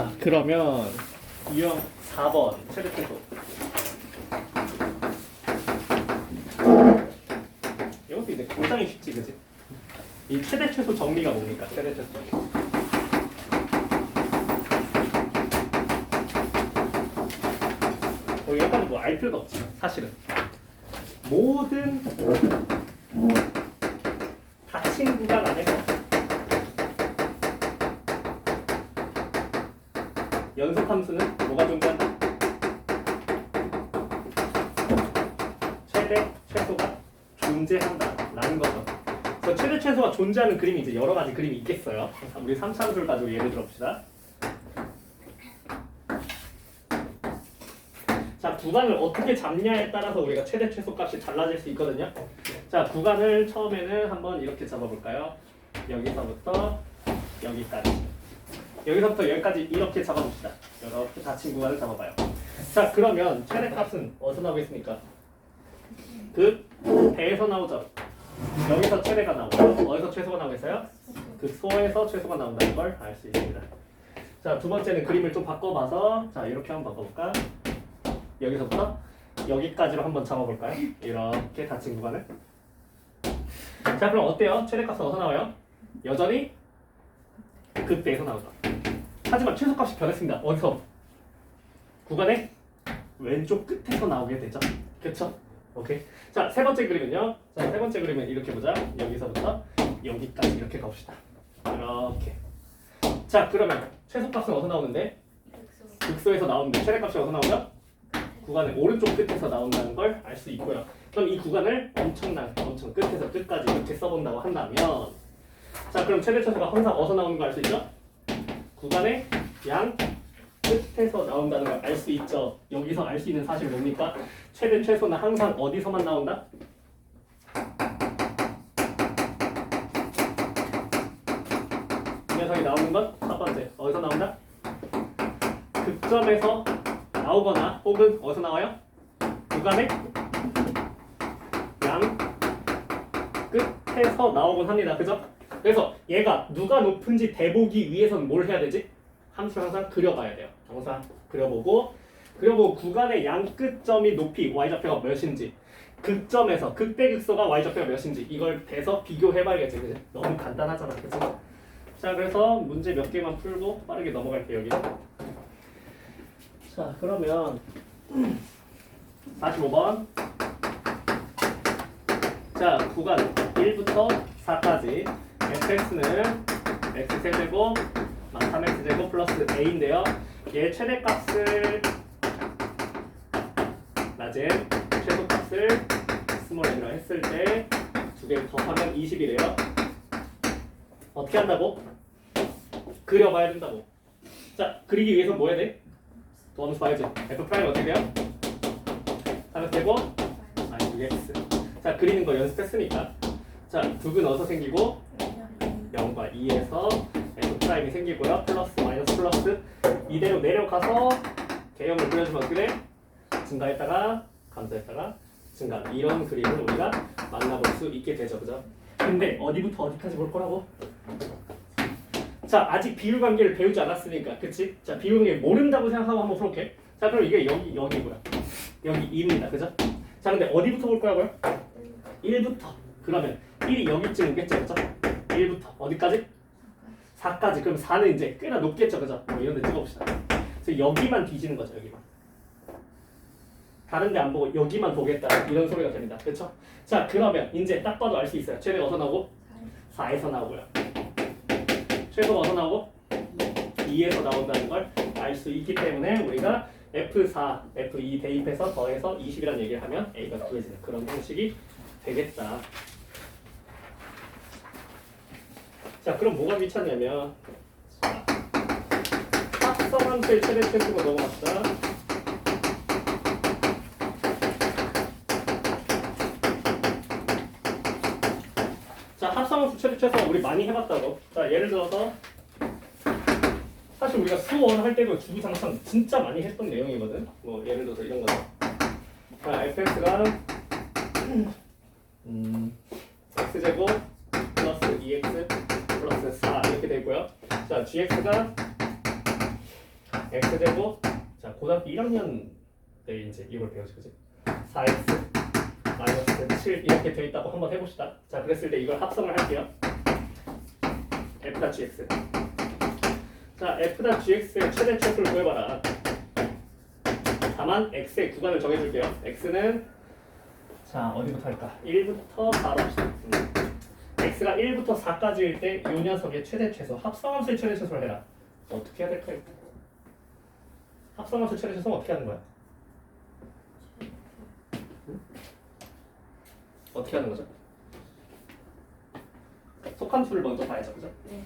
자, 그러면 유형 4번 최대 최소. 이것도 이제 굉장히 쉽지, 그지? 이 최대 최소 정리가 뭡니까? 최대 최소. 여기까지 뭐 알 필요도 없지, 사실은. 모든 닫힌 구간 안에서 연속함수는 뭐가 존재한다? 최대 최소가 존재한다라는 거죠. 그래서 최대 최소가 존재하는 그림이 이제 여러 가지 그림이 있겠어요. 우리 3차함수를 가지고 예를 들어봅시다. 자, 구간을 어떻게 잡냐에 따라서 우리가 최대 최소 값이 달라질 수 있거든요. 자, 구간을 처음에는 한번 이렇게 잡아볼까요? 여기서부터 여기까지. 여기서부터 여기까지 이렇게 잡아봅시다. 이렇게 닫힌 구간을 잡아봐요. 자, 그러면 최대값은 어디서 나오겠습니까? 배에서 나오죠. 여기서 최대가 나오고 어디서 최소가 나오겠어요? 소에서 최소가 나온다는 걸 알 수 있습니다. 자, 두 번째는 그림을 좀 바꿔봐서 자, 이렇게 한번 바꿔볼까? 여기서부터 여기까지로 한번 잡아볼까요? 이렇게 닫힌 구간을. 자, 그럼 어때요? 최대값은 어디서 나와요? 여전히 배에서 나오죠. 하지만 최소값이 변했습니다. 어디서? 구간의 왼쪽 끝에서 나오게 되죠. 그렇죠? 오케이. 자, 세 번째 그림은요. 자, 세 번째 그림은 이렇게 보자. 여기서부터 여기까지 이렇게 가봅시다. 이렇게. 자, 그러면 최소값은 어디서 나오는데? 극소에서 나오는데 최대값이 어디서 나오죠? 구간의 오른쪽 끝에서 나온다는 걸 알 수 있고요. 그럼 이 구간을 엄청 끝에서 끝까지 이렇게 써본다고 한다면, 자, 그럼 최대 최소가 항상 어디서 나오는 걸 알 수 있죠? 구간의 양 끝에서 나온다는 걸 알 수 있죠. 여기서 알 수 있는 사실이 뭡니까? 최대 최소는 항상 어디서만 나온다? 이 녀석이 나오는 건 첫 번째, 어디서 나온다? 극점에서 나오거나 혹은 어디서 나와요? 구간의 양 끝에서 나오곤 합니다. 그죠? 그래서 얘가 누가 높은지 대보기 위해서는 뭘 해야 되지? 함수를 항상 그려봐야 돼요. 항상 그려보고 구간의 양 끝점이 높이 y좌표가 몇인지, 극점에서 극대극소가 y좌표가 몇인지 이걸 대서 비교해봐야겠지. 그죠? 너무 간단하잖아. 그죠? 자, 그래서 문제 몇 개만 풀고 빠르게 넘어갈게요. 여기. 자, 그러면 45번. 자, 구간 1부터 4까지 fx는 x세제곱 3x제곱 플러스 a인데요. 얘 최대값을 낮은 최소값을 스몰 n이라고 했을 때 두 개를 더하면 20이래요. 어떻게 한다고? 그려봐야 된다고. 자, 그리기 위해서 뭐 해야 돼? 도함수 봐야지. f 프라임 어떻게 돼요? 3x제곱 마이너스 6x. 자, 그리는 거 연습했으니까. 자, 두근 어디서 생기고 0과 2에서 f 프라임이 생기고요. 플러스 마이너스 플러스 이대로 내려가서 개형을 그려주면 어떻게 돼? 증가했다가 감소했다가 증가. 이런 그림을 우리가 만나볼 수 있게 되죠. 그죠? 근데 어디부터 어디까지 볼 거라고? 자, 아직 비율관계를 배우지 않았으니까, 그치? 자, 비율관계 모른다고 생각하고 한번 풀어볼게. 자, 그럼 이게 여기고요. 여기 2입니다. 그죠? 자, 근데 어디부터 볼 거라고요? 1부터. 그러면 1이 여기쯤 오겠죠, 그죠? 1부터 어디까지? 4까지. 그럼 4는 이제 꽤나 높겠죠, 그죠? 뭐 이런 데 찍어봅시다. 그래서 여기만 뒤지는 거죠, 여기만. 다른 데 안 보고 여기만 보겠다. 이런 소리가 됩니다. 그렇죠? 자, 그러면 이제 딱 봐도 알 수 있어요. 최대가 어디서 나오고? 4에서 나오고요. 최소가 어디서 나오고? 2에서 나온다는 걸 알 수 있기 때문에 우리가 F4, F2 대입해서 더해서 20이라는 얘기를 하면 A가 구해지는 그런 형식이 되겠다. 자, 그럼 뭐가 귀찮냐면 합성함수의 최대 최소로 넘어갑시다. 자, 합성함수 최대 최소 우리 많이 해봤다고. 자, 예를 들어서 사실 우리가 수원 할 때도 주구장창 진짜 많이 했던 내용이거든. 뭐 예를 들어서 이런 거죠. 자, fx가 x제곱 플러스 2x 플러스 4 이렇게 되고요. 자, gx가 x제곱 자 고등학교 1학년 때 이제 이걸 배우지 그지? 4x 마이너스 7 이렇게 되어 있다고 한번 해봅시다. 자 그랬을 때 이걸 합성을 할게요. f.gx 자 f.gx의 최대 최소를 구해봐라. 다만 x의 구간을 정해줄게요. x는 자 어디부터 할까? 1부터 4로 합시다. x가 1부터 4까지일 때 이 녀석의 최대 최소 합성함수의 최대 최소를 해라. 어떻게 해야 될까요? 합성함수 최대 최소는 어떻게 하는 거야? 어떻게 하는 거죠? 속함수를 먼저 봐야죠, 그죠? 네.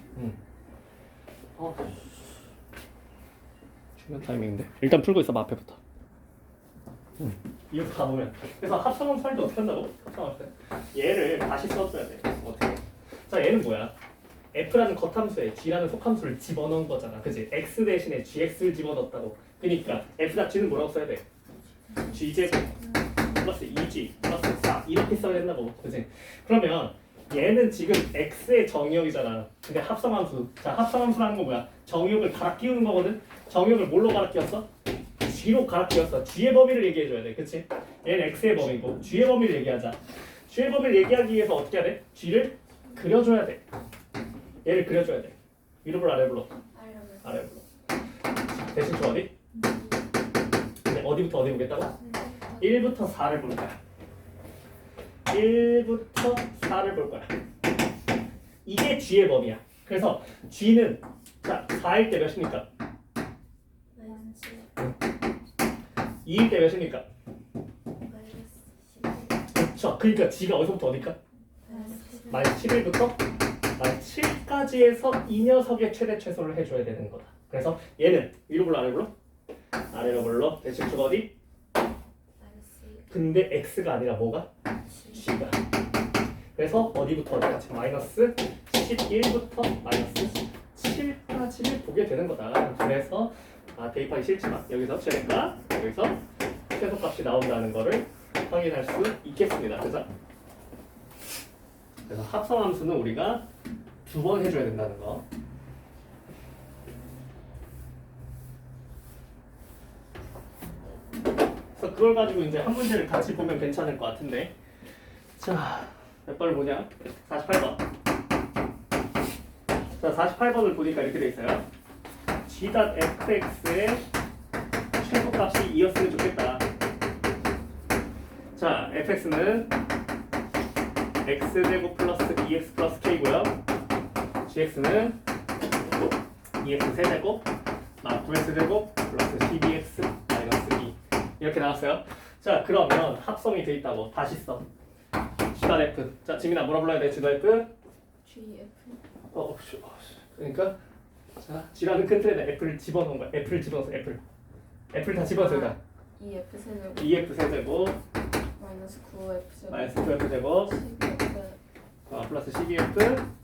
중요한 타이밍인데 일단 풀고 있어, 앞에부터. 이거 가보면 그래서 합성함수 할 때 어떻게 한다고? 합성함수 얘를 다시 써줘야 돼. 어떻게? 자 얘는 뭐야? f라는 겉함수에 g라는 속함수를 집어넣은 거잖아, 그지? x 대신에 gx를 집어넣었다고. 그러니까 f.g는 뭐라고 써야 돼? g제곱 플러스 2g 플러스 4 이렇게 써야 된다고, 그지? 그러면 얘는 지금 x의 정의역이잖아. 근데 합성함수. 자 합성함수라는 건 뭐야? 정의역을 갈아 끼우는 거거든. 정의역을 뭘로 갈아 끼웠어? g로 갈아 끼웠어. g의 범위를 얘기해줘야 돼, 그치? 얘는 x의 범위고 g의 범위를 얘기하자. g의 범위를 얘기하기 위해서 어떻게 해야 돼? g를 그려줘야 돼. 얘를 그려줘야 돼. 위로 불러 아래 불러? 아래 불러. 대신 저 어디? 네, 어디부터 어디 보겠다고? 1부터 4를 볼 거야. 1부터 4를 볼 거야. 이게 g의 범위야. 그래서 g는 자 4일 때 몇입니까? 2일 때 몇입니까? 그렇죠. 그러니까 g가 어디서부터 어디까? 마이너스 11부터 마이너스 7까지에서 이 녀석의 최대 최소를 해줘야 되는 거다. 그래서 얘는 위로 불러 아래 불러? 아래로 불러. 대칭 수가 어디? 근데 x가 아니라 뭐가? g가. 그래서 어디부터 어디까지? 마이너스 11부터 마이너스 7까지를 보게 되는 거다. 그래서 대입하기 싫지만 여기서 최대값, 여기서 최소값이 나온다는 거를 확인할 수 있겠습니다. 그래서 합성함수는 우리가 2번 해줘야 된다는 거. 그래서 그걸 가지고 이제 한 문제를 같이 보면 괜찮을 것 같은데, 자, 몇 번을 보냐? 48번. 자, 48번을 보니까 이렇게 돼 있어요. g.fx의 최소값이 2였으면 좋겠다. 자, fx는 x제곱 플러스 2x 플러스 k고요. gx는 2x 세제곱 9x제곱 플러스 12x 마이너스 2 이렇게 나왔어요. 자 그러면 합성이 돼 있다고 다시 써. g.f. 자 지민아 뭐라 불러야 돼? g.f? GF. 그러니까 자 g라는 큰 틀에다 f를 집어넣은 거야. f를 집어넣어서 f를 다 집어넣어서 여기다 2F 세제곱 2f 세제곱 마이너스 9F 제곱 마이너스 9f 제곱 12F 플러스 12f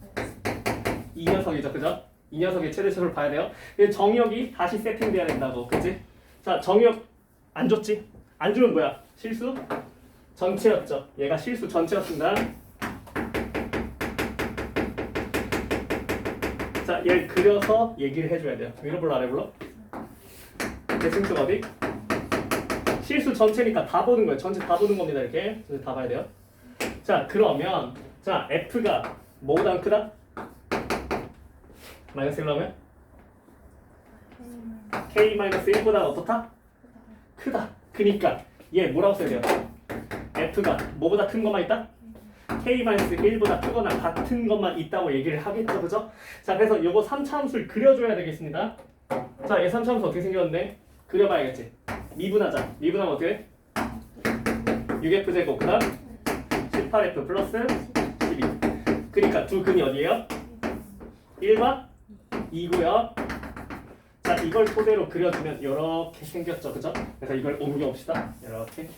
이 녀석이죠, 그죠? 이 녀석의 최대 최소를 봐야 돼요. 정의역이 다시 세팅돼야 된다고, 그지? 자, 정의역 안 줬지? 안 주면 뭐야? 실수 전체였죠. 얘가 실수 전체였습니다. 자, 얘를 그려서 얘기를 해줘야 돼요. 위로 불러, 아래 불러? 대칭수가 어디? 실수 전체니까 다 보는 거예요. 전체 다 보는 겁니다. 이렇게 그래서 다 봐야 돼요. 자, 그러면 자, f가 뭐보다 크다? 마이너스 1나오면? k-1보다 어떻다? 크다. 그니까 얘 뭐라고 써야 돼요? f가 뭐보다 큰 것만 있다? k-1보다 크거나 같은 것만 있다고 얘기를 하겠죠, 그죠? 자, 그래서 요거 3차 함수를 그려줘야 되겠습니다. 자, 얘 3차 함수 어떻게 생겼는데? 그려봐야겠지. 미분하자. 미분하면 어떻게 돼? 6f제곱 그다음 18f 플러스 12. 그러니까 두 근이 어디예요? 1과 2고요. 자, 이걸 토대로 그려주면 이렇게 생겼죠, 그죠? 그래서 이걸 옮겨봅시다. 이렇게.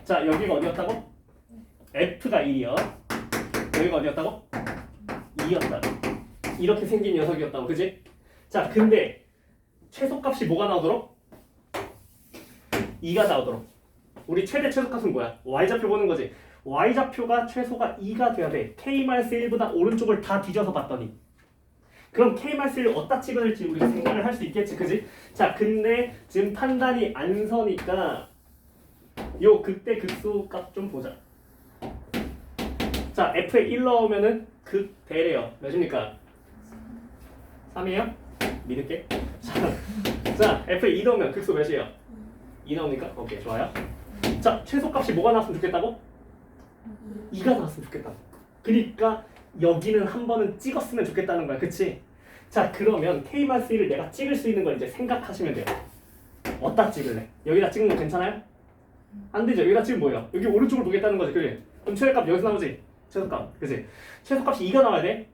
자, 여기가 어디였다고? f가 1이요. 여기가 어디였다고? 2였다. 이렇게 생긴 녀석이었다고, 그지? 자, 근데 최소값이 뭐가 나오도록? 2가 나오도록. 우리 최대 최소값은 뭐야? y좌표 보는 거지. y좌표가 최소가 2가 돼야 돼. k-1보다 오른쪽을 다 뒤져서 봤더니 그럼 K-를 어디다 찍어야 될지 우리가 생각을 할 수 있겠지, 그지? 자, 근데 지금 판단이 안 서니까 요 극대 극소 값 좀 보자. 자, F에 1 넣으면은 극대래요. 몇입니까? 3이에요? 믿을게. 자, F에 2 넣으면 극소 몇이에요? 2 나오니까? 오케이, 좋아요. 자, 최소값이 뭐가 나왔으면 좋겠다고? 2가 나왔으면 좋겠다고. 그러니까 여기는 한 번은 찍었으면 좋겠다는 거야, 그치? 자, 그러면 K-1을 내가 찍을 수 있는 걸 이제 생각하시면 돼요. 어디다 찍을래? 여기다 찍는 거 괜찮아요? 안 되죠. 여기다 찍으면 뭐예요? 여기 오른쪽을 보겠다는 거지, 그지? 그럼 최대값 여기서 나오지? 최소값, 그지? 최소값이 2가 나와야 돼?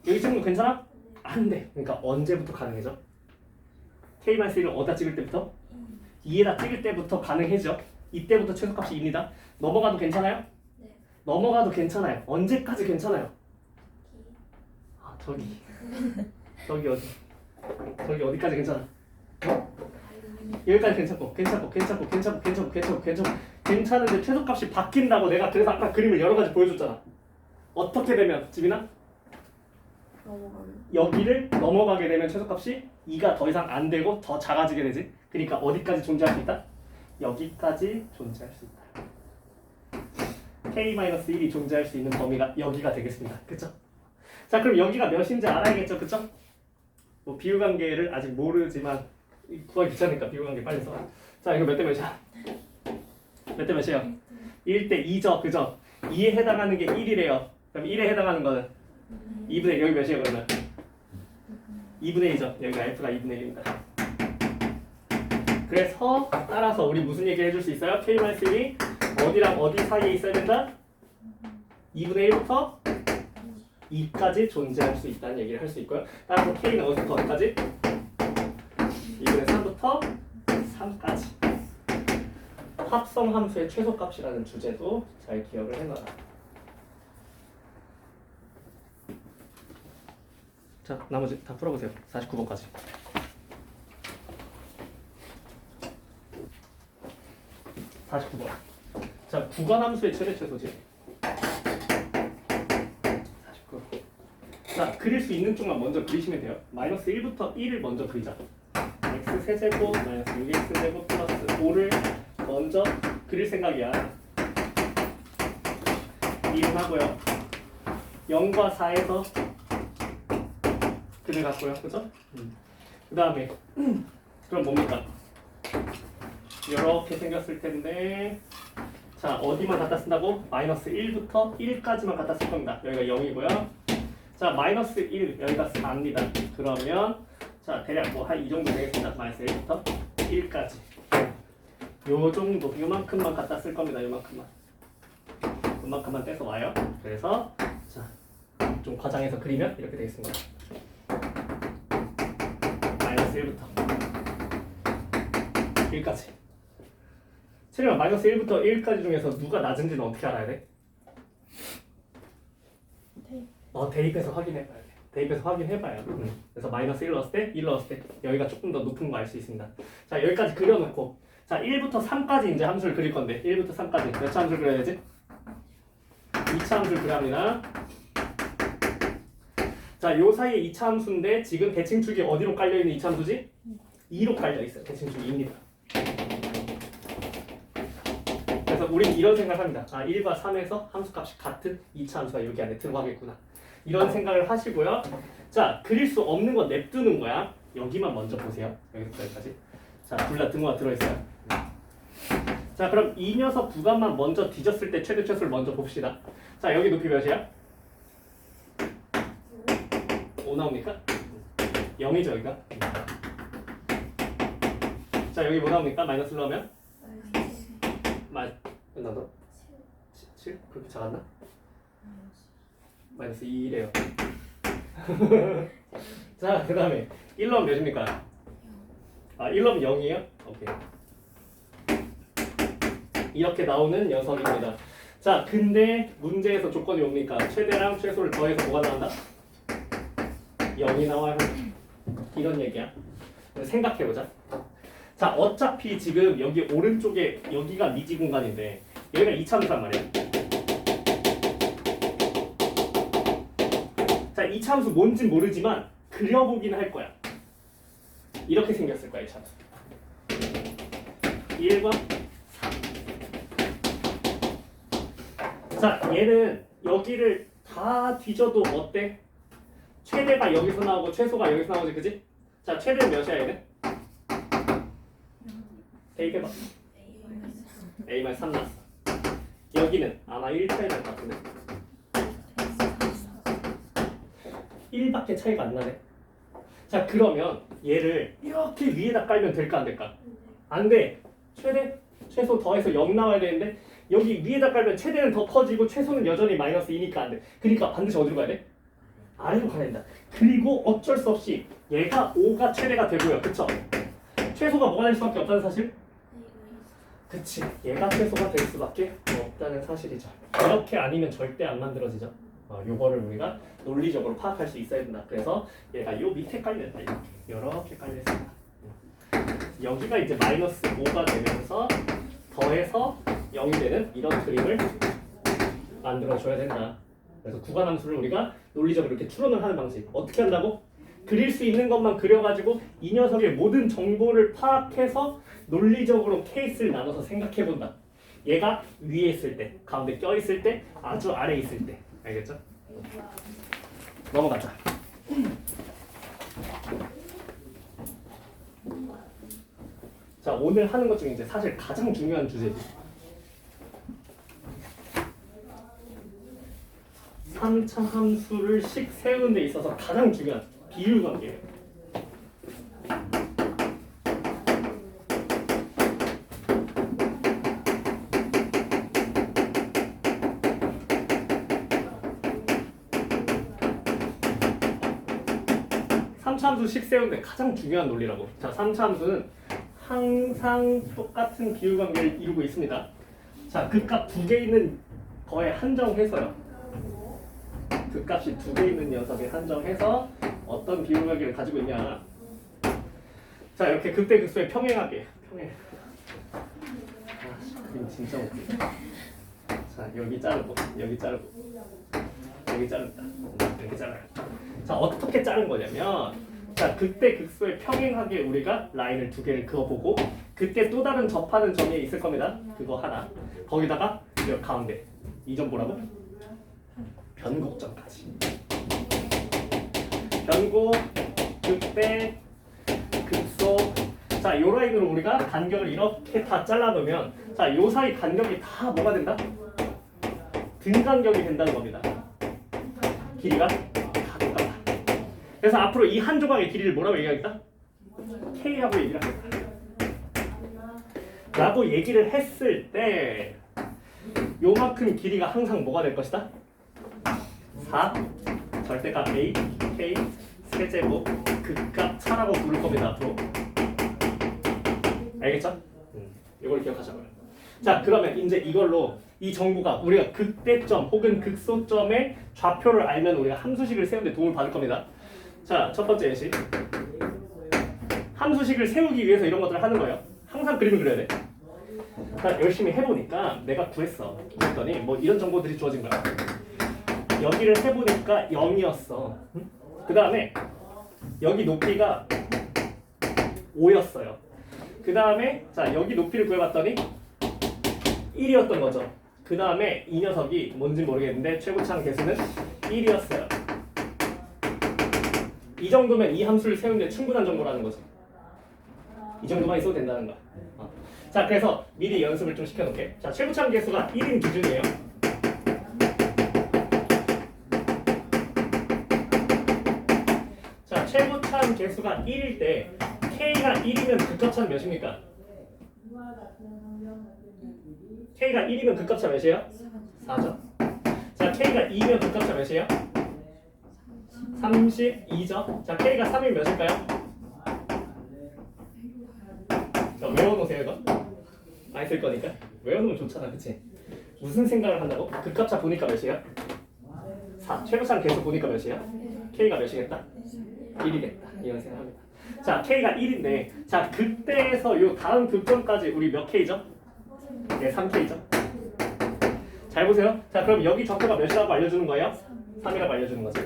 여기 찍는 거 괜찮아? 안 돼. 그러니까 언제부터 가능해져? K-1을 어디다 찍을 때부터? 2에다 찍을 때부터 가능해져. 이때부터 최소값이 2입니다. 넘어가도 괜찮아요? 네. 넘어가도 괜찮아요. 언제까지 괜찮아요? 아, 저기 어디까지 괜찮아? 여기까지 괜찮은데 최소값이 바뀐다고 내가 그래서 아까 그림을 여러 가지 보여줬잖아. 어떻게 되면 지민아? 넘어가면 여기를 넘어가게 되면 최소값이 2가 더 이상 안 되고 더 작아지게 되지. 그러니까 어디까지 존재할 수 있다? 여기까지 존재할 수 있다. K-1이 존재할 수 있는 범위가 여기가 되겠습니다. 그쵸? 자, 그럼 여기가 몇인지 알아야겠죠? 그쵸? 뭐 비율관계를 아직 모르지만 구하기 귀찮으니까 비율관계 빨리 써. 자, 이거 몇 대 몇이야? 몇 대 몇이에요? 1대 2죠, 그죠? 2에 해당하는 게 1이래요. 그럼 1에 해당하는 거는 2분의 1, 여기 몇이에요 그러면? 2분의 2죠. 여기가 F가 2분의 1입니다. 그래서 따라서 우리 무슨 얘기 해줄 수 있어요? K-1이 어디랑 어디 사이에 있어야 된다? 2분의 1부터 2까지 존재할 수 있다는 얘기를 할 수 있고요. 따라서 K는 어디부터 어디까지? 2분의 3부터 3까지. 합성함수의 최소값이라는 주제도 잘 기억을 해놔라. 자, 나머지 다 풀어보세요. 49번까지. 자, 구간함수의 최대 최소지. 49. 자, 그릴 수 있는 쪽만 먼저 그리시면 돼요. 마이너스 1부터 1을 먼저 그리자. x 세제곱 마이너스 6x 제곱 플러스 5를 먼저 그릴 생각이야. 1은 하고요. 0과 4에서 그를 갖고요. 그죠? 그 다음에 그럼 뭡니까? 이렇게 생겼을 텐데, 자, 어디만 갖다 쓴다고? 마이너스 1부터 1까지만 갖다 쓸 겁니다. 여기가 0이고요. 자, 마이너스 1, 여기가 4입니다. 그러면 자, 대략 뭐 한 이 정도 되겠습니다. 마이너스 1부터 1까지. 요 정도, 요만큼만 갖다 쓸 겁니다. 요만큼만 떼서 와요. 그래서 자, 좀 과장해서 그리면 이렇게 되겠습니다. 마이너스 1부터 1까지. 체리가 마이너스 1부터 1까지 중에서 누가 낮은지는 어떻게 알아야 돼? 대입해서 확인해봐야 돼. 대입해서 확인해봐요. 그래서 마이너스 1 넣었을 때, 1 넣었을 때 여기가 조금 더 높은 거 알 수 있습니다. 자, 여기까지 그려놓고, 자, 1부터 3까지 이제 함수를 그릴 건데, 1부터 3까지 몇 차 함수를 그려야 되지? 2차 함수를 그려야 합니다. 자, 요 사이에 2차 함수인데 지금 대칭축이 어디로 깔려있는 2차 함수지? 2로 깔려있어요. 대칭축이 2입니다. 그래서 우린 이런 생각을 합니다. 아, 1과 3에서 함수값이 같은 2차 함수가 여기 안에 들어가겠구나. 이런 생각을 하시고요. 자, 그릴 수 없는 거 냅두는 거야. 여기만 먼저 보세요. 여기서 여기까지. 자, 둘 다 등호가 들어있어요. 자, 그럼 이 녀석 구간만 먼저 뒤졌을 때 최대 최소를 먼저 봅시다. 자, 여기 높이 몇이야? 5 나옵니까? 0이죠, 여기가. 자, 여기 뭐 나옵니까? 마이너스 넣으면? 몇 나더? 7? 그렇게 작았나? 마이너스 2래요. 자, 그 다음에 1 넣으면 몇입니까? 아, 1 넣으면 0이에요? 오케이. 이렇게 나오는 녀석입니다. 자, 근데 문제에서 조건이 뭡니까? 최대랑 최소를 더해서 뭐가 나온다? 0이 나와요. 이런 얘기야. 생각해보자. 자, 어차피 지금 여기 오른쪽에 여기가 미지 공간인데 여기가 2차 함수란 말이야. 자, 2차 함수 뭔진 모르지만 그려보긴 할 거야. 이렇게 생겼을 거야 이 차트. 1과 3. 자, 얘는 여기를 다 뒤져도 어때? 최대가 여기서 나오고 최소가 여기서 나오지, 그지? 자, 최대는 몇이야 얘는? 대입해봐. A-3 나왔어. 여기는 아마 1 차이 날 것 같은데 1밖에 차이가 안 나네. 자, 그러면 얘를 이렇게 위에다 깔면 될까 안 될까? 안 돼. 최대, 최소 더해서 0 나와야 되는데 여기 위에다 깔면 최대는 더 커지고 최소는 여전히 마이너스 2니까 안 돼. 그러니까 반드시 어디로 가야 돼? 아래로 가야 된다. 그리고 어쩔 수 없이 얘가 5가 최대가 되고요. 그쵸? 최소가 뭐가 될 수밖에 없다는 사실? 그치. 얘가 최소가 될 수밖에 없다는 사실이죠. 이렇게 아니면 절대 안 만들어지죠. 요거를 우리가 논리적으로 파악할 수 있어야 된다. 그래서 얘가 요 밑에 깔려있다. 이렇게 깔려있습니다. 여기가 이제 마이너스 5가 되면서 더해서 0이 되는 이런 그림을 만들어줘야 된다. 그래서 구간함수를 우리가 논리적으로 이렇게 추론을 하는 방식. 어떻게 한다고? 그릴 수 있는 것만 그려가지고 이 녀석의 모든 정보를 파악해서 논리적으로 케이스를 나눠서 생각해본다. 얘가 위에 있을 때, 가운데 껴있을 때, 아주 아래에 있을 때. 알겠죠? 넘어가자. 자, 오늘 하는 것 중에 이제 사실 가장 중요한 주제지. 3차 함수를 식 세우는 데 있어서 가장 중요한 비율 관계예요. 함수 식 세우는데 가장 중요한 논리라고. 자, 3차 함수는 항상 똑같은 비율 관계를 이루고 있습니다. 자, 극값 2개 있는 거에 한정해서요. 극값이 2개 있는 녀석에 한정해서 어떤 비율 관계를 가지고 있냐. 자, 이렇게 극대 극소의 평행하게. 평행. 그림 진짜 웃기다. 자, 여기 자르고, 여기 자르고, 여기 자른다. 이렇게 잘라요. 자, 어떻게 자른 거냐면, 자, 극대 극소의 평행하게 우리가 라인을 2개를 그어보고 그때 또 다른 접하는 점이 있을 겁니다. 그거 하나. 거기다가 여기 가운데 이 점 뭐라고? 변곡점까지. 변곡, 극대, 극소. 자, 요 라인으로 우리가 간격을 이렇게 다 잘라놓으면 자, 요 사이 간격이 다 뭐가 된다? 등간격이 된다는 겁니다. 길이가 다 똑같다. 그래서 앞으로 이 한 조각의 길이를 뭐라고 얘기하겠다? K라고 얘기를 하겠다. 라고 얘기를 했을 때 요만큼 길이가 항상 뭐가 될 것이다? 4 절대값 A, K, 세제곱, 극값 차라고 부를 겁니다. 앞으로. 알겠죠? 이걸 기억하자고요. 자, 그러면 이제 이걸로 이 정보가 우리가 극대점 혹은 극소점의 좌표를 알면 우리가 함수식을 세우는데 도움을 받을 겁니다. 자, 첫 번째 예시. 함수식을 세우기 위해서 이런 것들을 하는 거예요. 항상 그림을 그려야 돼. 자, 열심히 해보니까 내가 구했어. 그랬더니 뭐 이런 정보들이 주어진 거야. 여기를 해보니까 0이었어. 그 다음에 여기 높이가 5였어요. 그 다음에 자, 여기 높이를 구해봤더니 1이었던 거죠. 그 다음에 이 녀석이 뭔지 모르겠는데 최고차항 개수는 1이었어요. 이 정도면 이 함수를 세우는데 충분한 정보라는 거지. 이 정도만 있어도 된다는 거야. 자, 그래서 미리 연습을 좀 시켜놓게. 자, 최고차항 개수가 1인 기준이에요. 자, 최고차항 개수가 1일 때 K가 1이면 극값차는 몇입니까? K가 1이면 극값차 몇이에요? 4죠. 자, K가 2면 극값차 몇이에요? 32죠. 자, K가 3이면 몇일까요? 자, 외워놓으세요 이거. 많이 쓸 거니까. 외워놓으면 좋잖아, 그치? 무슨 생각을 한다고? 극값차 보니까 몇이에요? 4. 최고차항 계속 보니까 몇이에요? K가 몇이겠다? 1이겠다. 이런 생각합니다. 자, K가 1인데 자, 그때에서 요 다음 극점까지 우리 몇 K죠? 네, 3K죠. 잘 보세요. 자, 그럼 여기 좌표가 몇이라고 알려주는 거예요? 3이라고 알려주는 거지.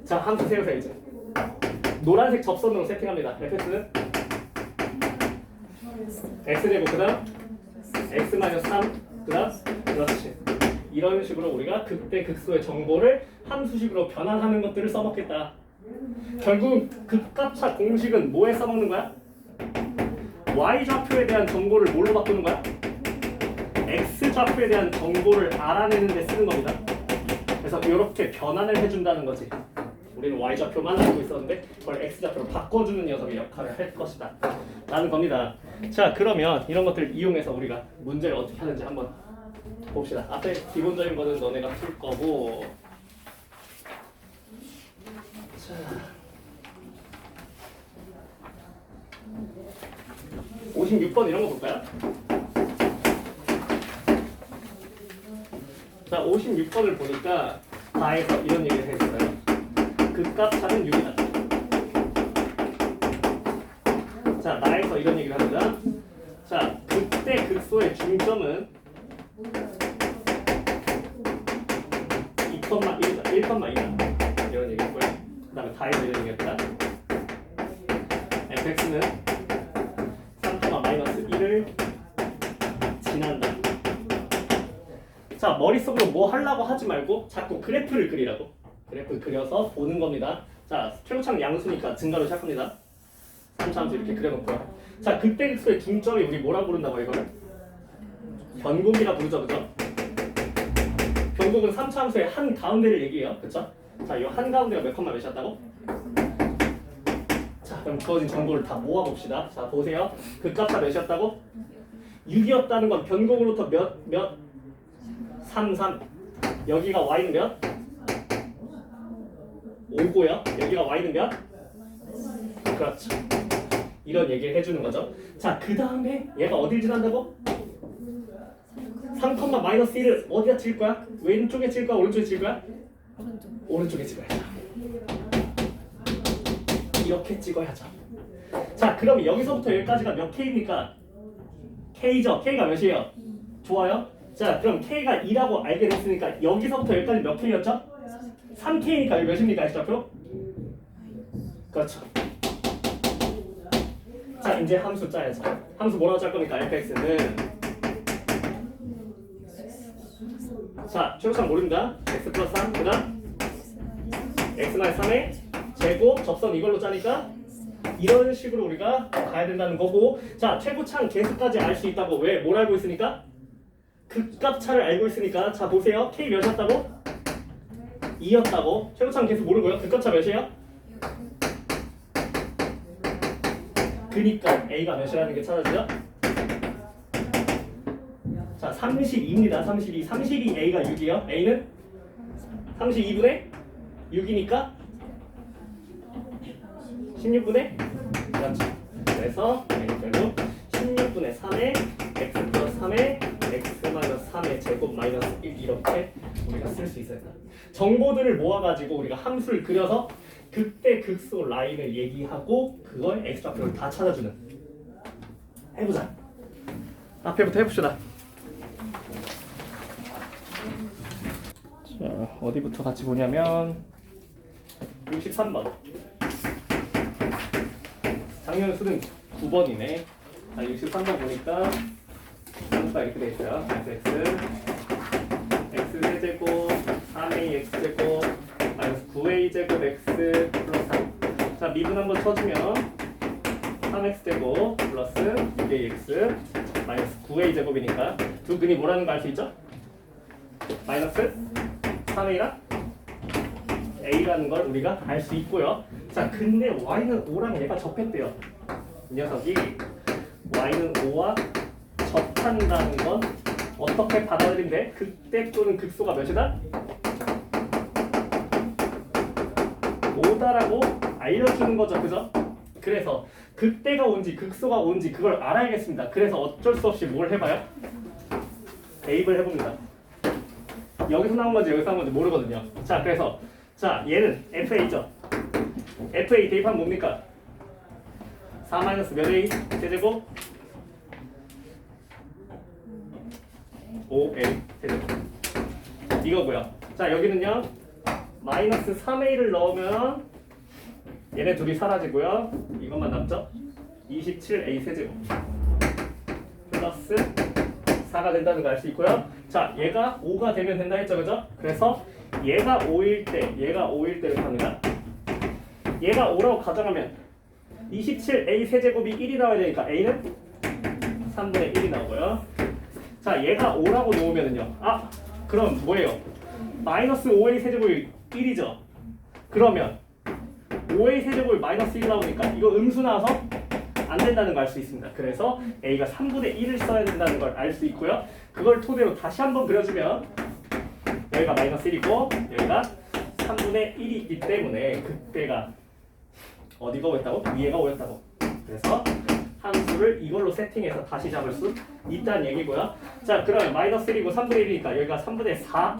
자, 함수 세우세요 이제. 노란색 접선으로 세팅합니다. fx는 x제곱 그다음 x-3 그다음 그렇지. 이런 식으로 우리가 극대 극소의 정보를 함수식으로 변환하는 것들을 써먹겠다. 결국 극값차 공식은 뭐에 써먹는 거야? y좌표에 대한 정보를 뭘로 바꾸는 거야? x좌표에 대한 정보를 알아내는 데 쓰는 겁니다. 그래서 이렇게 변환을 해준다는 거지. 우리는 y좌표만 알고 있었는데 그걸 x좌표로 바꿔주는 녀석의 역할을 할 것이다 라는 겁니다. 자, 그러면 이런 것들을 이용해서 우리가 문제를 어떻게 하는지 한번 봅시다. 앞에 기본적인 거는 너네가 풀 거고, 자, 56번 이런 거 볼까요? 자, 56번을 보니까 다에서 이런 얘기를 했어요. 극값차는 6이다. 자, 나에서 이런 얘기를 합니다. 자, 극대 극소의 중점은 2,1이다. 1,2다. 이런 얘기였고요. 그 다음에 다에서 이런 얘기했다. fx는 3,-1을 지난다. 자, 머릿속으로 뭐 하려고 하지 말고 자꾸 그래프를 그리라고. 그래프 그려서 보는 겁니다. 자, 최고차는 양수니까 증가로 시작합니다. 3차함수 이렇게 그려놓고요. 자, 극대 극소의 중점이 우리 뭐라 부른다고 이거를? 변곡이라 부르죠, 그죠? 변곡은 3차함수의 한 가운데를 얘기해요, 그쵸? 자, 이 한 가운데가 몇 컴마 몇이었다고? 자, 그럼 주어진 정보를 다 모아봅시다. 자, 보세요. 극값차 몇이었다고? 6이었다는 건 변곡으로부터 몇? 3. 여기가 y는 몇? 5고요. 여기가 y는 몇? 그렇죠. 이런 얘기를 해주는 거죠. 자, 그 다음에 얘가 어딜 지난다고? 3,-1을 어디다 칠 거야? 왼쪽에 칠 거야? 오른쪽에 칠 거야? 오른쪽에 찍어야죠. 이렇게 찍어야죠. 자, 그럼 여기서부터 여기까지가 몇 K입니까? K죠. K가 몇이에요? 좋아요. 자, 그럼 K가 2라고 알게 됐으니까 여기서부터 여기까지 몇 K였죠? 3K니까 여기 몇입니까? X좌표? 그렇죠. 자, 이제 함수 짜야죠. 함수 뭐라고 짤 겁니까? fx는 자, 최고차는 모릅니다. x 플러스 3, 그 다음 x-3의 제곱 접선 이걸로 짜니까 이런 식으로 우리가 가야 된다는 거고, 자, 최고차는 계수까지 알 수 있다고. 왜? 뭘 알고 있으니까? 극값차를 알고 있으니까. 자, 보세요. k 몇이었다고? 2였다고. 최고차는 계수 모르고요. 극값차 몇이에요? 그니까 a가 몇이라는 게 찾아지죠? 자, 32입니다. 32. 32a가 6이요. a는 32분의 6이니까 16분의 그렇죠. 그래서 a는 16분의 3의 x 플러스 3의 x 마이너스 3의 제곱 마이너스 1 이렇게 우리가 쓸 수 있어요. 정보들을 모아가지고 우리가 함수를 그려서 극대 극소 라인을 얘기하고 그걸 x좌표를 다 찾아주는. 해보자. 앞에부터 해봅시다. 자, 어디부터 같이 보냐면 63번. 작년 수능 9번이네. 자, 63번 보니까 함수가 이렇게 돼 있어요. x 세제곱 3a x제곱 마이너스 9a 제곱 x 플러스 3. 자, 미분 한번 쳐주면 3x 제곱 플러스 6ax 마이너스 9a 제곱이니까 두 근이 뭐라는 거 알 수 있죠? 마이너스 3a랑 a라는 걸 우리가 알 수 있고요. 자, 근데 y는 5랑 얘가 접했대요. 이 녀석이 y는 5와 접한다는 건 어떻게 받아들이면 돼? 극대 또는 극소가 몇이다? 5다라고 알려주는 거죠, 그죠? 그래서 극대가 온지 극소가 온지 그걸 알아야겠습니다. 그래서 어쩔 수 없이 뭘 해봐요? 대입을 해봅니다. 여기서 나온 건지 여기서 나온 건지 모르거든요. 자, 그래서 자, 얘는 FA죠. FA 대입하면 뭡니까? 4 마이너스 몇 A 세제곱 5A 세제곱 이거고요. 자, 여기는요 마이너스 3a를 넣으면 얘네 둘이 사라지고요. 이것만 남죠? 27a 세제곱 플러스 4가 된다는 거 알 수 있고요. 자, 얘가 5가 되면 된다 했죠, 그죠? 그래서 얘가 5일 때를 합니다. 얘가 5라고 가정하면 27a 세제곱이 1이 나와야 되니까 a는 3분의 1이 나오고요. 자, 얘가 5라고 놓으면은요. 아, 그럼 뭐예요? 마이너스 5a 세제곱이 1이죠. 그러면 5a 세제곱이 마이너스 1이 나오니까 이거 음수 나와서 안 된다는 걸 알 수 있습니다. 그래서 a가 3분의 1을 써야 된다는 걸 알 수 있고요. 그걸 토대로 다시 한번 그려주면 여기가 마이너스 1이고 여기가 3분의 1이기 때문에 그때가 어디가 5였다고? 위에가 5였다고. 그래서 함수를 이걸로 세팅해서 다시 잡을 수 있다는 얘기고요. 자, 그러면 마이너스 1이고 3분의 1이니까 여기가 3분의 4,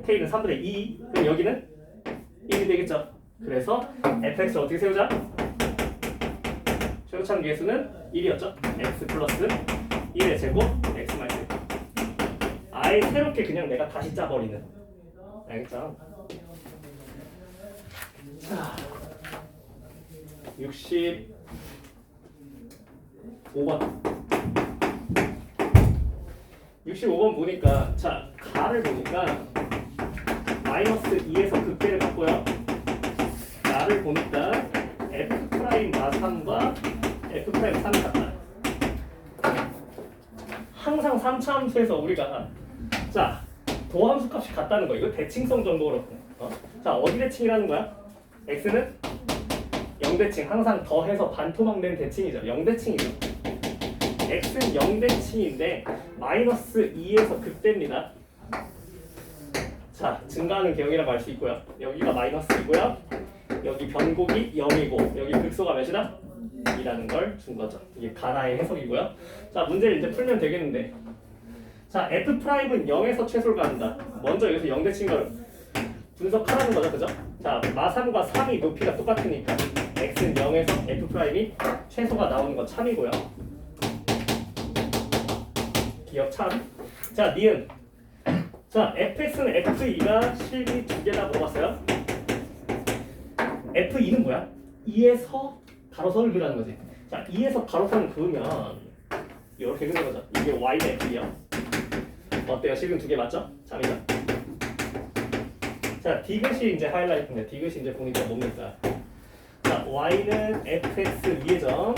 k는 3분의 2, 그럼 여기는 1이 되겠죠. 그래서 fx를 어떻게 세우자? 최고참 계수는 1이었죠. x 플러스 1의 제곱 x 마이너스 1. 아예 새롭게 그냥 내가 다시 짜버리는. 알겠죠? 자, 65번 65번 보니까 자, 가를 보니까 마이너스 2에서 극대를 갖고요. 나를 보니까 f 프라임 마삼과 f 프라임 3이 같다. 항상 3차 함수에서 우리가 자, 도함수 값이 같다는 거. 이거 대칭성 정도로. 자, 어디 대칭이라는 거야? x는 0대칭. 항상 더해서 반토막 낸 대칭이죠. 0대칭이죠. x는 0대칭인데 마이너스 2에서 극대입니다. 자, 증가하는 개형이라고 할 수 있고요. 여기가 마이너스이고요. 여기 변곡이 0이고 여기 극소가 몇이다? 2라는 걸 준 거죠. 이게 가나의 해석이고요. 자, 문제를 이제 풀면 되겠는데 자, f 프라임은 0에서 최소를 가는다. 먼저 여기서 0대칭 걸 분석하라는 거죠. 그죠? 자, 마3과 3이 높이가 똑같으니까 x는 0에서 f 프라임이 최소가 나오는 건 참이고요. 기억 참. 자, 니은. 자, fx는 f2가 실비 두 개다 물어봤어요. f2는 뭐야? 2에서 가로선을 그리라는 거지. 자, 2에서 가로선을 그으면 이렇게 그리는 거죠. 이게 y대 f이요. 어때요? 실금 두 개 맞죠? 참이죠? 자, 디귿이 이제 하이라이트인데 디귿이 이제 보니까 뭡니까? 자, y는 fx 위의 점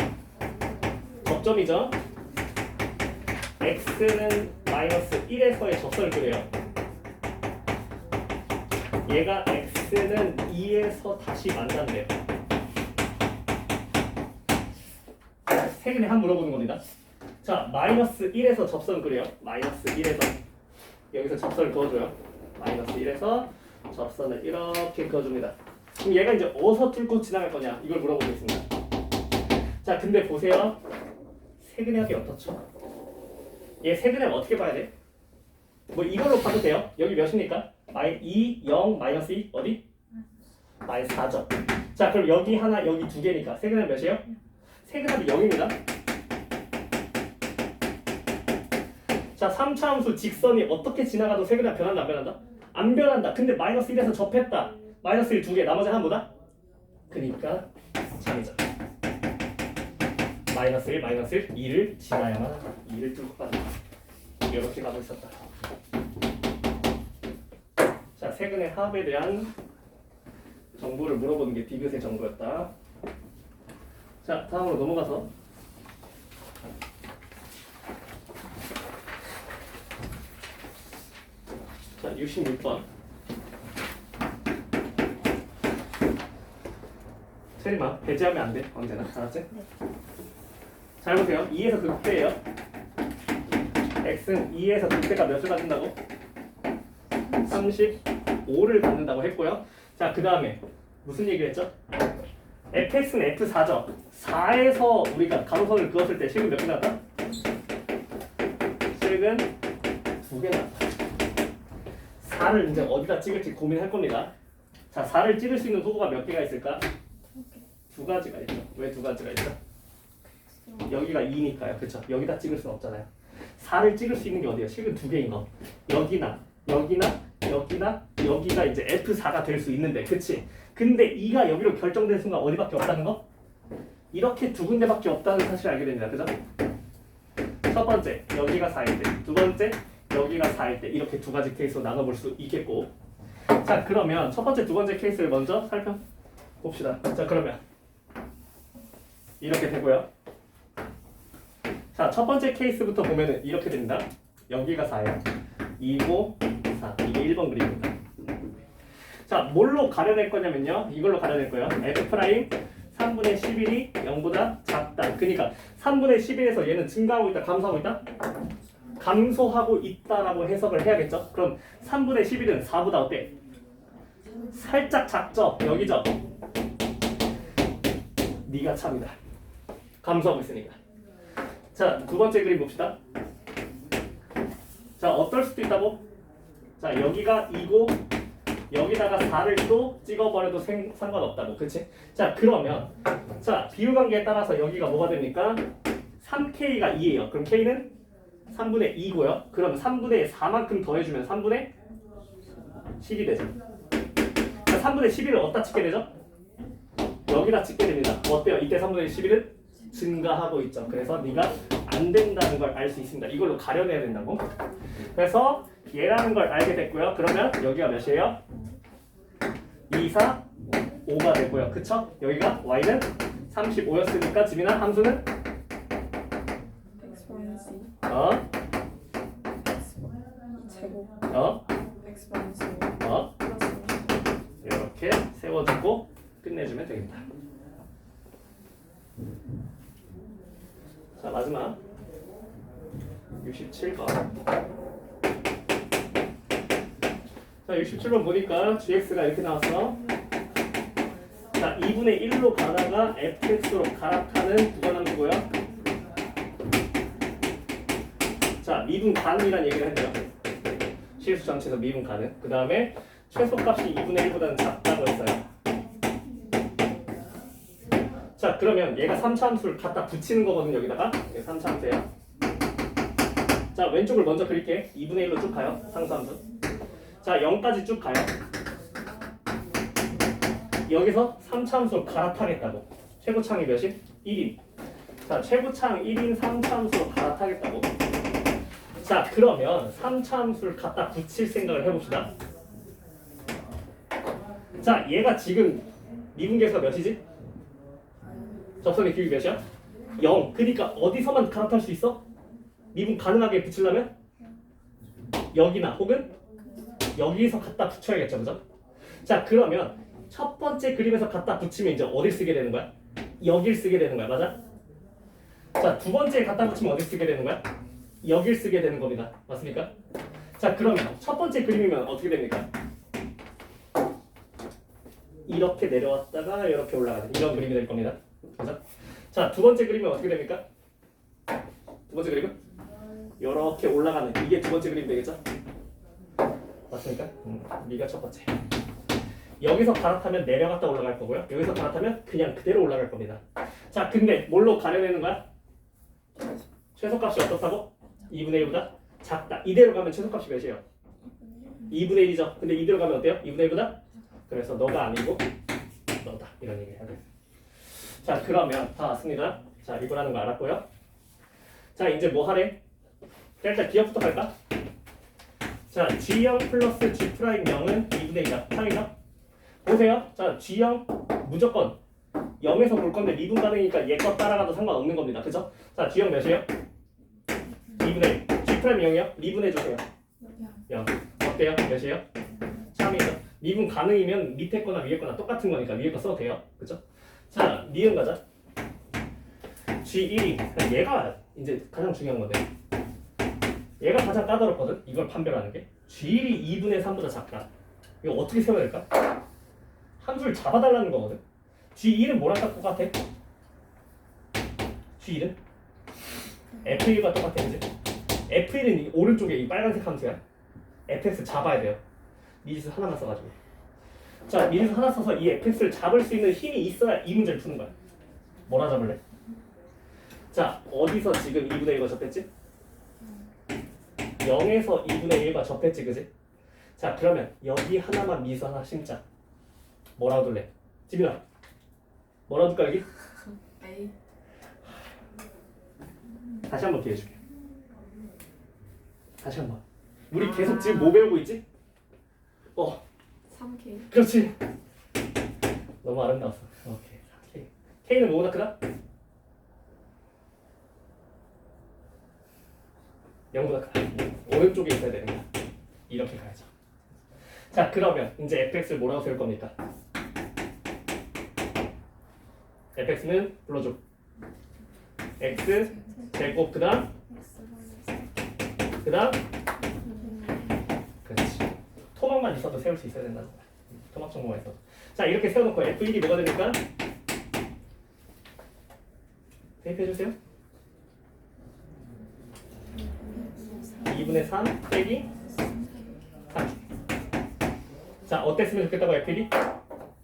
접점이죠. x는 마이너스 1에서의 접선을 그려요. 얘가 x는 2에서 다시 만난대요. 세균에 한 물어보는 겁니다. 자, 마이너스 1에서 접선을 그려요. 마이너스 1에서 여기서 접선을 그어줘요. 마이너스 1에서 접선을 이렇게 그어줍니다. 그럼 얘가 이제 어디서 뚫고 지나갈 거냐 이걸 물어보겠습니다. 자, 근데 보세요. 세근액이 어떻죠? 얘 세근액 어떻게 봐야 돼? 뭐 이걸로 봐도 돼요. 여기 몇입니까? 2, 0, 마이너스 2 어디? 마이너스 4죠. 자, 그럼 여기 하나 여기 두 개니까 세근액 몇이에요? 세근액이 0입니다. 자, 3차 함수 직선이 어떻게 지나가도 세근액 변한다 안 변한다? 안 변한다. 근데 마이너스 1에서 접했다. 마이너스 1 두 개, 나머지 하나보다? 그니까 참이죠. 마이너스 1, 마이너스 1, 2를 지나야만 한다. 2를 뚫고 간다. 이렇게 가고 있었다. 자, 세근의 합에 대한 정보를 물어보는 게 디귿의 정보였다. 자, 다음으로 넘어가서 자, 66번 세리마 배제하면 안 돼. 언제나. 알았지? 네. 잘 보세요. 2에서 극대예요. x는 2에서 극대가 몇을 갖는다고? 35를 갖는다고 했고요. 자, 그 다음에 무슨 얘기를 했죠? fx는 f4죠. 4에서 우리가 가로선을 그었을 때 실근 몇 개 나왔다? 실근 2개 나왔다. 4를 이제 어디다 찍을지 고민할 겁니다. 자, 4를 찍을 수 있는 후보가 몇 개가 있을까? 두 가지가 있죠. 왜 두 가지가 있죠? 여기가 2니까요. 그렇죠? 여기다 찍을 수는 없잖아요. 4를 찍을 수 있는 게 어디예요? 실근 두 개인 거. 여기나 여기나 여기나 여기가 이제 F4가 될 수 있는데, 그치? 근데 2가 여기로 결정된 순간 어디밖에 없다는 거? 이렇게 두 군데밖에 없다는 사실을 알게 됩니다. 그죠? 첫 번째, 여기가 4일 때. 두 번째, 여기가 4일 때. 이렇게 두 가지 케이스로 나눠볼 수 있겠고. 자, 그러면 첫 번째, 두 번째 케이스를 먼저 살펴봅시다. 자, 그러면 이렇게 되고요. 자, 첫 번째 케이스부터 보면은 이렇게 됩니다. 여기가 4예요. 2, 5, 4. 이게 1번 그림입니다. 자, 뭘로 가려낼 거냐면요. 이걸로 가려낼 거예요. F' 3분의 11이 0보다 작다. 그러니까 3분의 11에서 얘는 증가하고 있다, 감소하고 있다? 감소하고 있다라고 해석을 해야겠죠? 그럼 3분의 11은 4보다 어때? 살짝 작죠? 여기죠? 네가 참이다. 감소하고 있으니까. 자, 두 번째 그림 봅시다. 자, 어떨 수도 있다고? 자, 여기가 2고 여기다가 4를 또 찍어버려도 상관없다고. 그치? 자, 그러면 자, 비율관계에 따라서 여기가 뭐가 됩니까? 3K가 2예요. 그럼 K는 3분의 2고요. 그럼 3분의 4만큼 더해주면 3분의 10이 되죠. 자, 3분의 11을 어디다 찍게 되죠? 여기다 찍게 됩니다. 어때요? 이때 3분의 11은 증가하고 있죠. 그래서 네가 안 된다는 걸 알 수 있습니다. 이걸로 가려내야 된다고. 그래서 얘라는 걸 알게 됐고요. 그러면 여기가 몇이에요? 2, 4, 5가 되고요. 그쵸? 여기가 y는 35였으니까 지민아 함수는 x 마이너스 2 어? 제곱 어? x 마이너스 5 어? 플러스 이렇게 세워주고 끝내주면 되겠다. 자, 마지막 67번. 자, 67번 보니까 gx가 이렇게 나왔어. 자, 2분의 1로 가다가 fx로 갈아타는 구간함수고요. 자, 미분 가능이라는 얘기를 했네요. 실수 전체에서 미분 가능. 그 다음에 최소값이 2분의 1보다는 작다고 했어요. 자, 그러면 얘가 3차 함수를 갖다 붙이는 거거든요. 여기다가 3차 함수예요. 자, 왼쪽을 먼저 그릴게. 2분의 1로 쭉 가요. 상수함수. 자, 0까지 쭉 가요. 여기서 3차 함수로 갈아타겠다고. 최고창이 몇이? 1인. 자, 최고창 1인 3차 함수로 갈아타겠다고. 자, 그러면 3차 함수를 갖다 붙일 생각을 해봅시다. 자, 얘가 지금 미분계수가 몇이지? 접선의 기울기 몇이야? 0. 그러니까 어디서만 갈아탈 수 있어? 미분 가능하게 붙이려면 여기나 혹은 여기서 갖다 붙여야겠죠, 그죠? 자, 그러면 첫 번째 그림에서 갖다 붙이면 이제 어딜 쓰게 되는 거야? 여길 쓰게 되는 거야, 맞아? 자, 두 번째 갖다 붙이면 어딜 쓰게 되는 거야? 여길 쓰게 되는 겁니다, 맞습니까? 자, 그러면 첫 번째 그림이면 어떻게 됩니까? 이렇게 내려왔다가 이렇게 올라가는 이런 그림이 될 겁니다. 그죠? 자, 두 번째 그림은 어떻게 됩니까? 두 번째 그림은 이렇게 올라가는 이게 두 번째 그림이 되겠죠? 맞습니까? 네가 첫 번째. 여기서 갈아타면 내려갔다 올라갈 거고요. 여기서 갈아타면 그냥 그대로 올라갈 겁니다. 자, 근데 뭘로 가려내는 거야? 최소값이 어떻다고? 2분의 1보다 작다. 이대로 가면 최소값이 몇이에요? 2분의 1이죠. 근데 이대로 가면 어때요? 2분의 1보다? 그래서 너가 아니고 너다. 이런 얘기 해야 돼. 자, 그러면 다 왔습니다. 자, 이거라는 거 알았고요. 자, 이제 뭐 하래? 자, 일단 기억부터 할까? 자, G0 플러스 G'0은 2분의 1이다. 상이죠? 보세요. 자, G0 무조건 0에서 볼 건데 미분 가능이니까 얘 거 따라가도 상관없는 겁니다. 그죠? 자, G0 몇이에요? 2분의 1. G' 0이요? 미분해 주세요. 0. 어때요? 몇이에요? 3이죠. 미분 가능이면 밑에 거나 위에 거나 똑같은 거니까 위에 거 써도 돼요. 그죠? 자, 니은 가자. G1이 얘가 이제 가장 중요한 건데 얘가 가장 까다롭거든. 이걸 판별하는 게 G1이 2분의 3보다 작다. 이거 어떻게 세워야 될까? 함수를 잡아달라는 거거든. G1은 뭐랑 똑같아? G1은 F1과 똑같아, 그지? F1은 오른쪽에 이 빨간색 함수야. fx 잡아야 돼요. 미지수 하나만 써가지고. 자, 미지수 하나 써서 이 fx를 잡을 수 있는 힘이 있어야 이 문제를 푸는 거야. 뭐라 잡을래? 자, 어디서 지금 2분의 1과 접했지? 0에서 2분의 1과 접했지, 그지? 자 그러면 여기 하나만 미수 하나 심자. 뭐라고 둘래? 지민아 뭐라고 둘까 여기? A. 다시 한번 기회 줄게. 다시 한번. 우리 계속 지금 뭐 배우고 있지? 3K. 그렇지. 너무 아름다웠어. 오케이. K. K는 뭐보다 크다? 0보다 크다. 오른쪽에 있어야 되는 거야. 이렇게 가야죠. 자 그러면 이제 fx를 뭐라고 세울 겁니까? fx는 불러줘. x 제곱 그다음 그렇지. 토막만 있어도 세울 수 있어야 된다는 거야. 토막 정보만 있어도. 자 이렇게 세워놓고 f1이 뭐가 됩니까? 대입해주세요. 2분의 3 빼기 3. 자 어땠으면 좋겠다고 f1이?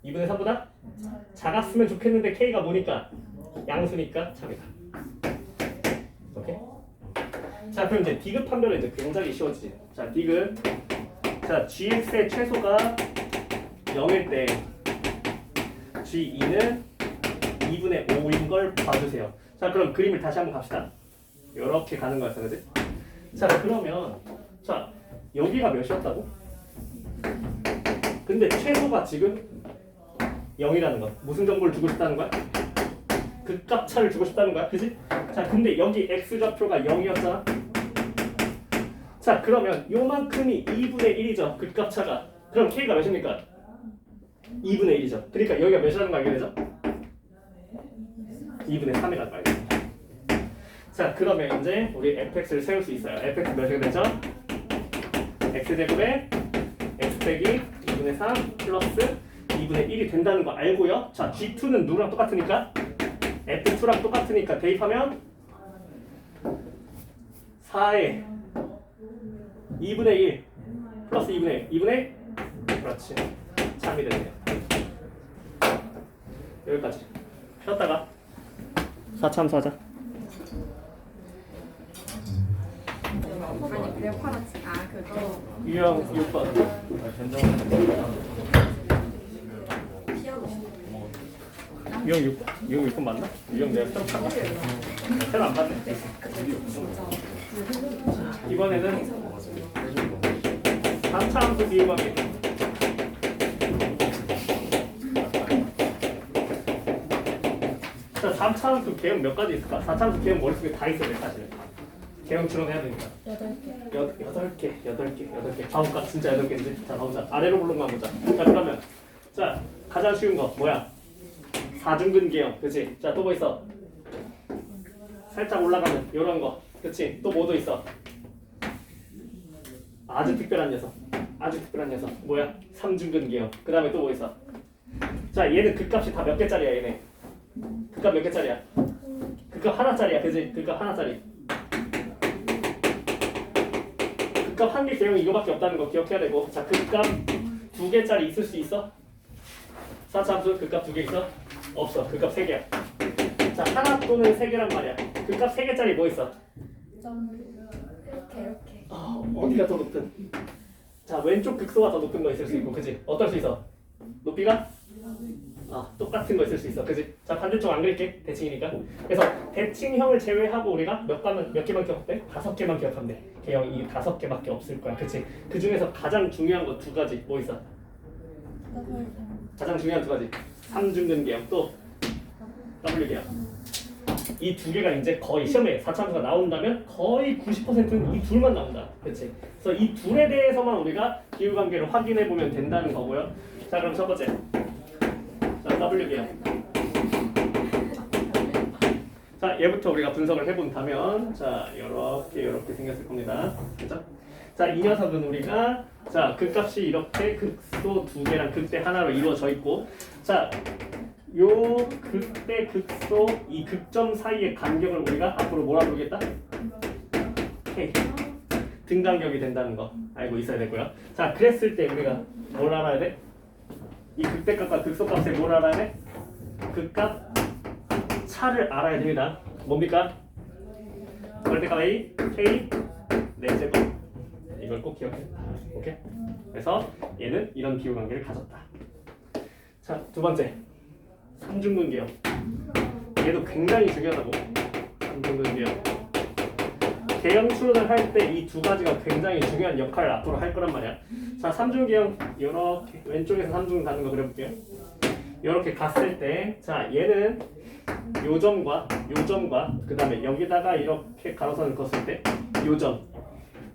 2분의 3보다? 작았으면 좋겠는데 k가 뭐니까? 양수니까 참이다. 오케이? 자 그럼 이제 디귿 판별은 이제 굉장히 쉬워지지. 자 디귿. 자 gx의 최소가 0일 때 g2는 2분의 5인 걸 봐주세요. 자 그럼 그림을 다시 한번 갑시다. 이렇게 가는 거였어, 그지? 자 그러면 자 여기가 몇이었다고? 근데 최소가 지금 0이라는 거. 무슨 정보를 주고 싶다는 거야? 극값 차를 주고 싶다는 거야, 그지? 자 근데 여기 x 좌표가 0이었잖아. 자 그러면 요만큼이 2분의 1이죠, 극값 차가. 그럼 k가 몇입니까? 2분의 1이죠. 그러니까 여기가 몇이라는 거 알게 되죠? 2분의 3이라는 거 알게 되죠. 자 그러면 이제 우리 fx를 세울 수 있어요. fx 몇이 되죠? x제곱에 x 빼기 2분의 3 플러스 2분의 1이 된다는 거 알고요. 자 g2는 누구랑 똑같으니까? f2랑 똑같으니까 대입하면 4에 2분의 1 플러스 2분의 1 2분의 그렇지. 참이 되네요. 여기까지 쉬었다가 4참수 하자. 아니 그냥 팔았지. 아 그거. 유형 6번. 유형 6번? 유형 6번 맞나? 유형 내가 새로 봤나? 새로 안 봤네. 이번에는 3차 함수 비유하기. 자, 3차 함수 개형 몇 가지 있을까? 4차 함수 개형 머릿속에 다 있어야 돼, 사실. 개형처럼 해야 되니까. 8개. 가볼까? 진짜 8개인지. 자, 가보자. 아래로 굴러가 보자. 자, 그러면. 자, 가장 쉬운 거, 뭐야? 4중근 개형. 그치? 자, 또 뭐 있어? 살짝 올라가면, 요런 거. 그치? 또 뭐도 있어? 아주 특별한 녀석. 뭐야? 3중근 개형. 그 다음에 또 뭐 있어? 자, 얘는 극값이 다 몇 개짜리야, 얘네? 극값 몇 개짜리야? 극값 하나짜리야, 그치? 극값 하나짜리. 극값 한 개 개형이 이거밖에 없다는 거 기억해야 되고. 자, 극값 2개짜리 있을 수 있어? 4차 함수 극값 2개 있어? 없어. 극값 3개야. 자, 하나 또는 3개란 말이야. 극값 3개짜리 뭐 있어? 이렇게. 어디가 더 높든. 자, 왼쪽 극소가 더 높은 거 있을 수 있고, 그지? 어떨 수 있어? 높이가? 똑같은 거 있을 수 있어, 그지? 자, 반대쪽 안 그릴게. 대칭이니까. 그래서 대칭형을 제외하고 우리가 몇 개만 기억하면 돼? 5개만 기억하면 돼. 개형 이 5개밖에 없을 거야, 그치? 그 중에서 가장 중요한 거 2가지 뭐 있어? 가장 중요한 2가지. 3중근 개형 또 W 개형. 이 2개가 이제 거의 시험에 4차함수가 나온다면 거의 90%는 이 둘만 나온다, 그치? 그래서 이 둘에 대해서만 우리가 비율관계를 확인해 보면 된다는 거고요. 자, 그럼 첫 번째. 자, W 개형. 자, 얘부터 우리가 분석을 해본다면, 자, 이렇게 생겼을 겁니다. 그죠? 자, 이 녀석은 우리가, 자, 극값이 이렇게 극소 2개랑 극대 하나로 이루어져 있고, 자, 요 극대 극소 이 극점 사이의 간격을 우리가 앞으로 뭐라 부르겠다? K. 등간격이 된다는 거 알고 있어야 되고요. 자, 그랬을 때 우리가 뭘 알아야 돼? 이 극대값과 극소값의 뭘 알아야 돼? 극값 차를 알아야 됩니다. 뭡니까? 절대값 A, K, 4제곱. 이걸 꼭 기억해. 오케이? 그래서 얘는 이런 비율관계를 가졌다. 자, 두 번째 삼중근계형. 얘도 굉장히 중요하다고. 삼중근계형. 계형 추론을 할 때 이 두 가지가 굉장히 중요한 역할을 앞으로 할 거란 말이야. 자, 삼중계형 이렇게 왼쪽에서 삼중 가는 거 그려볼게요. 이렇게 갔을 때, 자 얘는 요 점과 그 다음에 여기다가 이렇게 가로선을 걷을 때 요 점,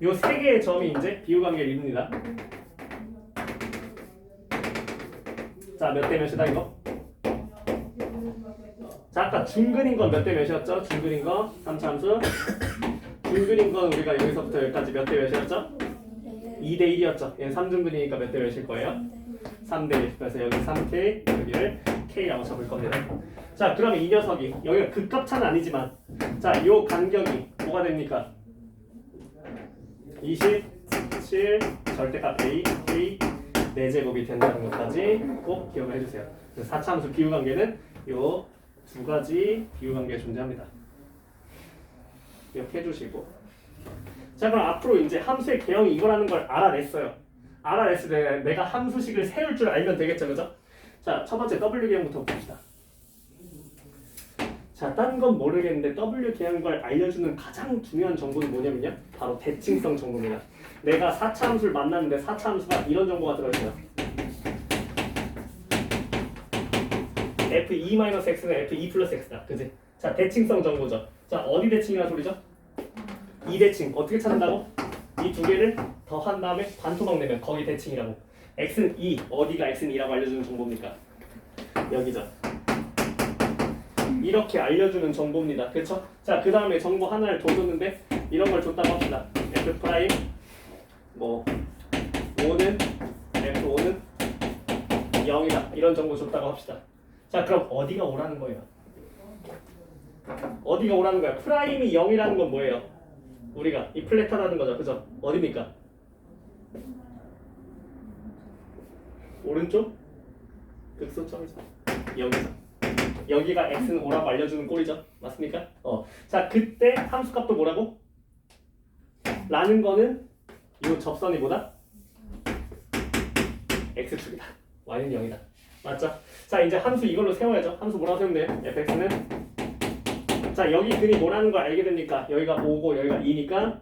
요 세 개의 점이 이제 비율관계를 이룹니다. 자, 몇 대 몇이다 이거? 자, 아까 중근인 건 몇 대 몇이었죠? 중근인 거 3차함수. 중근인 건 우리가 여기서부터 여기까지 몇 대 몇이었죠? 2대 1이었죠. 얘는 3중근이니까 몇 대 몇일 거예요? 3대 1. 그래서 여기 3K, 여기를 K라고 잡을 겁니다. 자, 그러면 이 녀석이 여기가 극값차는 아니지만, 자, 요 간격이 뭐가 됩니까? 27 절대값 A, K 4제곱이 된다는 것까지 꼭 기억을 해주세요. 4차함수 비율관계는 요 두 가지 비율관계가 존재합니다. 이렇게 해주시고, 자, 그럼 앞으로 이제 함수의 개형이 이거라는 걸 알아냈어요. 알아냈을 때 내가 함수식을 세울 줄 알면 되겠죠, 그죠? 자, 첫 번째 W 개형부터 봅시다. 자, 딴 건 모르겠는데 W 개형 걸 알려주는 가장 중요한 정보는 뭐냐면요, 바로 대칭성 정보입니다. 내가 4차 함수를 만났는데 4차 함수가 이런 정보가 들어있어요. F2-X는 F2 플러스 X다. 그지? 자, 대칭성 정보죠. 자, 어디 대칭이라는 소리죠? 이 대칭. 어떻게 찾는다고? 이 두 개를 더한 다음에 반토막 내면 거기 대칭이라고. X는 2. 어디가 X는 2라고 알려주는 정보입니까? 여기죠. 이렇게 알려주는 정보입니다. 그렇죠? 자, 그 다음에 정보 하나를 더 줬는데 이런 걸 줬다고 합시다. F 프라임 뭐 5는 F5는 0이다. 이런 정보 줬다고 합시다. 자, 그럼 어디가 오라는 거예요? 어디가 오라는 거야? 프라임이 0이라는 건 뭐예요? 우리가 이 플랫하다는 거죠. 그죠? 어디입니까? 오른쪽 극소점이죠. 여기서. 여기가 x는 5라고 알려주는 꼴이죠. 맞습니까? 자, 그때 함수값도 뭐라고? 라는 거는 이 접선이 뭐다? x축이다. y는 0이다. 맞죠? 자, 이제 함수 이걸로 세워야죠. 함수 뭐라고 세우면 돼요? fx는 자, 여기 근이 뭐라는 걸 알게 되니까 여기가 5고 여기가 2니까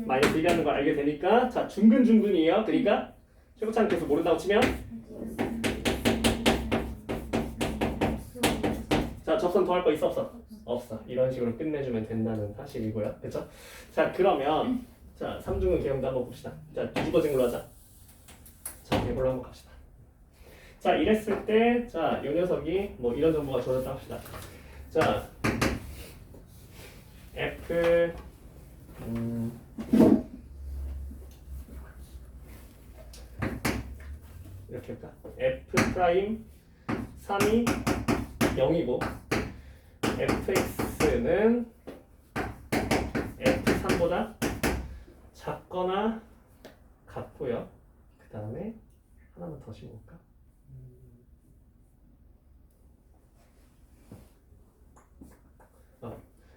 마이너스 1이라는 걸 알게 되니까, 자, 중근이에요. 그러니까 최고차항께서 모른다고 치면, 자, 접선 더 할 거 있어 없어? 없어. 이런 식으로 끝내주면 된다는 사실이고요. 그렇죠? 자, 그러면 자, 3중근 개형도 한번 봅시다. 자, 뒤집어진 걸로 하자. 자, 이걸로 한번 갑시다. 자, 이랬을 때, 자, 이 녀석이 뭐 이런 정보가 주어졌다 합시다. 자, F 이렇게 할까? F 프라임 3이 0이고 fx는 f3보다 작거나 같고요. 그 다음에 하나만 더 씹어볼까?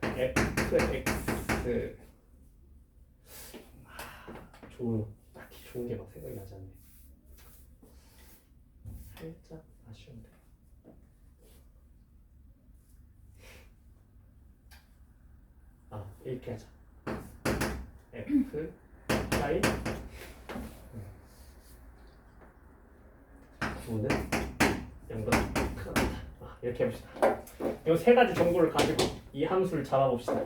fx 딱히 좋은 게 막 생각이 나지 않네. 살짝 아쉬운데. 이렇게 하자. f 프라임 9는 0보다 크다. 이렇게 해봅시다. 이 세 가지 정보를 가지고 이 함수를 잡아봅시다.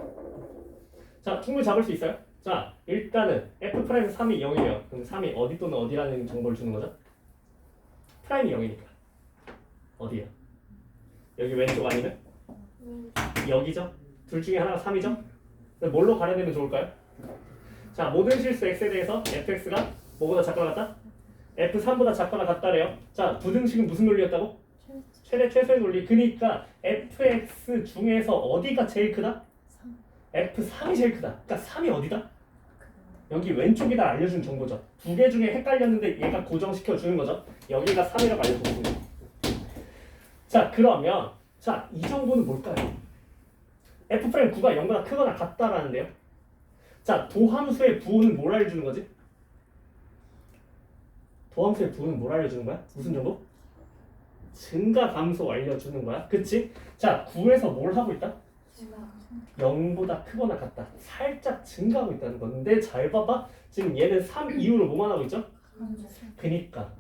자, 충분히 잡을 수 있어요? 자, 일단은 f 프라임 3이 0이에요. 그럼 3이 어디 또는 어디라는 정보를 주는 거죠? 프라임이 0이니까 어디요? 여기 왼쪽 아니면? 여기죠? 둘 중에 하나가 3이죠? 뭘로 가려내면 좋을까요? 자, 모든 실수 x에 대해서 fx가 뭐보다 작거나 같다? f3보다 작거나 같다래요. 자, 부등식은 무슨 논리였다고? 최대 최소의 논리. 그러니까 fx 중에서 어디가 제일 크다? f3이 제일 크다. 그러니까 3이 어디다? 여기 왼쪽이다 알려준 정보죠. 두 개 중에 헷갈렸는데 얘가 고정시켜 주는 거죠. 여기가 3이라고 알려줬습니다. 자, 그러면 자, 이 정보는 뭘까요? f'9가 0보다 크거나 같다라는데요. 자, 도함수의 부호는 뭘 알려주는 거지? 도함수의 부는 뭘 알려주는 거야? 무슨 정보? 증가 감소 알려주는 거야. 그치? 자, 9에서 뭘 하고 있다? 0보다 크거나 같다. 살짝 증가하고 있다는 건데 잘 봐봐. 지금 얘는 3 이후로 뭐만 하고 있죠? 그니까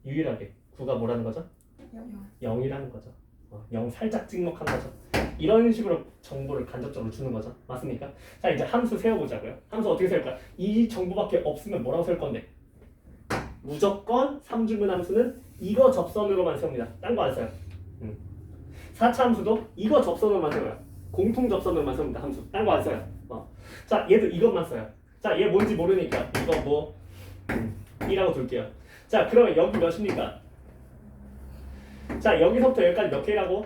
유일하게 9가 뭐라는 거죠? 0이라는 거죠. 0 살짝 찍먹한 거죠. 이런 식으로 정보를 간접적으로 주는 거죠. 맞습니까? 자, 이제 함수 세워보자고요. 함수 어떻게 세울까? 이 정보밖에 없으면 뭐라고 세울 건데? 무조건 3중근 함수는 이거 접선으로만 세웁니다. 딴 거 안 써요. 4차 함수도 이거 접선으로만 세워요. 공통 접선으로만 세웁니다. 함수. 딴 거 안 써요. 자, 얘도 이것만 써요. 자, 얘 뭔지 모르니까 이거 뭐 2라고 둘게요. 자, 그러면 여기 몇입니까? 자, 여기서부터 여기까지 몇 K라고?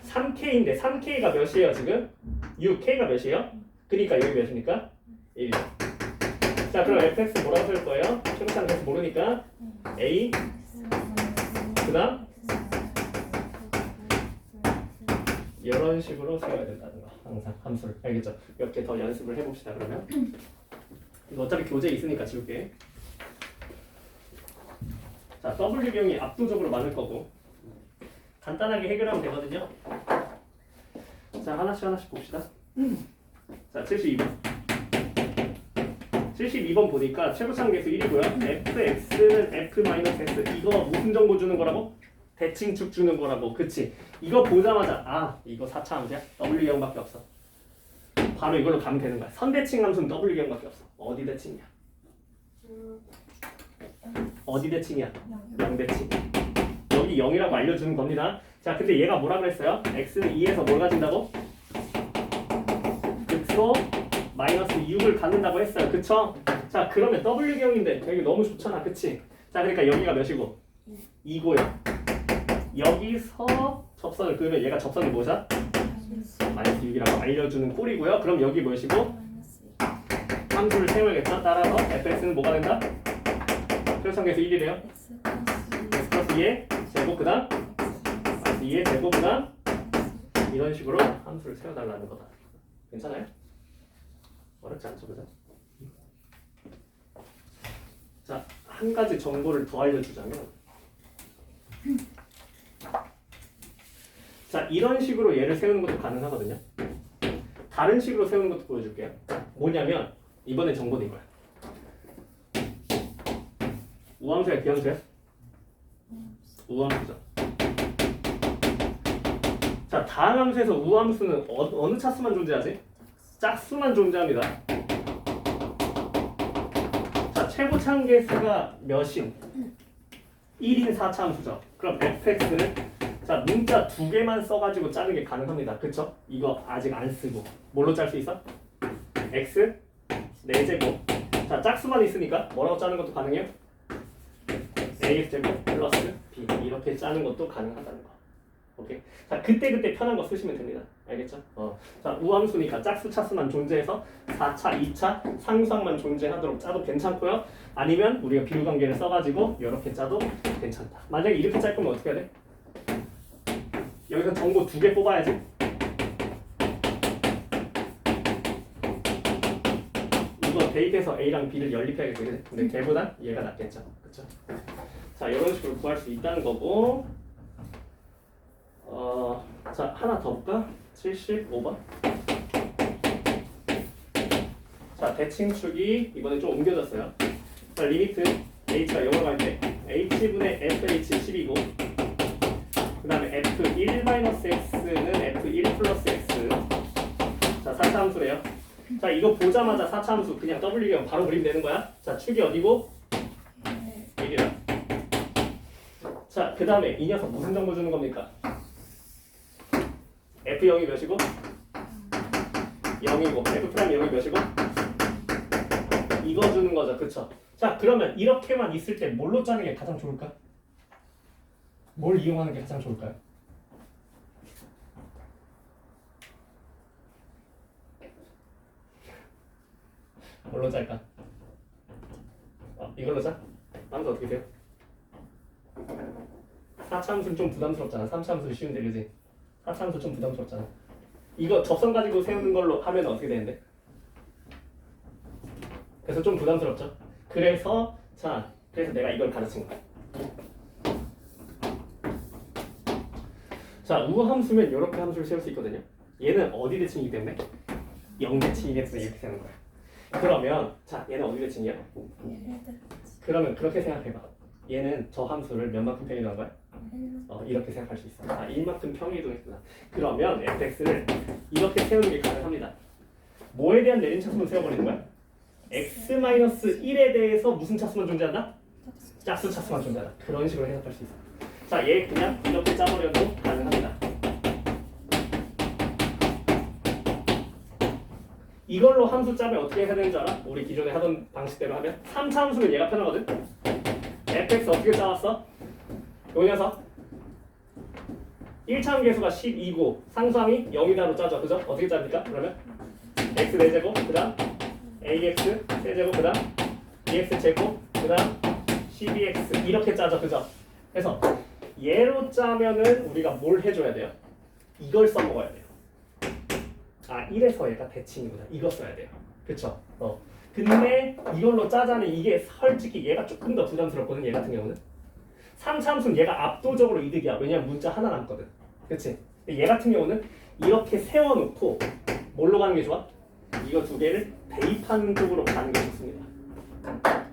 3K인데 3K가 몇이에요 지금? 6K가 몇이에요? 그러니까 여기 몇입니까? 1. 자, 그럼 fx 뭐라고 쓸 거예요? 최고창 계속 모르니까 a 그 다음 이런 식으로 세워야 된다는 거. 항상 함수를. 알겠죠? 몇 개 더 연습을 해봅시다. 그러면 이거 어차피 교재 있으니까 지울게. 자, W 비용이 압도적으로 많을 거고 간단하게 해결하면 되거든요. 자, 하나씩 봅시다. 자, 72번 72번 보니까 최고차항 계수 1이고요. fx는 f-s 이거 무슨 정보 주는 거라고? 대칭축 주는 거라고. 그치? 이거 보자마자 아 이거 4차 함수야? W경밖에 없어. 바로 이걸로 가면 되는 거야. 선대칭 함수는 W경밖에 없어. 어디 대칭이야? 어디 대칭이야? 0대칭. 여기 0이라고 알려주는 겁니다. 자, 근데 얘가 뭐라 그랬어요? x는 2에서 뭘 가진다고? 극소 마이너스 6을 갖는다고 했어요. 그쵸? 자, 그러면 W경인데 여기 너무 좋잖아. 그치? 자, 그러니까 여기가 몇이고? 2고요. 여기서 접선을 그으면 얘가 접선이 뭐죠? 마이너스 6이라고 알려주는 꼴이고요. 그럼 여기 몇이고? 함수를 세워야겠죠? 따라서 fx는 뭐가 된다? 최소한계수 1이래요. x 플러스 2의 제곱 그 다음 마이너스 2의 제곱 그 다음 이런 식으로 함수를 세워달라는 거다. 괜찮아요? 어렵지 않죠? 그죠? 자, 한 가지 정보를 더 알려주자면 자, 이런 식으로 얘를 세우는 것도 가능하거든요. 다른 식으로 세우는 것도 보여줄게요. 뭐냐면 이번에 정보는 이거야. 우함수야 기함수야? 우함수죠. 자, 다항 함수에서 우함수는 어느 차수만 존재하지? 짝수만 존재합니다. 자, 최고 차항계수가 몇인? 1인 4차 함수죠. 그럼 fx는 자, 문자 2개만 써가지고 짜는 게 가능합니다. 그쵸? 이거 아직 안 쓰고 뭘로 짤 수 있어? x 4제곱. 자, 짝수만 있으니까 뭐라고 짜는 것도 가능해요? ax제곱 플러스 b 이렇게 짜는 것도 가능하다는 거. 오케이? 자, 그때 편한 거 쓰시면 됩니다. 알겠죠? 자, 우함수니까 짝수 차수만 존재해서 4차, 2차 상수항만 존재하도록 짜도 괜찮고요. 아니면 우리가 비율관계를 써가지고 이렇게 짜도 괜찮다. 만약에 이렇게 짤 거면 어떻게 해야 돼? 여기서 정보 2개 뽑아야지. 이거 대입해서 A랑 B를 연립해야겠지. 근데 걔보단 얘가 낫겠죠. 그쵸? 자, 이런 식으로 구할 수 있다는 거고. 자, 하나 더 볼까? 75번. 자, 대칭축이 이번에 좀 옮겨졌어요. 자, 리미트 h가 0으로 갈 때 h분의 fh10이고 그 다음에 f1-x는 f1 플러스 x. 자, 4차 함수래요. 자, 이거 보자마자 4차 함수 그냥 W경 바로 그리면 되는 거야. 자, 축이 어디고? 1이라. 자, 그 다음에 이 녀석 무슨 정보 주는 겁니까? F0이 몇이고? 0이고 F'0이 몇이고? 이거 주는 거죠. 그쵸? 자, 그러면 이렇게만 있을 때 뭘로 짜는 게 가장 좋을까? 뭘 이용하는 게 가장 좋을까요? 뭘로 짤까? 이걸로 짜? 함수 어떻게 돼요? 4차 함수는 좀 부담스럽잖아. 3차 함수는 쉬운데, 그지? 4차 함수 좀 부담스럽잖아. 이거 접선 가지고 세우는 걸로 하면 어떻게 되는데? 그래서 좀 부담스럽죠? 그래서 자, 그래서 내가 이걸 가르친 거야. 자, 우함수면 이렇게 함수를 세울 수 있거든요. 얘는 어디 대칭이기 때문에? 0대칭이기 때문에 이렇게 세우는 거야. 그러면 자, 얘는 어디 대칭이야? 그러면 그렇게 생각해봐. 얘는 저 함수를 몇만큼 평이동한 거야? 이렇게 생각할 수 있어. 1만큼 평이동했구나. 그러면 fx를 이렇게 세우는 게 가능합니다. 뭐에 대한 내림차수만 세워버리는 거야? x-1에 대해서 무슨 차수만 존재한다? 짝수 차수만 존재한다. 그런 식으로 해석할 수 있어. 자, 얘 그냥 이렇게 짜버려도 가능합니다. 이걸로 함수 짜면 어떻게 해야 되는 줄 알아? 우리 기존에 하던 방식대로 하면 3차 함수는 얘가 편하거든? fx 어떻게 짜왔어? 요 녀석 1차 함계수가 12고 상수항이 0이다로 짜죠. 그죠? 어떻게 짭니까? 그러면 x 4제곱 그 다음 ax 세제곱 그 다음 bx 제곱 그 다음 12x 이렇게 짜죠. 그죠? 그래서 얘로 짜면은 우리가 뭘 해줘야 돼요? 이걸 써먹어야 돼요. 1에서 얘가 대칭이구나. 이거 써야 돼요. 그쵸? 근데 이걸로 짜자면 이게 솔직히 얘가 조금 더 부담스럽거든. 얘 같은 경우는 3참수는 얘가 압도적으로 이득이야. 왜냐면 문자 하나 남거든. 그치? 얘 같은 경우는 이렇게 세워놓고 뭘로 가는 게 좋아? 이거 두 개를 대입하는 쪽으로 가는 게 좋습니다.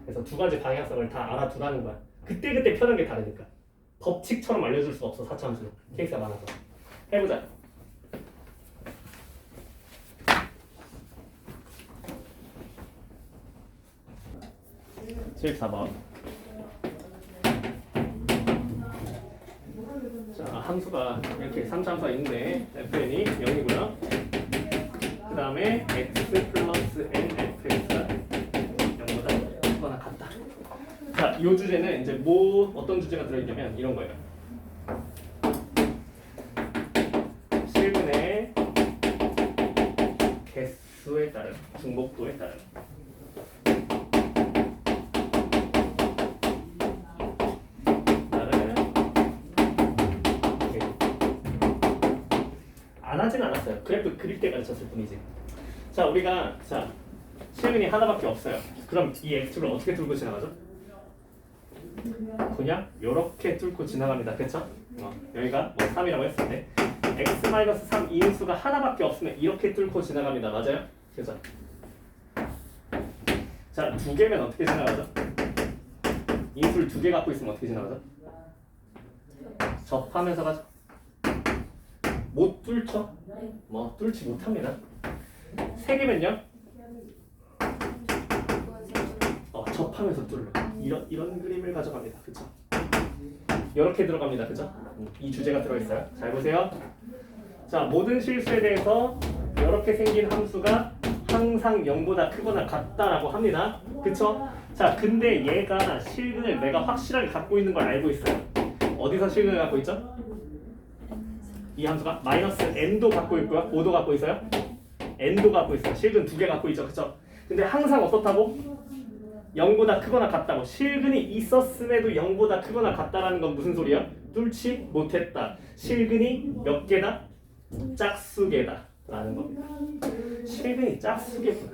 그래서 두 가지 방향성을 다 알아두라는 거야. 그때그때 편한 게 다르니까. 법칙처럼 알려줄 수가 없어. 4참수는 케이스가 많아서. 해보자. 실 4번. 자, 함수가 이렇게 3참수가 있는데 fn이 0이고요. 그 다음에 x 플러스 n fx가 0보다 크거나 같다. 자, 이 주제는 이제 어떤 주제가 들어있냐면 이런 거예요. 실근의 개수에 따른 중복도에 따른 안 하진 않았어요. 그래프 그릴 때 가르쳤을 뿐이지. 자, 우리가 실근이 하나밖에 없어요. 그럼 이 x를 어떻게 뚫고 지나가죠? 그냥 이렇게 뚫고 지나갑니다. 그쵸? 여기가 뭐 3이라고 했을 때 x-3 인수가 하나밖에 없으면 이렇게 뚫고 지나갑니다. 맞아요? 그죠? 자, 두 개면 어떻게 지나가죠? 인수를 두 개 갖고 있으면 어떻게 지나가죠? 접하면서 가죠. 못 뚫죠? 뭐 뚫지 못합니다. 세 개면요? 접하면서 뚫려. 이런 그림을 가져갑니다. 그쵸? 이렇게 들어갑니다. 그쵸? 이 주제가 들어있어요. 잘 보세요. 자, 모든 실수에 대해서 이렇게 생긴 함수가 항상 0보다 크거나 같다라고 합니다. 그쵸? 자, 근데 얘가 실근을 내가 확실하게 갖고 있는 걸 알고 있어요. 어디서 실근을 갖고 있죠? 이 함수가 마이너스 n도 갖고 있고요. 5도 갖고 있어요. n도 갖고 있어요. 실근 두 개 갖고 있죠. 그쵸? 근데 항상 어떻다고? 0보다 크거나 같다고. 실근이 있었음에도 0보다 크거나 같다라는 건 무슨 소리야? 뚫지 못했다. 실근이 몇 개다? 짝수개다 라는 겁니다. 실근이 짝수개구나.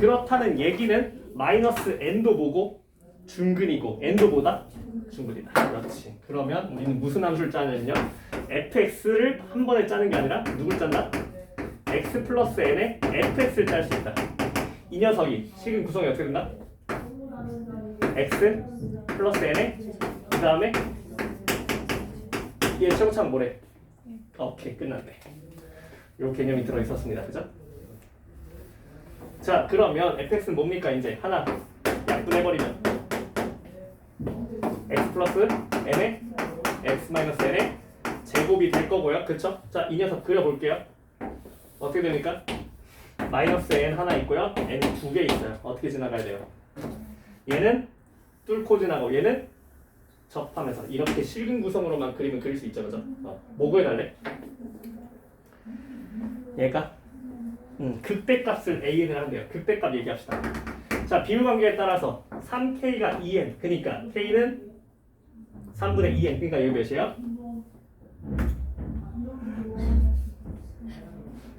그렇다는 얘기는 마이너스 n도 뭐고? 중근이고 n도 보다? 중근이다. 그렇지. 그러면 우리는 무슨 함수를 짜냐면요, fx를 한 번에 짜는 게 아니라 누굴 짠다? x 플러스 n에 fx를 짤 수 있다. 이 녀석이 식은 구성이 어떻게 된다? x 플러스 n에 그 다음에 얘 최고차는 뭐래? 오케이, 끝났네. 요 개념이 들어있었습니다. 그죠? 자, 그러면 fx는 뭡니까? 이제 하나 약분해버리면 x 플러스 n에 x 마이너스 n에 제곱이 될 거고요. 그쵸? 자, 이 녀석 그려볼게요. 어떻게 됩니까? 마이너스 n 하나 있고요. n 두 개 있어요. 어떻게 지나가야 돼요? 얘는 뚫고 지나고 얘는 접하면서 이렇게 실근 구성으로만 그림을 그릴 수 있죠. 그죠? 뭐 구해달래? 얘가 극대값을 an을 한대요. 극대값 얘기합시다. 자, 비율관계에 따라서 3k가 2n, 그러니까 k는 3분의 2n, 그러니까 여기 몇이에요?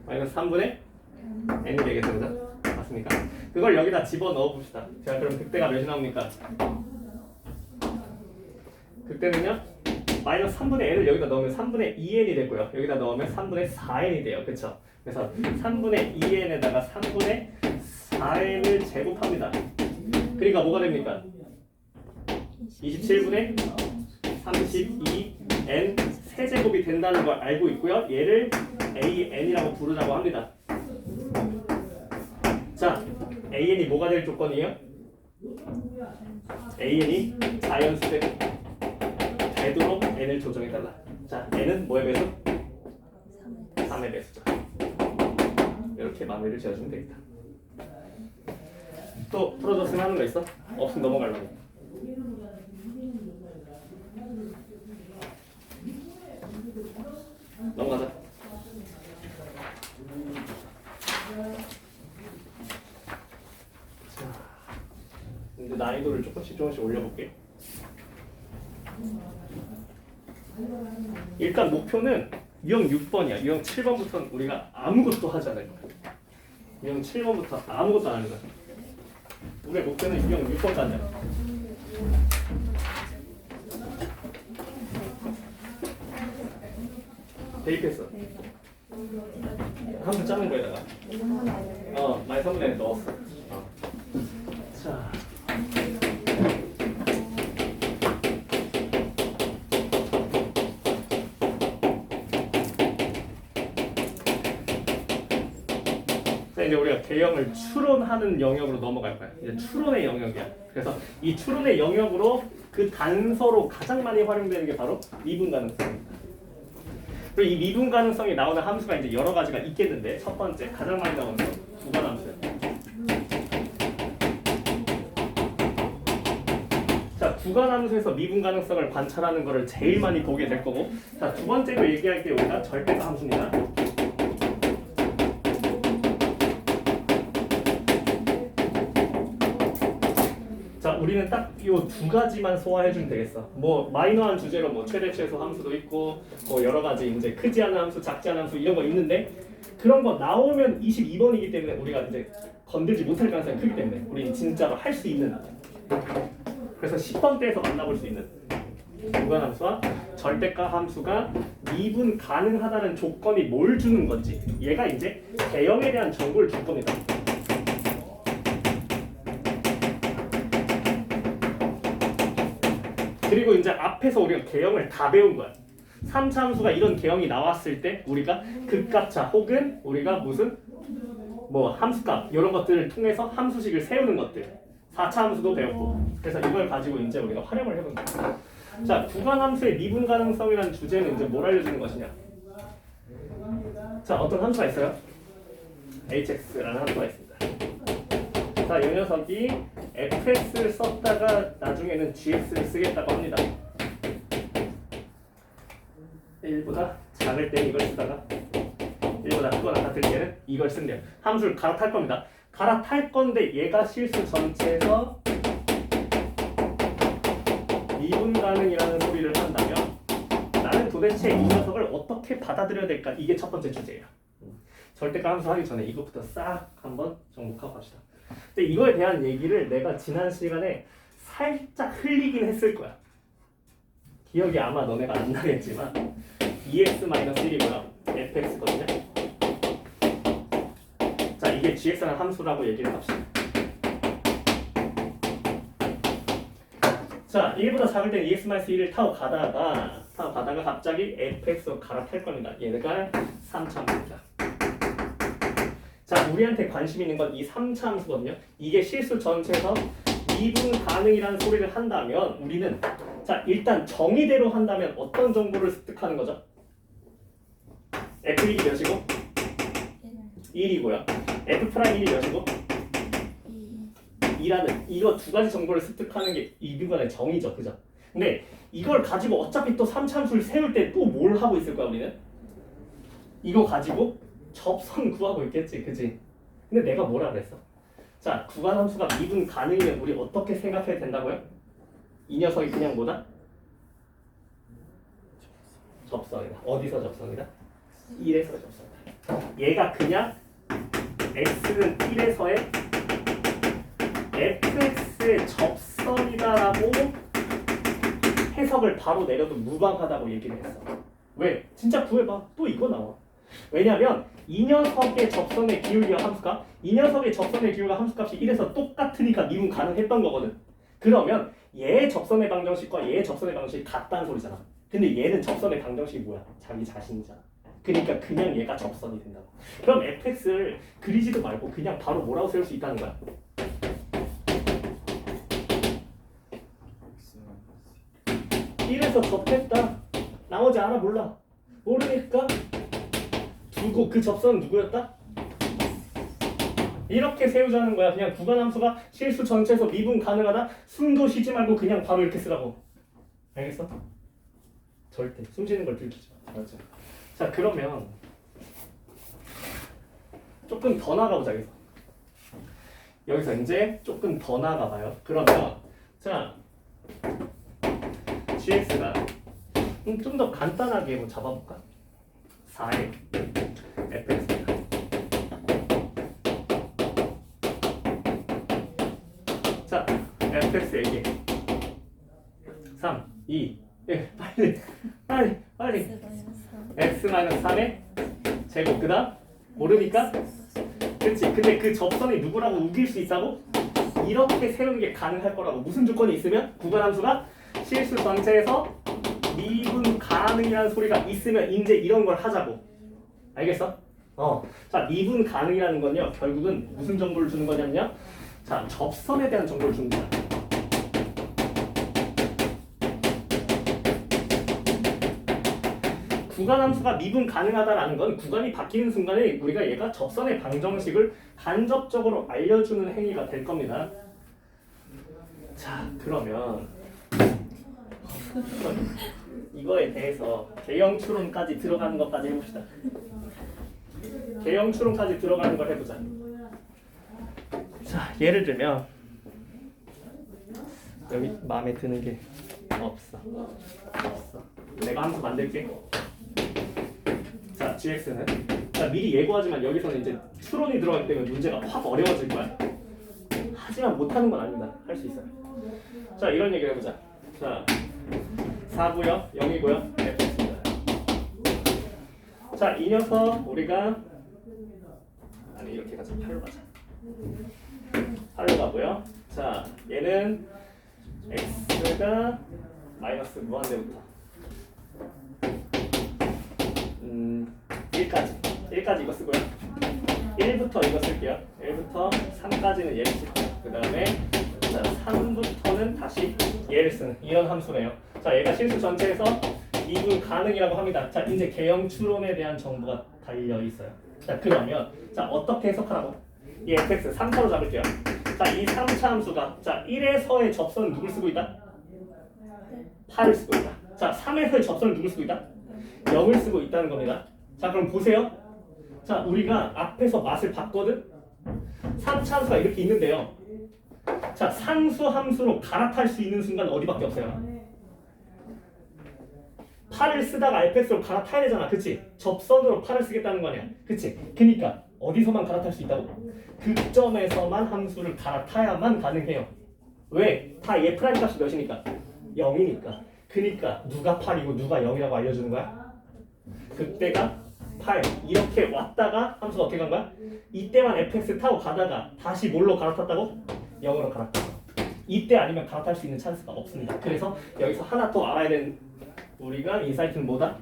마이너스 3분의 n이 되겠죠. 그죠? 맞습니까? 그걸 여기다 집어넣어 봅시다. 자, 그럼 극대가 몇이 나옵니까? 극대는요? 마이너스 3분의 n을 여기다 넣으면 3분의 2n이 되고요. 여기다 넣으면 3분의 4n이 돼요. 그쵸? 그래서 3분의 2n에다가 3분의 4n을 제곱합니다. 그러니까 뭐가 됩니까? 27분의 32n 세제곱이 된다는 걸 알고 있고요. 얘를 an이라고 부르자고 합니다. 자, an이 뭐가 될 조건이에요? an이 자연수대 되도록 n을 조정해달라. 자, n은 뭐의 배수? 3의 배수죠. 이렇게 마무리를 지어주면 되겠다. 또 풀어줬으면 하는 거 있어? 없으면 넘어갈라고. 넘어가자. 자, 이제 난이도를 조금씩 올려볼게. 일단 목표는 유형 6번이야. 유형 7번부터는 우리가 아무것도 하지 않을 거야. 유형 7번부터 아무것도 안 하는 거야. 우리의 목표는 유형 6번까지야. 대입했어. 함수 짜는 거에다가 마이 3분의 1 넣었어. 자, 이제 우리가 개형을 추론하는 영역으로 넘어갈 거야. 이제 추론의 영역이야. 그래서 이 추론의 영역으로 그 단서로 가장 많이 활용되는 게 바로 미분 가능성입니다. 그리고 이 미분 가능성이 나오는 함수가 이제 여러 가지가 있겠는데 첫 번째 가장 많이 나오는 건 구간함수예요. 자, 구간함수에서 미분 가능성을 관찰하는 것을 제일 많이 보게 될 거고, 자, 두 번째로 얘기할 게 우리가 절대가 함수입니다. 자, 우리는 딱 이 두 가지만 소화해주면 되겠어. 뭐 마이너한 주제로 뭐 최대 최소 함수도 있고 뭐 여러 가지 이제 크지 않은 함수, 작지 않은 함수 이런 거 있는데 그런 거 나오면 22번이기 때문에 우리가 이제 건들지 못할 가능성이 크기 때문에 우리는 진짜로 할 수 있는, 그래서 10번 때에서 만나볼 수 있는 무관함수와 절대가 함수가 미분 가능하다는 조건이 뭘 주는 건지, 얘가 이제 개형에 대한 정보를 줄 겁니다. 그리고 이제 앞에서 우리가 개형을 다 배운 거야. 3차 함수가 이런 개형이 나왔을 때 우리가 극값차 혹은 우리가 무슨 뭐 함수값 이런 것들을 통해서 함수식을 세우는 것들 4차 함수도 배웠고, 그래서 이걸 가지고 이제 우리가 활용을 해본 거야. 자, 구간함수의 미분 가능성이라는 주제는 이제 뭘 알려주는 것이냐. 자, 어떤 함수가 있어요? hx라는 함수가 있습니다. 자, 이 녀석이 fx를 썼다가 나중에는 gx를 쓰겠다고 합니다. 1보다 작을 때 이걸 쓰다가 1보다 크거나 같을 때는 이걸 쓴대요. 함수를 갈아탈 겁니다. 갈아탈 건데 얘가 실수 전체에서 미분 가능이라는 소리를 한다면 나는 도대체 이 녀석을 어떻게 받아들여야 될까? 이게 첫 번째 주제예요. 절대가 함수 하기 전에 이것부터 싹 한번 정복하고 갑시다. 근데 이거에 대한 얘기를 내가 지난 시간에 살짝 흘리긴 했을 거야. 기억이 아마 너네가 안 나겠지만 2x-1이고요. fx거든요. 자, 이게 gx라는 함수라고 얘기를 합시다. 자, 1보다 작을 땐 2x-1을 타고 가다가 갑자기 fx로 갈아탈 겁니다. 얘가 3차 함수입니다. 자, 우리한테 관심 있는 건 이 3차 함수거든요. 이게 실수 전체에서 미분 가능이라는 소리를 한다면 우리는 자, 일단 정의대로 한다면 어떤 정보를 습득하는 거죠? f1이 몇이고? 1이고요. f'1이 몇이고? 2라는 이거 두 가지 정보를 습득하는 게 이 미분간의 정의죠. 그죠? 근데 이걸 가지고 어차피 또 3차 함수를 세울 때 또 뭘 하고 있을 거야 우리는? 이거 가지고 접선 구하고 있겠지, 그지? 근데 내가 뭐라 그랬어? 자, 구간함수가 미분 가능이면 우리 어떻게 생각해야 된다고요? 이 녀석이 그냥 뭐다? 접선이다. 어디서 접선이다? 1에서 접선이다. 얘가 그냥 x는 1에서의 fx의 접선이다라고 해석을 바로 내려도 무방하다고 얘기를 했어. 왜? 진짜 구해봐. 또 이거 나와. 왜냐면 이 녀석의 접선의 기울기와 함수가 이 녀석의 접선의 기울기와 함수값이 1에서 똑같으니까 미분 가능했던 거거든. 그러면 얘의 접선의 방정식과 얘의 접선의 방정식이 같다는 소리잖아. 근데 얘는 접선의 방정식이 뭐야? 자기 자신이잖아. 그러니까 그냥 얘가 접선이 된다고. 그럼 fx를 그리지도 말고 그냥 바로 뭐라고 세울 수 있다는 거야? 1에서 접했다. 나머지 알아 몰라. 모르니까 두고 그 접선은 누구였다? 이렇게 세우자는 거야. 그냥 구간함수가 실수 전체에서 미분 가능하다. 숨도 쉬지 말고 그냥 바로 이렇게 쓰라고. 알겠어? 절대 숨 쉬는 걸 들키지 마. 알았죠? 자 그러면 조금 더 나가보자. 여기서 이제 조금 더 나가봐요. 그러면 자 gx가 좀 더 간단하게 뭐 잡아볼까? 4의 fx 자 fx에게 3, 2, 1 빨리 x-3의 제곱 그다음 모르니까 그치. 근데 그 접선이 누구라고 우길 수 있다고? 이렇게 세우는 게 가능할 거라고. 무슨 조건이 있으면? 구간함수가 실수 전체에서 미분 가능이라는 소리가 있으면 이제 이런 걸 하자고. 알겠어? 자 미분 가능이라는 건요 결국은 무슨 정보를 주는 거냐면요. 자 접선에 대한 정보를 주는 거야. 구간함수가 미분 가능하다라는 건 구간이 바뀌는 순간에 우리가 얘가 접선의 방정식을 간접적으로 알려주는 행위가 될 겁니다. 자 그러면 이거에 대해서 개형 추론까지 들어가는 것까지 해봅시다. 개형 추론까지 들어가는 걸 해보자. 자 예를 들면 여기 마음에 드는 게 없어. 내가 함수 만들게. 자, gx는 자 미리 예고하지만 여기서는 이제 추론이 들어가기 때문에 문제가 확 어려워질 거야. 하지만 못하는 건 아닙니다. 할 수 있어요. 자, 이런 얘기를 해보자. 자, 4고요, 0이고요, fx입니다. 자, 이 녀석 우리가 아니 이렇게 가자. 8로 가자. 8로 가고요. 자, 얘는 x가 마이너스 무한대부터 1까지 이거 쓰고요. 1부터 이거 쓸게요. 1부터 3까지는 얘를 쓸게요. 그 다음에 3부터는 다시 얘를 쓰는 이런 함수네요. 자, 얘가 실수 전체에서 미분 가능이라고 합니다. 자, 이제 개형 추론에 대한 정보가 달려 있어요. 자, 그러면 자 어떻게 해석하라고? 이 fx 3차로 잡을게요. 자, 이 3차 함수가 자 1에서의 접선은 누굴 쓰고 있다? 8을 쓰고 있다. 자, 3에서의 접선을 누굴 쓰고 있다? 0을 쓰고 있다는 겁니다. 자, 그럼 보세요. 자, 우리가 앞에서 맛을 봤거든? 3차 함수가 이렇게 있는데요. 자, 상수 함수로 갈아탈 수 있는 순간 어디밖에 없어요? 8을 쓰다가 fx로 갈아타야 되잖아. 그치? 접선으로 8을 쓰겠다는 거 아니야. 그치? 그니까 어디서만 갈아탈 수 있다고? 극점에서만 함수를 갈아타야만 가능해요. 왜? 다 얘 프라임 값이 몇이니까? 0이니까. 그니까 누가 8이고 누가 0이라고 알려주는 거야? 그때가 8 이렇게 왔다가 함수가 어떻게 간 거야? 이때만 fx 타고 가다가 다시 뭘로 갈아탔다고? 0으로 갈아탔어. 이때 아니면 갈아탈 수 있는 찬스가 없습니다. 그래서 여기서 하나 더 알아야 되는 우리가 인사이트는 뭐다?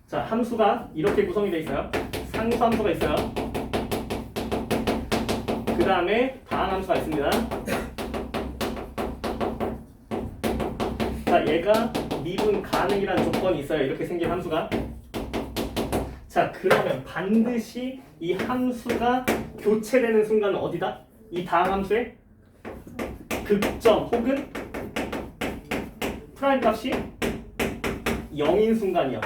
자, 함수가 이렇게 구성이 돼 있어요. 상수 함수가 있어요. 그 다음에 다항 함수가 있습니다. 자, 얘가 미분 가능이라는 조건이 있어요. 이렇게 생긴 함수가. 자, 그러면 반드시 이 함수가 교체되는 순간은 어디다? 이 다항 함수의 극점 혹은 프라임 값이 0인 순간이요.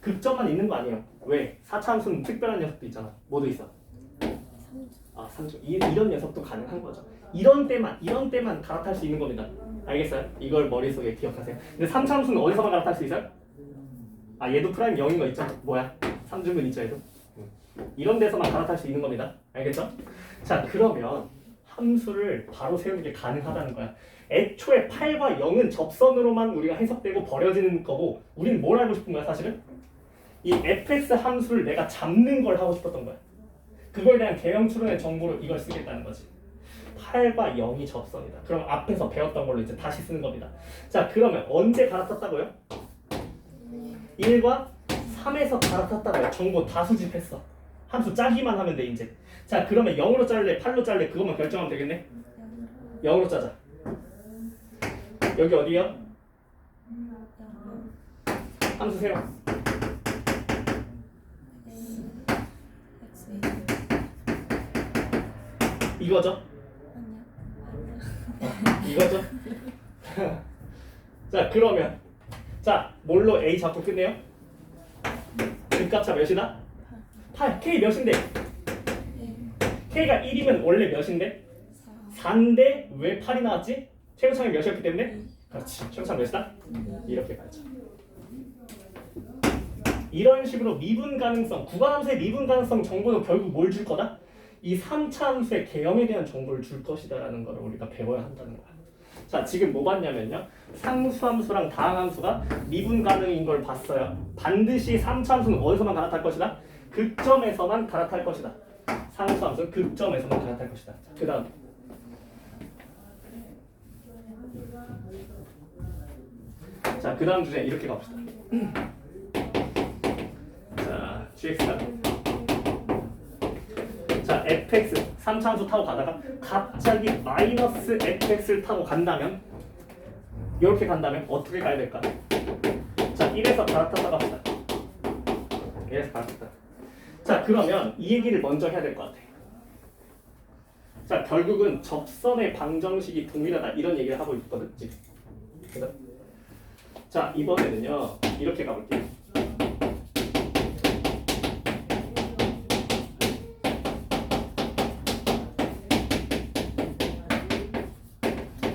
극점만 있는 거 아니에요. 왜? 4차 함수는 특별한 녀석도 있잖아. 뭐도 있어? 아, 3중. 이런 녀석도 가능한 거죠. 이런 때만 갈아탈 수 있는 겁니다. 알겠어요? 이걸 머릿속에 기억하세요. 근데 3차 함수는 어디서만 갈아탈 수 있어요? 아, 얘도 프라임 0인 거 있죠? 뭐야? 3중근 있죠, 얘도? 이런 데서만 갈아탈 수 있는 겁니다. 알겠죠? 자, 그러면 함수를 바로 세우는 게 가능하다는 거야. 애초에 8과 0은 접선으로만 우리가 해석되고 버려지는 거고, 우리는 뭘 알고 싶은 거야 사실은? 이 fx 함수를 내가 잡는 걸 하고 싶었던 거야. 그거에 대한 개형 추론의 정보로 이걸 쓰겠다는 거지. 8과 0이 접선이다. 그럼 앞에서 배웠던 걸로 이제 다시 쓰는 겁니다. 자, 그러면 언제 갈아탔다고요? 1과 3에서 갈아탔다고요. 정보 다 수집했어. 함수 짜기만 하면 돼 이제. 자, 그러면 0으로 잘래 8로 잘래 그것만 결정하면 되겠네. 0으로 짜자. 여기 어디요? 함수 세요. 이거죠? 이거죠? 자, 그러면 자, 뭘로 A 잡고 끝내요? 극값차 몇이다? 8. K 몇인데? K가 1이면 원래 몇인데? 4인데 왜 8이 나왔지? 최고창이 몇이었기 때문에? 그렇지. 최고창 몇이다? 이렇게 가죠. 이런 식으로 미분 가능성, 구간함수의 미분 가능성 정보는 결국 뭘 줄 거다? 이 3차 함수의 개형에 대한 정보를 줄 것이다 라는 걸 우리가 배워야 한다는 거야. 자, 지금 뭐 봤냐면요, 상수함수랑 다항함수가 미분 가능인 걸 봤어요. 반드시 3차 함수는 어디서만 갈아탈 것이다? 극점에서만 갈아탈 것이다. 상수함수는 극점에서만 갈아탈 것이다. 그 다음 자, 그 다음 주제 이렇게 가봅시다. 자, gx가 자, fx 3차함수 타고 가다가 갑자기 마이너스 fx를 타고 간다면, 이렇게 간다면 어떻게 가야 될까? 자, 1에서 갈아탔다 갑시다. 1에서 갈아탔다. 자, 그러면 이 얘기를 먼저 해야 될 것 같아. 자, 결국은 접선의 방정식이 동일하다 이런 얘기를 하고 있거든 지금. 그래서 자, 이번에는요 이렇게 가볼게요.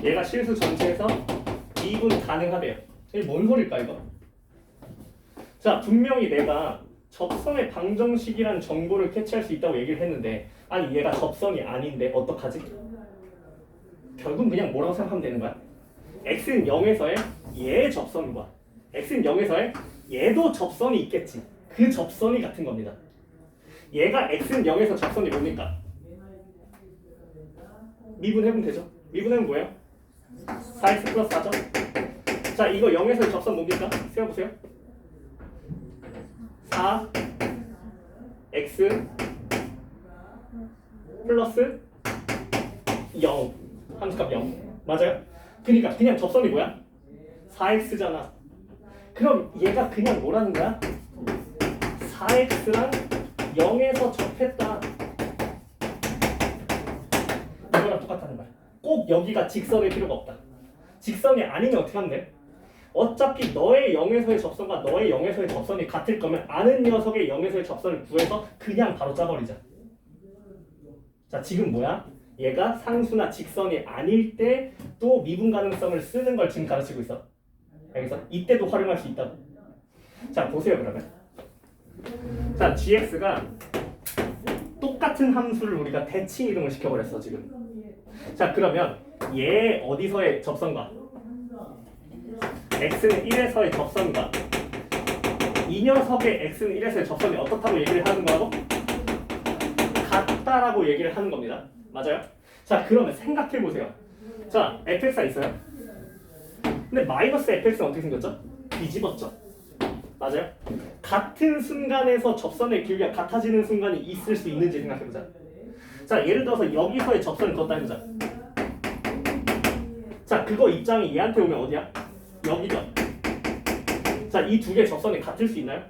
얘가 실수 전체에서 미분 가능하대요. 이게 뭔 소릴까 이거? 자, 분명히 내가 접선의 방정식이란 정보를 캐치할 수 있다고 얘기를 했는데, 아니 얘가 접선이 아닌데 어떡하지? 결국 그냥 뭐라고 생각하면 되는 거야? x는 0에서의 얘의 접선과 x는 0에서의 얘도 접선이 있겠지. 그 접선이 같은 겁니다. 얘가 x는 0에서 접선이 뭡니까? 미분해보면 되죠. 미분해보면 뭐예요? 4x 플러스 4죠? 자, 이거 0에서의 접선 뭡니까? 세워보세요. 4 x 플러스 0 함수값 0 맞아요? 그러니까 그냥 접선이 뭐야? 4x잖아. 그럼 얘가 그냥 뭐라는 거야? 4x랑 0에서 접했다. 이거랑 똑같다는 거야. 꼭 여기가 직선일 필요가 없다. 직선이 아니면 어떻게 하면 돼? 어차피 너의 0에서의 접선과 너의 0에서의 접선이 같을 거면 아는 녀석의 0에서의 접선을 구해서 그냥 바로 짜버리자. 자, 지금 뭐야? 얘가 상수나 직선이 아닐 때 또 미분 가능성을 쓰는 걸 지금 가르치고 있어. 알겠어? 이때도 활용할 수 있다고. 자, 보세요 그러면. 자, gx가 똑같은 함수를 우리가 대칭 이동을 시켜버렸어 지금. 자, 그러면 얘 어디서의 접선과 x는 1에서의 접선과 이 녀석의 x는 1에서의 접선이 어떻다고 얘기를 하는 거라고? 같다라고 얘기를 하는 겁니다. 맞아요? 자, 그러면 생각해보세요. 자, fx가 있어요. 근데 마이너스 fx는 어떻게 생겼죠? 뒤집었죠. 맞아요? 같은 순간에서 접선의 길이가 같아지는 순간이 있을 수 있는지 생각해보자. 자, 예를 들어서 여기서의 접선을 걷다 해보자. 자, 그거 입장이 얘한테 오면 어디야? 여기죠. 자, 이 두 개의 접선이 같을 수 있나요?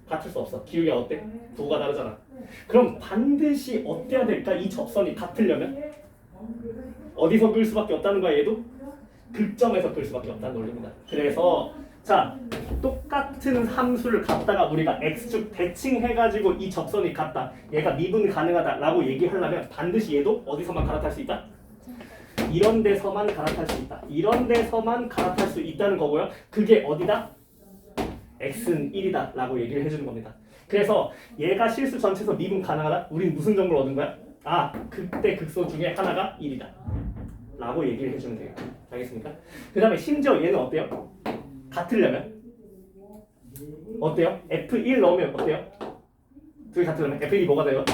같을 수 없어. 기울기가 어때? 도가 다르잖아. 그럼 반드시 어때야 될까? 이 접선이 같으려면 어디서 끌 수밖에 없다는 거야 얘도? 극점에서 끌 수밖에 없다는 논리입니다. 그래서 자, 똑같은 함수를 갖다가 우리가 x축 대칭해가지고 이 접선이 같다, 얘가 미분 가능하다라고 얘기하려면 반드시 얘도 어디서만 갈아탈 수 있다? 이런 데서만 갈아탈 수 있다. 이런 데서만 갈아탈 수 있다는 거고요. 그게 어디다? x는 1이다 라고 얘기를 해주는 겁니다. 그래서 얘가 실수 전체에서 미분 가능하다? 우린 무슨 정보를 얻은 거야? 아, 그때 극소 중에 하나가 1이다 라고 얘기를 해주면 돼요. 알겠습니까? 그 다음에 심지어 얘는 어때요? 같으려면 어때요? F1 넣으면 어때요? 둘이 같으려면 F1이 뭐가 돼요?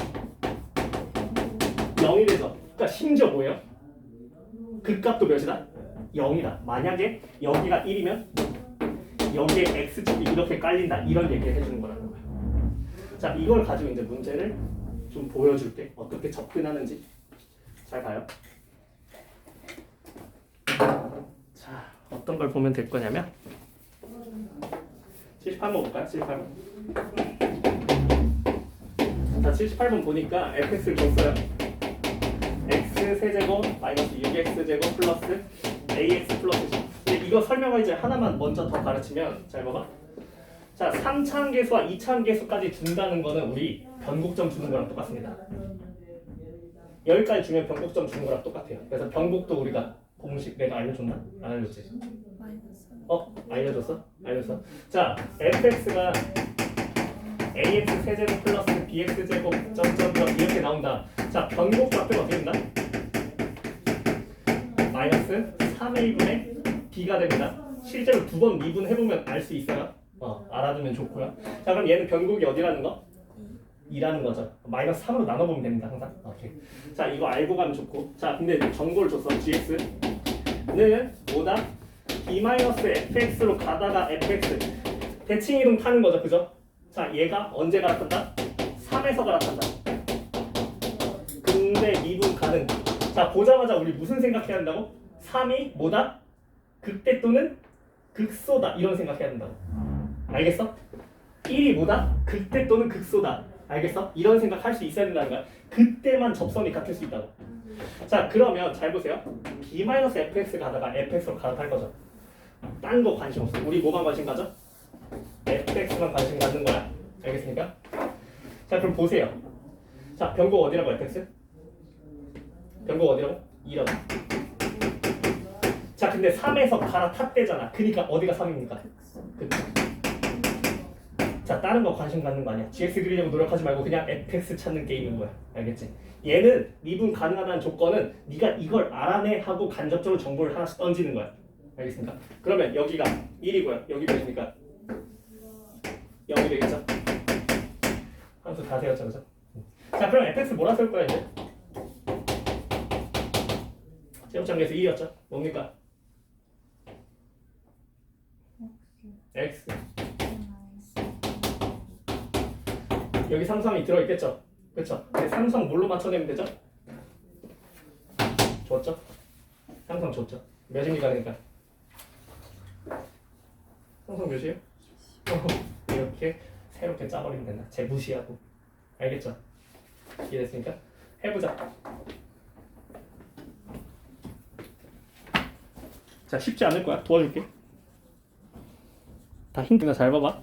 0이 되죠. 그러니까 심지어 뭐예요? 극값도 몇이다? 0이다. 만약에 여기가 1이면 여기에 x축이 이렇게 깔린다. 이런 얘기를 해주는 거라는 거야. 자, 이걸 가지고 이제 문제를 좀 보여줄게. 어떻게 접근하는지. 잘 봐요. 자, 어떤 걸 보면 될 거냐면 78번 볼까요? 78번. 자, 78번 보니까 fx를 줬어요. x 세제곱 마이너스 6x제곱 플러스 ax 플러스 10. 근데 이거 설명을 이제 하나만 먼저 더 가르치면 잘 봐봐. 자, 3차항계수와 2차항계수까지 준다는 거는 우리 변곡점 주는 거랑 똑같습니다. 여기까지 주면 변곡점 주는 거랑 똑같아요. 그래서 변곡도 우리가 공식 내가 알려줬나? 안 알려줬지? 알려줬어? 알려줬어. 자, fx가 ax 세제곱 플러스 bx 제곱 점점점 이렇게 나온다. 자, 변곡 좌표가 어떻게 된다? 마이너스 3a분의 b가 됩니다. 실제로 두 번 미분해보면 알 수 있어요. 알아두면 좋고요. 자, 그럼 얘는 변곡이 어디라는 거? 2라는 거죠. 마이너스 3으로 나눠보면 됩니다. 항상. 오케이. 자, 이거 알고 가면 좋고. 자, 근데 정보를 줬어. gx는 뭐다? b-fx로 가다가 fx 대칭이동 타는 거죠. 그죠? 자, 얘가 언제 갈아탄다? 3에서 갈아탄다. 근데 미분 가능. 자, 보자마자 우리 무슨 생각해야 한다고? 3이 뭐다? 극대 또는 극소다. 이런 생각해야 된다고. 알겠어? 1이 뭐다? 극대 또는 극소다. 알겠어? 이런 생각 할 수 있어야 된다는 거야. 그때만 접선이 같을 수 있다고. 자, 그러면 잘 보세요. b-fx 가다가 fx로 갈아탈 거죠. 딴 거 관심 없어. 우리 뭐만 관심 가져? fx만 관심 갖는 거야. 알겠습니까? 자, 그럼 보세요. 자, 변곡 어디라고 fx? 변곡 어디라고? 2라고. 자, 근데 3에서 갈아탔대잖아. 그러니까 어디가 3입니까? 그쵸? 자, 다른 거 관심 갖는 거 아니야. gx 그리려고 노력하지 말고 그냥 fx 찾는 게임인 거야. 알겠지? 얘는 미분 가능하다는 조건은 네가 이걸 알아내 하고 간접적으로 정보를 하나씩 던지는 거야. 알겠습니까? 그러면 여기가 1이고요. 여기 몇입니까? 0이 되겠죠? 함수 다 되었죠, 그죠? 자, 그럼 fx 뭐라 쓸 거야 이제? 제곱장계에서 2였죠? 뭡니까? x. 여기 삼성이 들어있겠죠? 그쵸? 근데 삼성 뭘로 맞춰내면 되죠? 줬죠? 삼성 줬죠? 몇입니까 그러니까? 삼성 몇이에요? 이렇게 새롭게 짜버리면 된다. 쟤 무시하고. 알겠죠? 이해됐습니까? 해보자. 자, 쉽지 않을 거야. 도와줄게. 다 힌트나 잘 봐봐.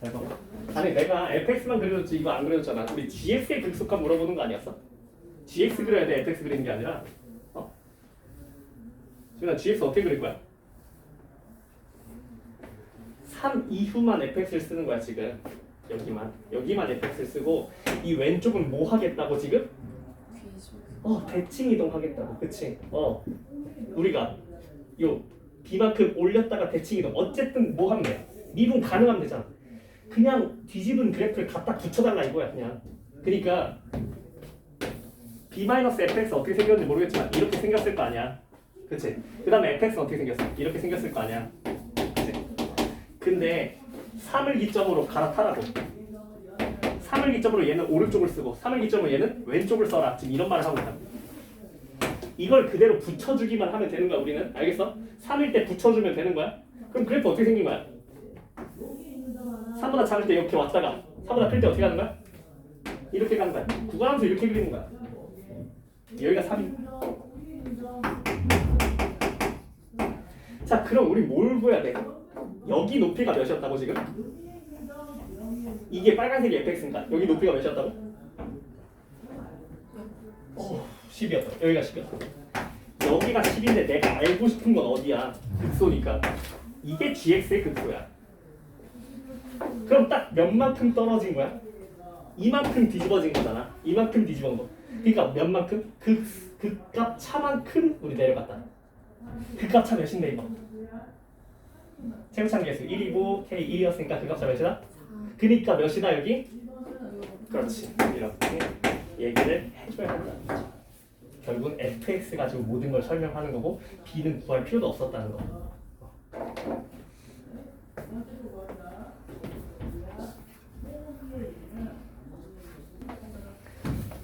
잘 봐봐. 아니, 내가 fx만 그려줬지 이거 안 그려줬잖아. 우리 gx의 극속값 물어보는 거 아니었어? gx 그려야 돼. fx 그리는 게 아니라. 지금 나 gx 어떻게 그릴 거야? 3 이후만 fx를 쓰는 거야 지금. 여기만 fx를 쓰고 이 왼쪽은 뭐 하겠다고 지금? 대칭 이동하겠다고. 그치? 우리가 요 b만큼 올렸다가 대칭 이동 어쨌든 뭐 하면 돼? 미분 가능하면 되잖아. 그냥 뒤집은 그래프를 갖다 붙여달라 이거야 그냥. 그러니까 b-fx 어떻게 생겼는지 모르겠지만 이렇게 생겼을 거 아니야. 그치? 그 다음에 fx는 어떻게 생겼어? 이렇게 생겼을 거 아니야. 그치? 근데 3을 기점으로 갈아타라고. 3을 기점으로 얘는 오른쪽을 쓰고 3을 기점으로 얘는 왼쪽을 써라. 지금 이런 말을 하고 있다. 이걸 그대로 붙여주기만 하면 되는 거야 우리는. 알겠어? 3일 때 붙여주면 되는 거야. 그럼 그래프 어떻게 생긴 거야? 3보다 작을 때 이렇게 왔다가 3보다 클 때 어떻게 하는 거야? 이렇게 가는 거야. 구간함수 이렇게 그리는 거야. 여기가 3이. 자, 그럼 우리 뭘 구해야 돼? 여기 높이가 몇이었다고 지금? 이게 빨간색이 fx니까 여기 높이가 몇이었다고? 10이었다. 여기가 10이었다. 여기가 10인데 내가 알고 싶은 건 어디야? 극소니까. 이게 gx의 극소야. 그럼 딱 몇만큼 떨어진 거야? 이만큼 뒤집어진 거잖아. 이만큼 뒤집은 거. 그러니까 몇만큼? 극값 차만큼 우리 내려갔다. 극값 차 몇인데 이거? 최고참 계수 1이고 K 1이었으니까 극값 차 몇이다? 그러니까 몇이다 여기? 그렇지. 이렇게 얘기를 해줘야 한다는 거죠. 결국은 fx 가지고 모든 걸 설명하는 거고 b는 구할 필요도 없었다는 거.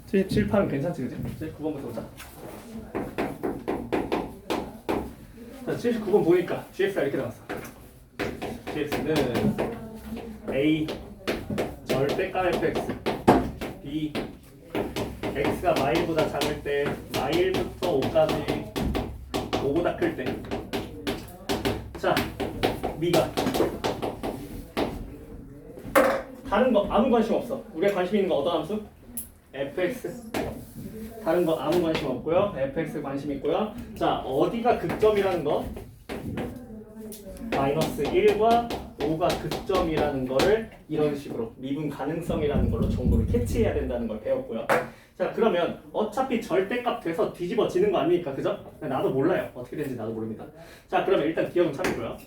제 7, 8은 괜찮지 그지? 이제 9번부터 보자. 자 79번 보니까 gx가 이렇게 나왔어. gx는 a 절대값 fx b x가 마일보다 작을 때 마일부터 5까지 5보다 클 때. 자 미가 다른 거 아무 관심 없어. 우리가 관심 있는 거 어떤 함수? fx. 다른 거 아무 관심 없고요. fx 관심 있고요. 자 어디가 극점이라는 거? 마이너스 1과 5가 극점이라는 거를 이런 식으로 미분 가능성이라는 걸로 정보를 캐치해야 된다는 걸 배웠고요. 자 그러면 어차피 절대값 돼서 뒤집어지는 거 아닙니까? 그죠? 나도 몰라요. 어떻게 되는지 나도 모릅니다. 자 그러면 일단 기억은 참고요.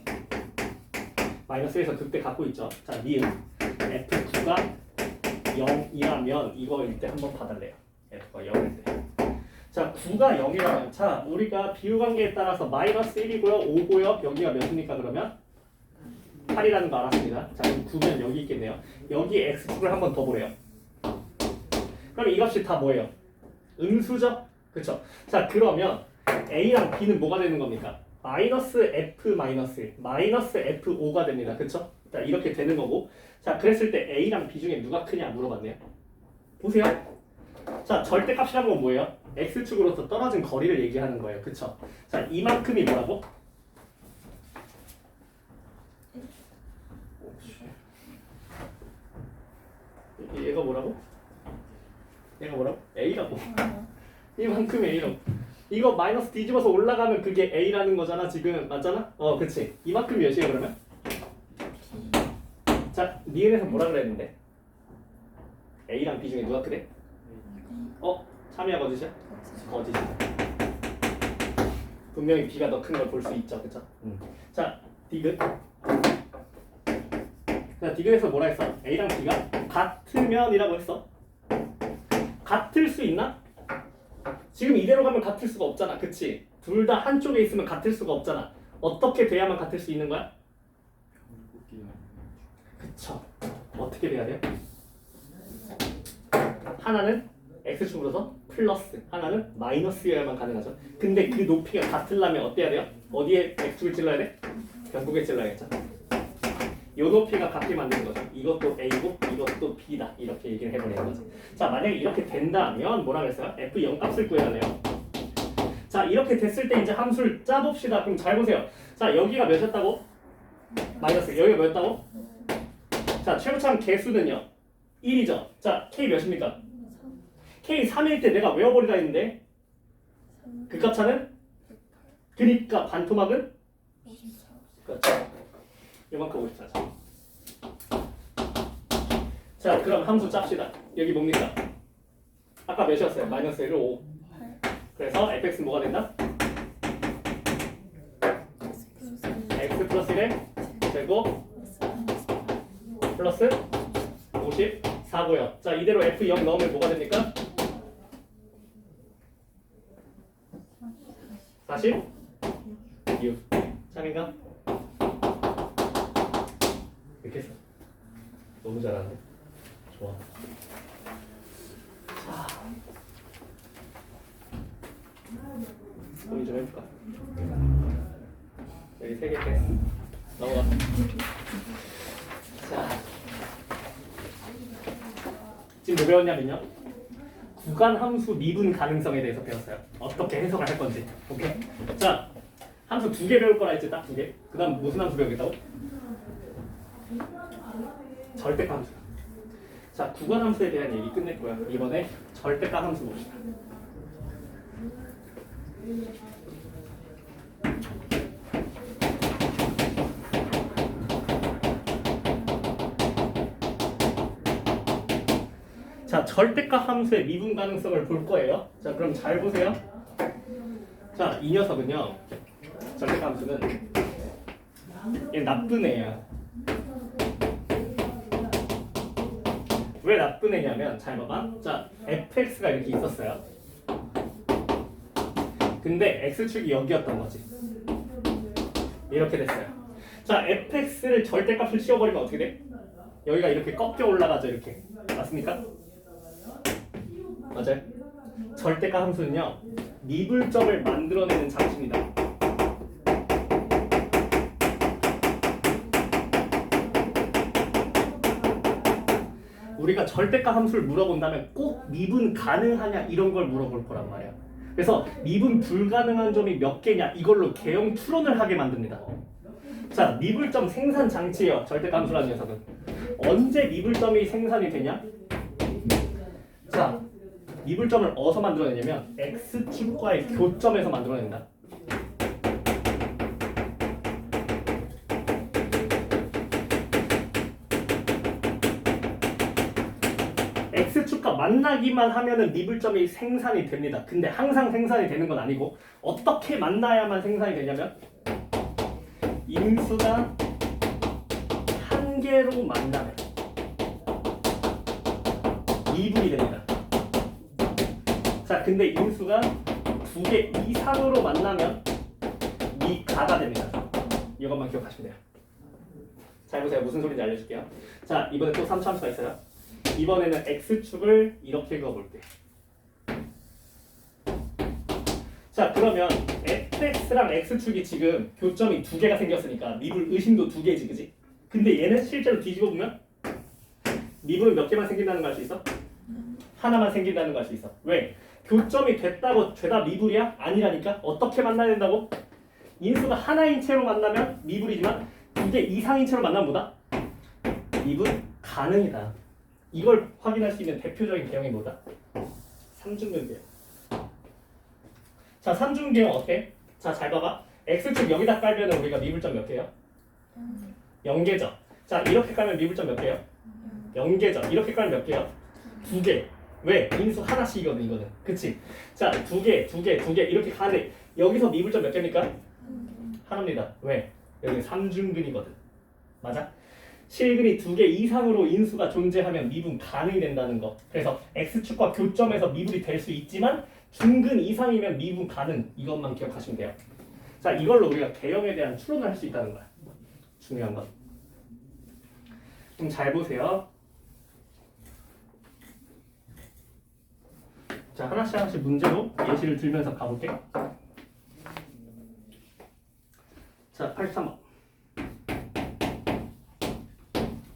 마이너스 1에서 극대 갖고 있죠. 자 미음 f9가 0이라면 이거일 때 한번 봐달래요. f가 0일 때. 자 9가 0이라면 자 우리가 비율관계에 따라서 마이너스 1이고요. 5고요. 여기가 몇입니까 그러면? 8이라는 거 알았습니다. 자 그럼 9면 여기 있겠네요. 여기 x축을 한번 더 보래요. 그럼 이 값이 다 뭐예요? 음수죠? 그쵸? 자 그러면 a랑 b는 뭐가 되는 겁니까? 마이너스 f 마이너스 1 마이너스 f5가 됩니다. 그쵸? 자 이렇게 되는 거고 자 그랬을 때 a랑 b 중에 누가 크냐 물어봤네요. 보세요. 자 절대값이라는 건 뭐예요? x축으로부터 떨어진 거리를 얘기하는 거예요. 그쵸? 자 이만큼이 뭐라고? 얘가 뭐라고? 얘가 뭐라고? a라고. 이만큼이 a라고. 이거 마이너스 뒤집어서 올라가면 그게 a라는 거잖아 지금. 맞잖아? 그치. 이만큼 몇이에요 그러면? 자 니은에서 뭐라 그랬는데? a랑 b 중에 누가 크대? 참이야 거짓이야? 거짓이다. 분명히 b가 더 큰 걸 볼 수 있죠. 그쵸? 자 디귿. 자 디귿에서 뭐라 했어? a랑 b가 같으면이라고 했어. 같을 수 있나? 지금 이대로 가면 같을 수가 없잖아. 그치? 둘 다 한쪽에 있으면 같을 수가 없잖아. 어떻게 돼야만 같을 수 있는 거야? 그쵸. 어떻게 돼야 돼요? 하나는 x축으로서 플러스, 하나는 마이너스여야만 가능하죠. 근데 그 높이가 같으려면 어때야 돼요? 어디에 x축을 찔러야 돼? 변곡에 찔러야겠죠. 요 높이가 같게 만드는 거죠. 이것도 a고 이것도 b다. 이렇게 얘기를 해버리는 거죠. 자 만약에 이렇게 된다면 뭐라 그랬어요? f0 값을 구해야 돼요. 자 이렇게 됐을 때 이제 함수를 짜봅시다. 그럼 잘 보세요. 자 여기가 몇이었다고? 마이너스. 여기가 몇이었다고? 자 최고참 개수는요 1이죠. 자 k 몇입니까? k 3일 때 내가 외워버리라 했는데 그 값차는? 그니까 반토막은? 그렇죠. 요만큼 54죠. 자 그럼 함수 짭시다. 여기 뭡니까? 아까 몇이었어요? 마이너스 1을 5. 그래서 fx는 뭐가 된다? x 플러스 1의 제곱 플러스 54고요. 자 이대로 f0 넣으면 뭐가 됩니까? 46. 참인가? 이렇게 했어. 너무 잘하네. 좋아. 자, 소리 좀 해볼까? 여기 3개 뺐어. 넘어가. 자, 지금 뭐 배웠냐면요. 구간 함수 미분 가능성에 대해서 배웠어요. 어떻게 해석을 할 건지. 오케이? 자, 함수 2개 배울 거라 했지, 딱 2개. 그 다음 무슨 함수 배우겠다고? 절대값 함수. 자, 구간 함수에 대한 얘기 끝냈고요. 이번에 절대값 함수 봅시다. 자, 절대값 함수의 미분 가능성을 볼 거예요. 자, 그럼 잘 보세요. 자, 이 녀석은요. 절대값 함수는 얘 나쁜 애야. 왜 나쁜 애냐면 잘 봐봐. 자, fx가 이렇게 있었어요. 근데 x축이 여기였던 거지. 이렇게 됐어요. 자, fx를 절대값을 씌워버리면 어떻게 돼? 여기가 이렇게 꺾여 올라가죠. 이렇게. 맞습니까? 맞아요. 절대값 함수는요. 미분점을 만들어내는 장치입니다. 우리가 절대값 함수를 물어본다면 꼭 미분 가능하냐 이런 걸 물어볼 거란 말이야. 그래서 미분 불가능한 점이 몇 개냐 이걸로 개형 추론을 하게 만듭니다. 자, 미분점 생산 장치예요. 절대값 함수라는 녀석은. 언제 미분점이 생산이 되냐? 자, 미분점을 어디서 만들어내냐면 x축과의 교점에서 만들어낸다. x축과 만나기만 하면은 미분점이 생산이 됩니다. 근데 항상 생산이 되는 건 아니고 어떻게 만나야만 생산이 되냐면 인수가 한 개로 만나면 미분이 됩니다. 자, 근데 인수가 두 개 이상으로 만나면 미가가 됩니다. 이것만 기억하시면 돼요. 잘 보세요. 무슨 소리인지 알려줄게요. 자, 이번에 또 3차 함수가 있어요. 이번에는 x축을 이렇게 그어볼게. 자, 그러면 fx랑 x축이 지금 교점이 두 개가 생겼으니까 미분 의심도 두 개지, 그지? 근데 얘는 실제로 뒤집어 보면 미분은 몇 개만 생긴다는 거 알 수 있어? 하나만 생긴다는 거 알 수 있어. 왜? 교점이 됐다고 죄다 미분이야? 아니라니까. 어떻게 만나야 된다고? 인수가 하나인 채로 만나면 미분이지만 두 개 이상인 채로 만나면 뭐다? 미분 가능이다. 이걸 확인할 수 있는 대표적인 개형이 뭐다? 삼중근 개형. 자, 삼중근 개형 어때? 자, 잘 봐봐. x축 여기다 깔면 우리가 미분점 몇 개요? 0개죠. 자, 이렇게 깔면 미분점 몇 개요? 0개죠. 이렇게 깔면 몇 개요? 2개. 왜? 인수 하나씩이거든 이거는. 그치? 자, 2개, 2개, 2개 이렇게 가는데 여기서 미분점 몇 개입니까? 하나입니다. 왜? 여기 삼중근이거든. 맞아? 실근이 2개 이상으로 인수가 존재하면 미분 가능이 된다는 거. 그래서 x축과 교점에서 미분이 될 수 있지만 중근 이상이면 미분 가능. 이것만 기억하시면 돼요. 자, 이걸로 우리가 개형에 대한 추론을 할 수 있다는 거야. 중요한 건. 좀 잘 보세요. 자, 하나씩 문제로 예시를 들면서 가볼게. 자, 83번.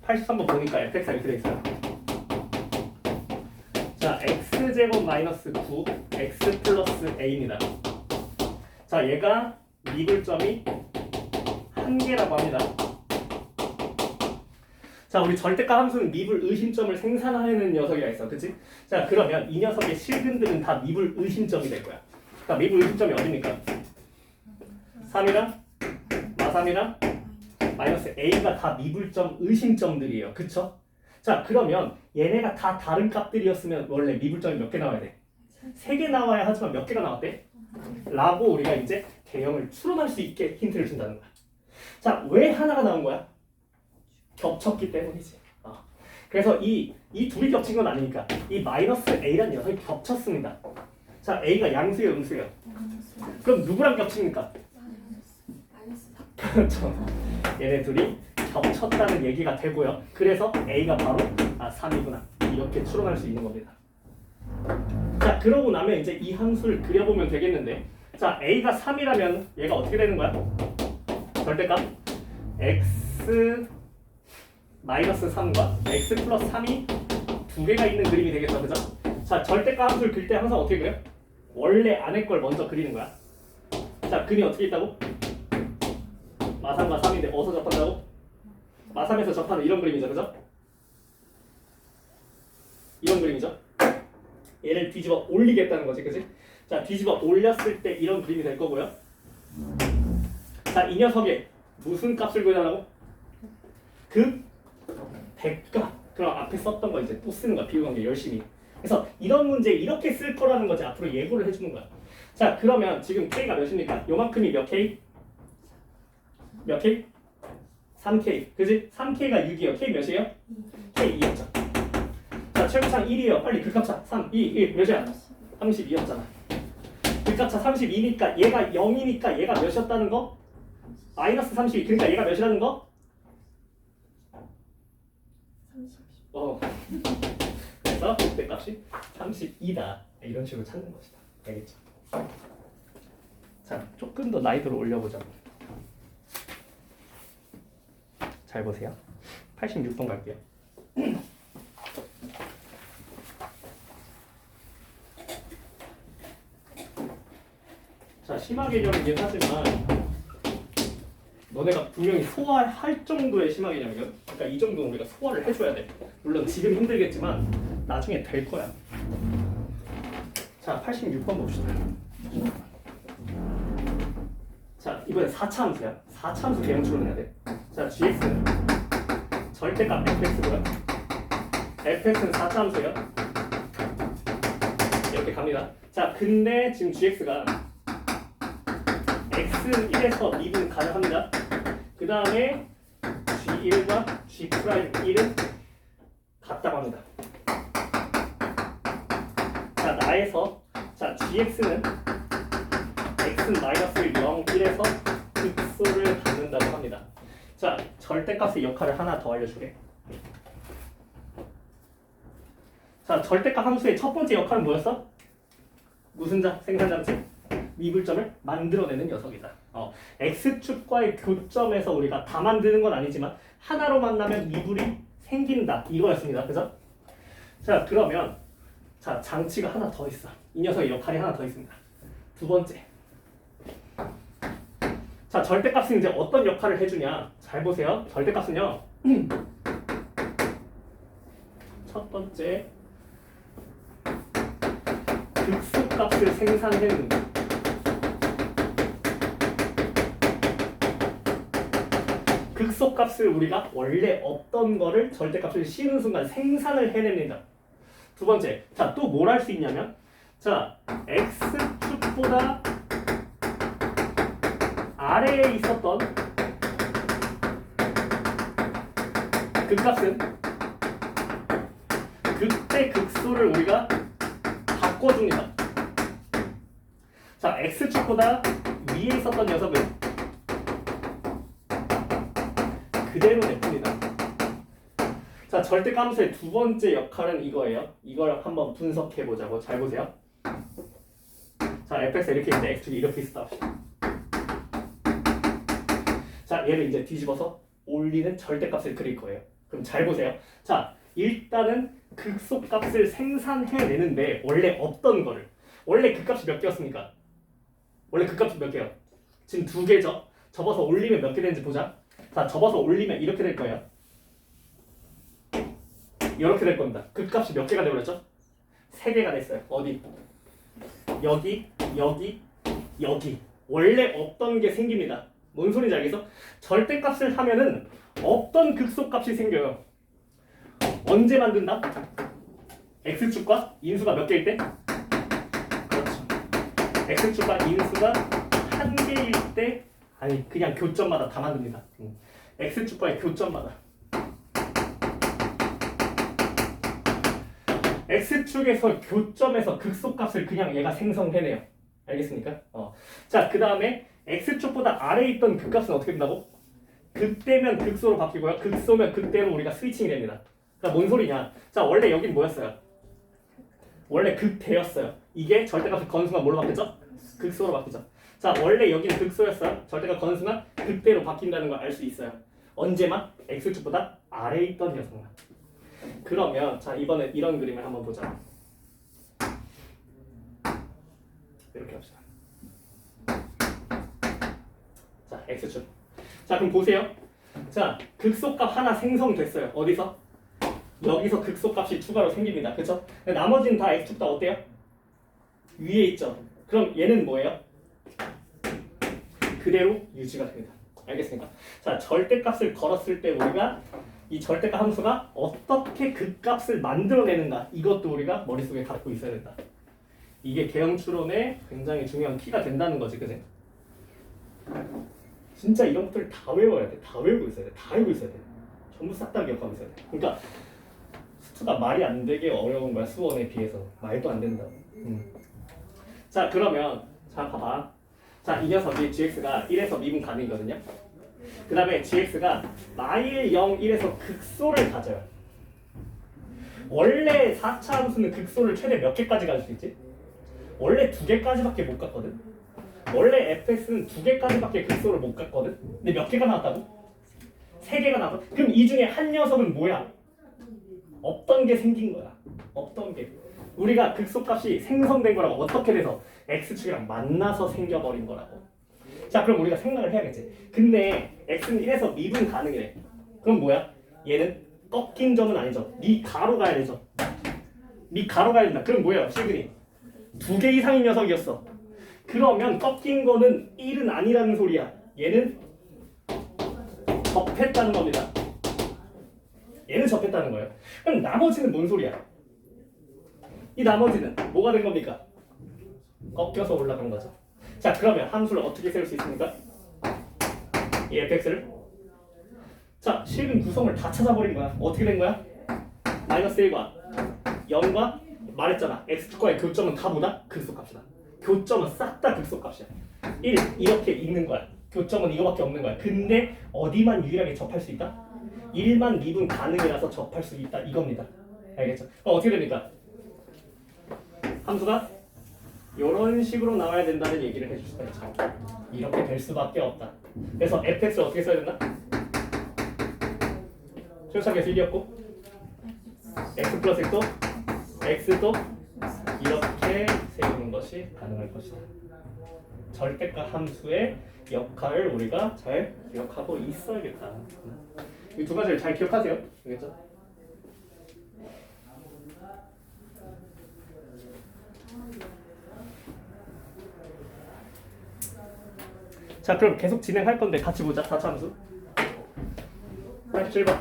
83번 보니까 fx가 이렇게 돼 있어요. 자, x제곱 마이너스 9 x 플러스 a입니다. 자, 얘가 미분점이 한 개라고 합니다. 자, 우리 절대값 함수는 미분 의심점을 생산하는 녀석이가 있어. 그치? 자, 그러면 이 녀석의 실근들은 다 미분 의심점이 될 거야. 그러니까 미분 의심점이 어딥니까? 3이랑 마3이랑 마이너스 a가 다 미분점 의심점들이에요. 그쵸? 자, 그러면 얘네가 다 다른 값들이었으면 원래 미분점이 몇 개 나와야 돼? 3개 나와야 하지만 몇 개가 나왔대? 라고 우리가 이제 개형을 추론할 수 있게 힌트를 준다는 거야. 자, 왜 하나가 나온 거야? 겹쳤기 때문이지. 그래서 이 둘이 겹친 건 아니니까 이 마이너스 a란 녀석이 겹쳤습니다. 자, a가 양수예요, 음수예요? 그럼 누구랑 겹칩니까? 그렇죠. 얘네 둘이 겹쳤다는 얘기가 되고요. 그래서 a가 바로 3이구나 이렇게 추론할 수 있는 겁니다. 자, 그러고 나면 이제 이 함수를 그려보면 되겠는데, 자, a가 3이라면 얘가 어떻게 되는 거야? 절대값 x 마이너스 3과 x 플러스 3이 두 개가 있는 그림이 되겠죠, 그죠? 자, 절대값 함수를 그릴 때 항상 어떻게 그려? 원래 안에 걸 먼저 그리는 거야. 자, 근이 어떻게 있다고? 마3과 3인데 어디서 접한다고? 마3에서 접하는 이런 그림이죠, 그죠? 이런 그림이죠? 얘를 뒤집어 올리겠다는 거지, 그지? 자, 뒤집어 올렸을 때 이런 그림이 될 거고요. 자, 이 녀석의 무슨 값을 구해달라고? 극, 대값, 그럼 앞에 썼던 거 이제 또 쓰는 거야. 비교관계 열심히. 그래서 이런 문제 이렇게 쓸 거라는 거지 앞으로 예고를 해주는 거야. 자 그러면 지금 K가 몇입니까? 요만큼이 몇 K? 몇 K? 3K. 그지? 3K가 6이에요. K 몇이에요? K 2였죠. 자 최고창 1이에요. 빨리 극합차 3, 2, 1 몇이야? 32였잖아. 극합차 32니까 얘가 0이니까 얘가 몇이었다는 거? 마이너스 32. 그러니까 얘가 몇이라는 거? 그래서 그때 값이 32다. 이런 식으로 찾는 것이다. 알겠죠? 자, 조금 더 난이도를 올려보자. 잘 보세요. 86번 갈게요. 자, 심화 개념이긴 하지만 너네가 분명히 소화할 정도의 심화 개념이거든. 그러니까 이 정도는 우리가 소화를 해줘야 돼. 물론 지금 힘들겠지만 나중에 될 거야. 자, 86번 봅시다. 자, 이번엔 4차 함수야. 4차 함수 개형식으로 해야 돼. 자, gx는 절대값 fx고요. fx는 4차 함수예요. 이렇게 갑니다. 자, 근데 지금 gx가 x는 1에서 미분 가능합니다. 그 다음에 g1과 g'1은 같다고 합니다. 자, 나에서 자 gx는 x는 마이너스 0, 1에서 극소를 갖는다고 합니다. 자, 절대값의 역할을 하나 더 알려줄게. 자, 절대값 함수의 첫 번째 역할은 뭐였어? 무슨 자? 생산장치? 미분점을 만들어내는 녀석이다. x축과의 교점에서 우리가 다 만드는 건 아니지만 하나로 만나면 미분이 생긴다. 이거였습니다. 그죠? 자, 그러면 자, 장치가 하나 더 있어. 이 녀석의 역할이 하나 더 있습니다. 두 번째. 자, 절대값은 이제 어떤 역할을 해주냐? 잘 보세요. 절대값은요. 첫 번째 극소값을 생산해내는 거. 극소값을 우리가 원래 없던 거를 절대값을 씌우는 순간 생산을 해냅니다. 두 번째, 자, 또 뭘 할 수 있냐면, 자, x축보다 아래에 있었던 극값은 그때 극소를 우리가 바꿔줍니다. 자, x축보다 위에 있었던 녀석은 그대로 냅둡니다. 자, 절대값의 두 번째 역할은 이거예요. 이걸 한번 분석해 보자고. 잘 보세요. 자, fx 이렇게 있는데 x축이 이렇게 있었다 합시다. 자, 얘를 이제 뒤집어서 올리는 절대값을 그릴 거예요. 그럼 잘 보세요. 자, 일단은 극소값을 생산해내는데 원래 없던 거를, 원래 그 값이 몇 개였습니까? 원래 그 값이 몇 개요? 지금 2개죠? 접어서 올리면 몇 개 되는지 보자. 자, 접어서 올리면 이렇게 될 거예요. 이렇게 될 겁니다. 그 값이 몇 개가 되어버렸죠? 3개가 됐어요. 어디? 여기, 여기, 여기. 원래 없던 게 생깁니다. 뭔 소리인지 알겠어? 절대값을 하면은 없던 극소값이 생겨요. 언제 만든다? x축과 인수가 몇 개일 때? 그렇죠. x축과 인수가 1개일 때, 아니 그냥 교점마다 다 만듭니다. x축과의 교점마다. x축에서 교점에서 극소값을 그냥 얘가 생성해내요. 알겠습니까? 자, 그 다음에 x축보다 아래에 있던 극값은 어떻게 된다고? 극대면 극소로 바뀌고요. 극소면 극대로 우리가 스위칭이 됩니다. 그러니까 뭔 소리냐? 자, 원래 여긴 뭐였어요? 원래 극대였어요. 이게 절대값을 거는 순간 뭘로 바뀌었죠? 극소로 바뀌죠. 자, 원래 여기는 극소였어요. 절대값 거는 순간 극대로 바뀐다는 걸 알 수 있어요. 언제만? x축보다 아래에 있던 녀석만. 그러면 자, 이번엔 이런 그림을 한번 보자. 이렇게 합시다. 자, x축. 자, 그럼 보세요. 자, 극소값 하나 생성됐어요. 어디서? 여기서 극소값이 추가로 생깁니다. 그쵸? 나머지는 다 x축 다 어때요? 위에 있죠? 그럼 얘는 뭐예요? 그대로 유지가 됩니다. 알겠습니까? 자, 절대값을 걸었을 때 우리가 이 절대값 함수가 어떻게 그 값을 만들어내는가 이것도 우리가 머릿속에 갖고 있어야 된다. 이게 개형 추론의 굉장히 중요한 키가 된다는 거지, 그지? 진짜 이런 것들을 다 외워야 돼. 다 외우고 있어야 돼. 다 외우고 있어야 돼. 전부 싹 다 기억하고 있어야 돼. 그러니까 수가 말이 안 되게 어려운 거야, 수원에 비해서. 말도 안 된다고. 자, 그러면 자 봐봐. 자, 이 녀석이 gx가 1에서 미분 가능이거든요. 그 다음에 gx가 마일 0, 1에서 극소를 가져요. 원래 4차 함수는 극소를 최대 몇 개까지 가질 수 있지? 원래 2개까지밖에 못 갔거든. 원래 fx는 2개까지밖에 극소를 못 갔거든. 근데 몇 개가 나왔다고? 3개가 나왔어. 그럼 이 중에 한 녀석은 뭐야? 없던 게 생긴 거야. 없던 게. 우리가 극소값이 생성된 거라고. 어떻게 돼서? x축이랑 만나서 생겨버린 거라고. 자, 그럼 우리가 생각을 해야겠지. 근데 x는 1에서 미분 가능이래. 그럼 뭐야? 얘는 꺾인 점은 아니죠. 미 가로 가야 되죠. 미 가로 가야 된다. 그럼 뭐예요? 시그니 2개 이상인 녀석이었어. 그러면 꺾인 거는 1은 아니라는 소리야. 얘는 접했다는 겁니다. 얘는 접했다는 거예요. 그럼 나머지는 뭔 소리야? 이 나머지는 뭐가 된 겁니까? 꺾여서 올라간 거죠. 자, 그러면 함수를 어떻게 세울 수 있습니까? 이 fx를 자, 실근 구성을 다 찾아버린 거야. 어떻게 된 거야? 마이너스 1과 0과 말했잖아. x축과의 교점은 다 뭐다? 극소값이다. 교점은 싹 다 극소값이야. 1 이렇게 있는 거야. 교점은 이거밖에 없는 거야. 근데 어디만 유일하게 접할 수 있다? 1만 미분 가능이라서 접할 수 있다. 이겁니다. 알겠죠? 그럼 어떻게 됩니까? 함수가 이런 식으로 나와야 된다는 얘기를 해줄 수가 있죠. 이렇게 될 수밖에 없다. 그래서 fx를 어떻게 써야 된다? 최우차계수 1이었고 x 플러스 x도 x도 이렇게 세우는 것이 가능할 것이다. 절대값 함수의 역할을 우리가 잘 기억하고 있어야겠다. 이 두 가지를 잘 기억하세요. 알겠죠? 자, 그럼 계속 진행할 건데 같이 보자. 4차 함수 87번.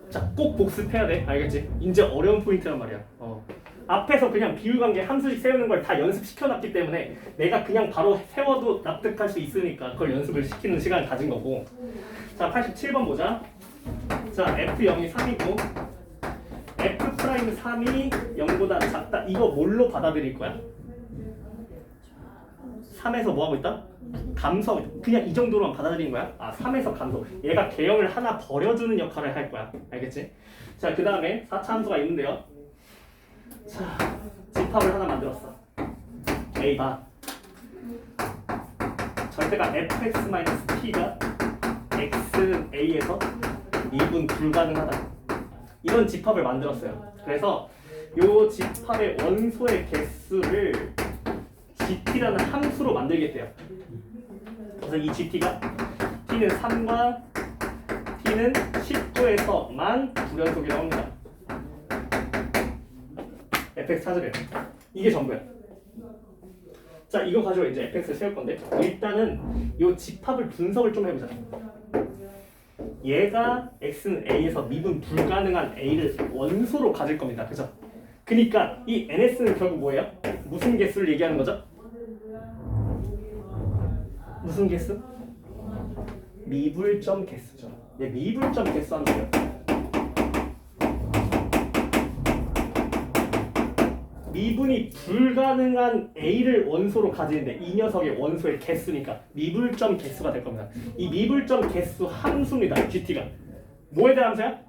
자, 꼭 복습해야 돼. 알겠지? 이제 어려운 포인트란 말이야. 앞에서 그냥 비율관계 함수식 세우는 걸 다 연습시켜놨기 때문에 내가 그냥 바로 세워도 납득할 수 있으니까 그걸 연습을 시키는 시간을 가진 거고. 자, 87번 보자. 자, f0이 3이고 f'3이 0보다 작다. 이거 뭘로 받아들일 거야? 3에서 뭐하고 있다? 감소. 그냥 이 정도로만 받아들이는 거야? 아, 3에서 감소. 얘가 개형을 하나 버려주는 역할을 할 거야. 알겠지? 자, 그 다음에 4차 함수가 있는데요. 자, 집합을 하나 만들었어. A가 절대가 fx-t가 x는 a에서 미분 불가능하다. 이런 집합을 만들었어요. 그래서 이 집합의 원소의 개수를 gt라는 함수로 만들겠대요. 그래서 이 gt가 t는 3과 t는 19에서만 불연속이라고 합니다. fx 찾으래요. 이게 전부야. 자, 이거 가지고 이제 fx를 세울 건데 일단은 이 집합을 분석을 좀 해보자. 얘가 x는 a에서 미분 불가능한 a를 원소로 가질 겁니다. 그죠? 그러니까 이 ns는 결국 뭐예요? 무슨 개수를 얘기하는 거죠? 무슨 개수? 미불점 개수죠. 얘 미불점 개수 하는 거예요. 미분이 불가능한 a를 원소로 가지는데 이 녀석의 원소의 개수니까 미불점 개수가 될 겁니다. 이 미불점 개수 함수입니다. gt가 뭐에 대한 함수야?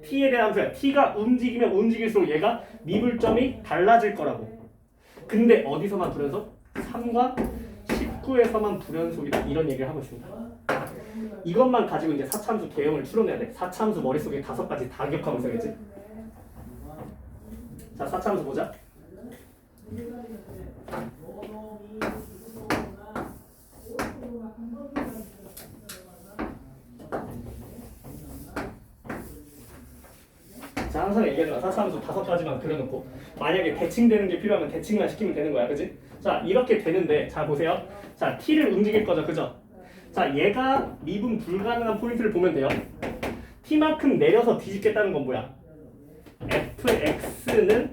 t에 대한 함수야. t가 움직이면 움직일수록 얘가 미불점이 달라질 거라고. 근데 어디서만 불연속? 3과 19에서만 불연속이다. 이런 얘기를 하고 있습니다. 이것만 가지고 이제 4차 함수 개형을 추론해야 돼. 4차 함수 머릿속에 5가지 다 기억하고 있어야겠지? 자, 4차 함수 보자. 자, 항상 얘기하지만 4차 함수 5가지만 그려놓고 만약에 대칭되는 게 필요하면 대칭만 시키면 되는 거야. 그지? 자, 이렇게 되는데 자, 보세요. 자, t를 움직일 거죠. 그죠? 자, 얘가 미분 불가능한 포인트를 보면 돼요. t만큼 내려서 뒤집겠다는 건 뭐야? fx는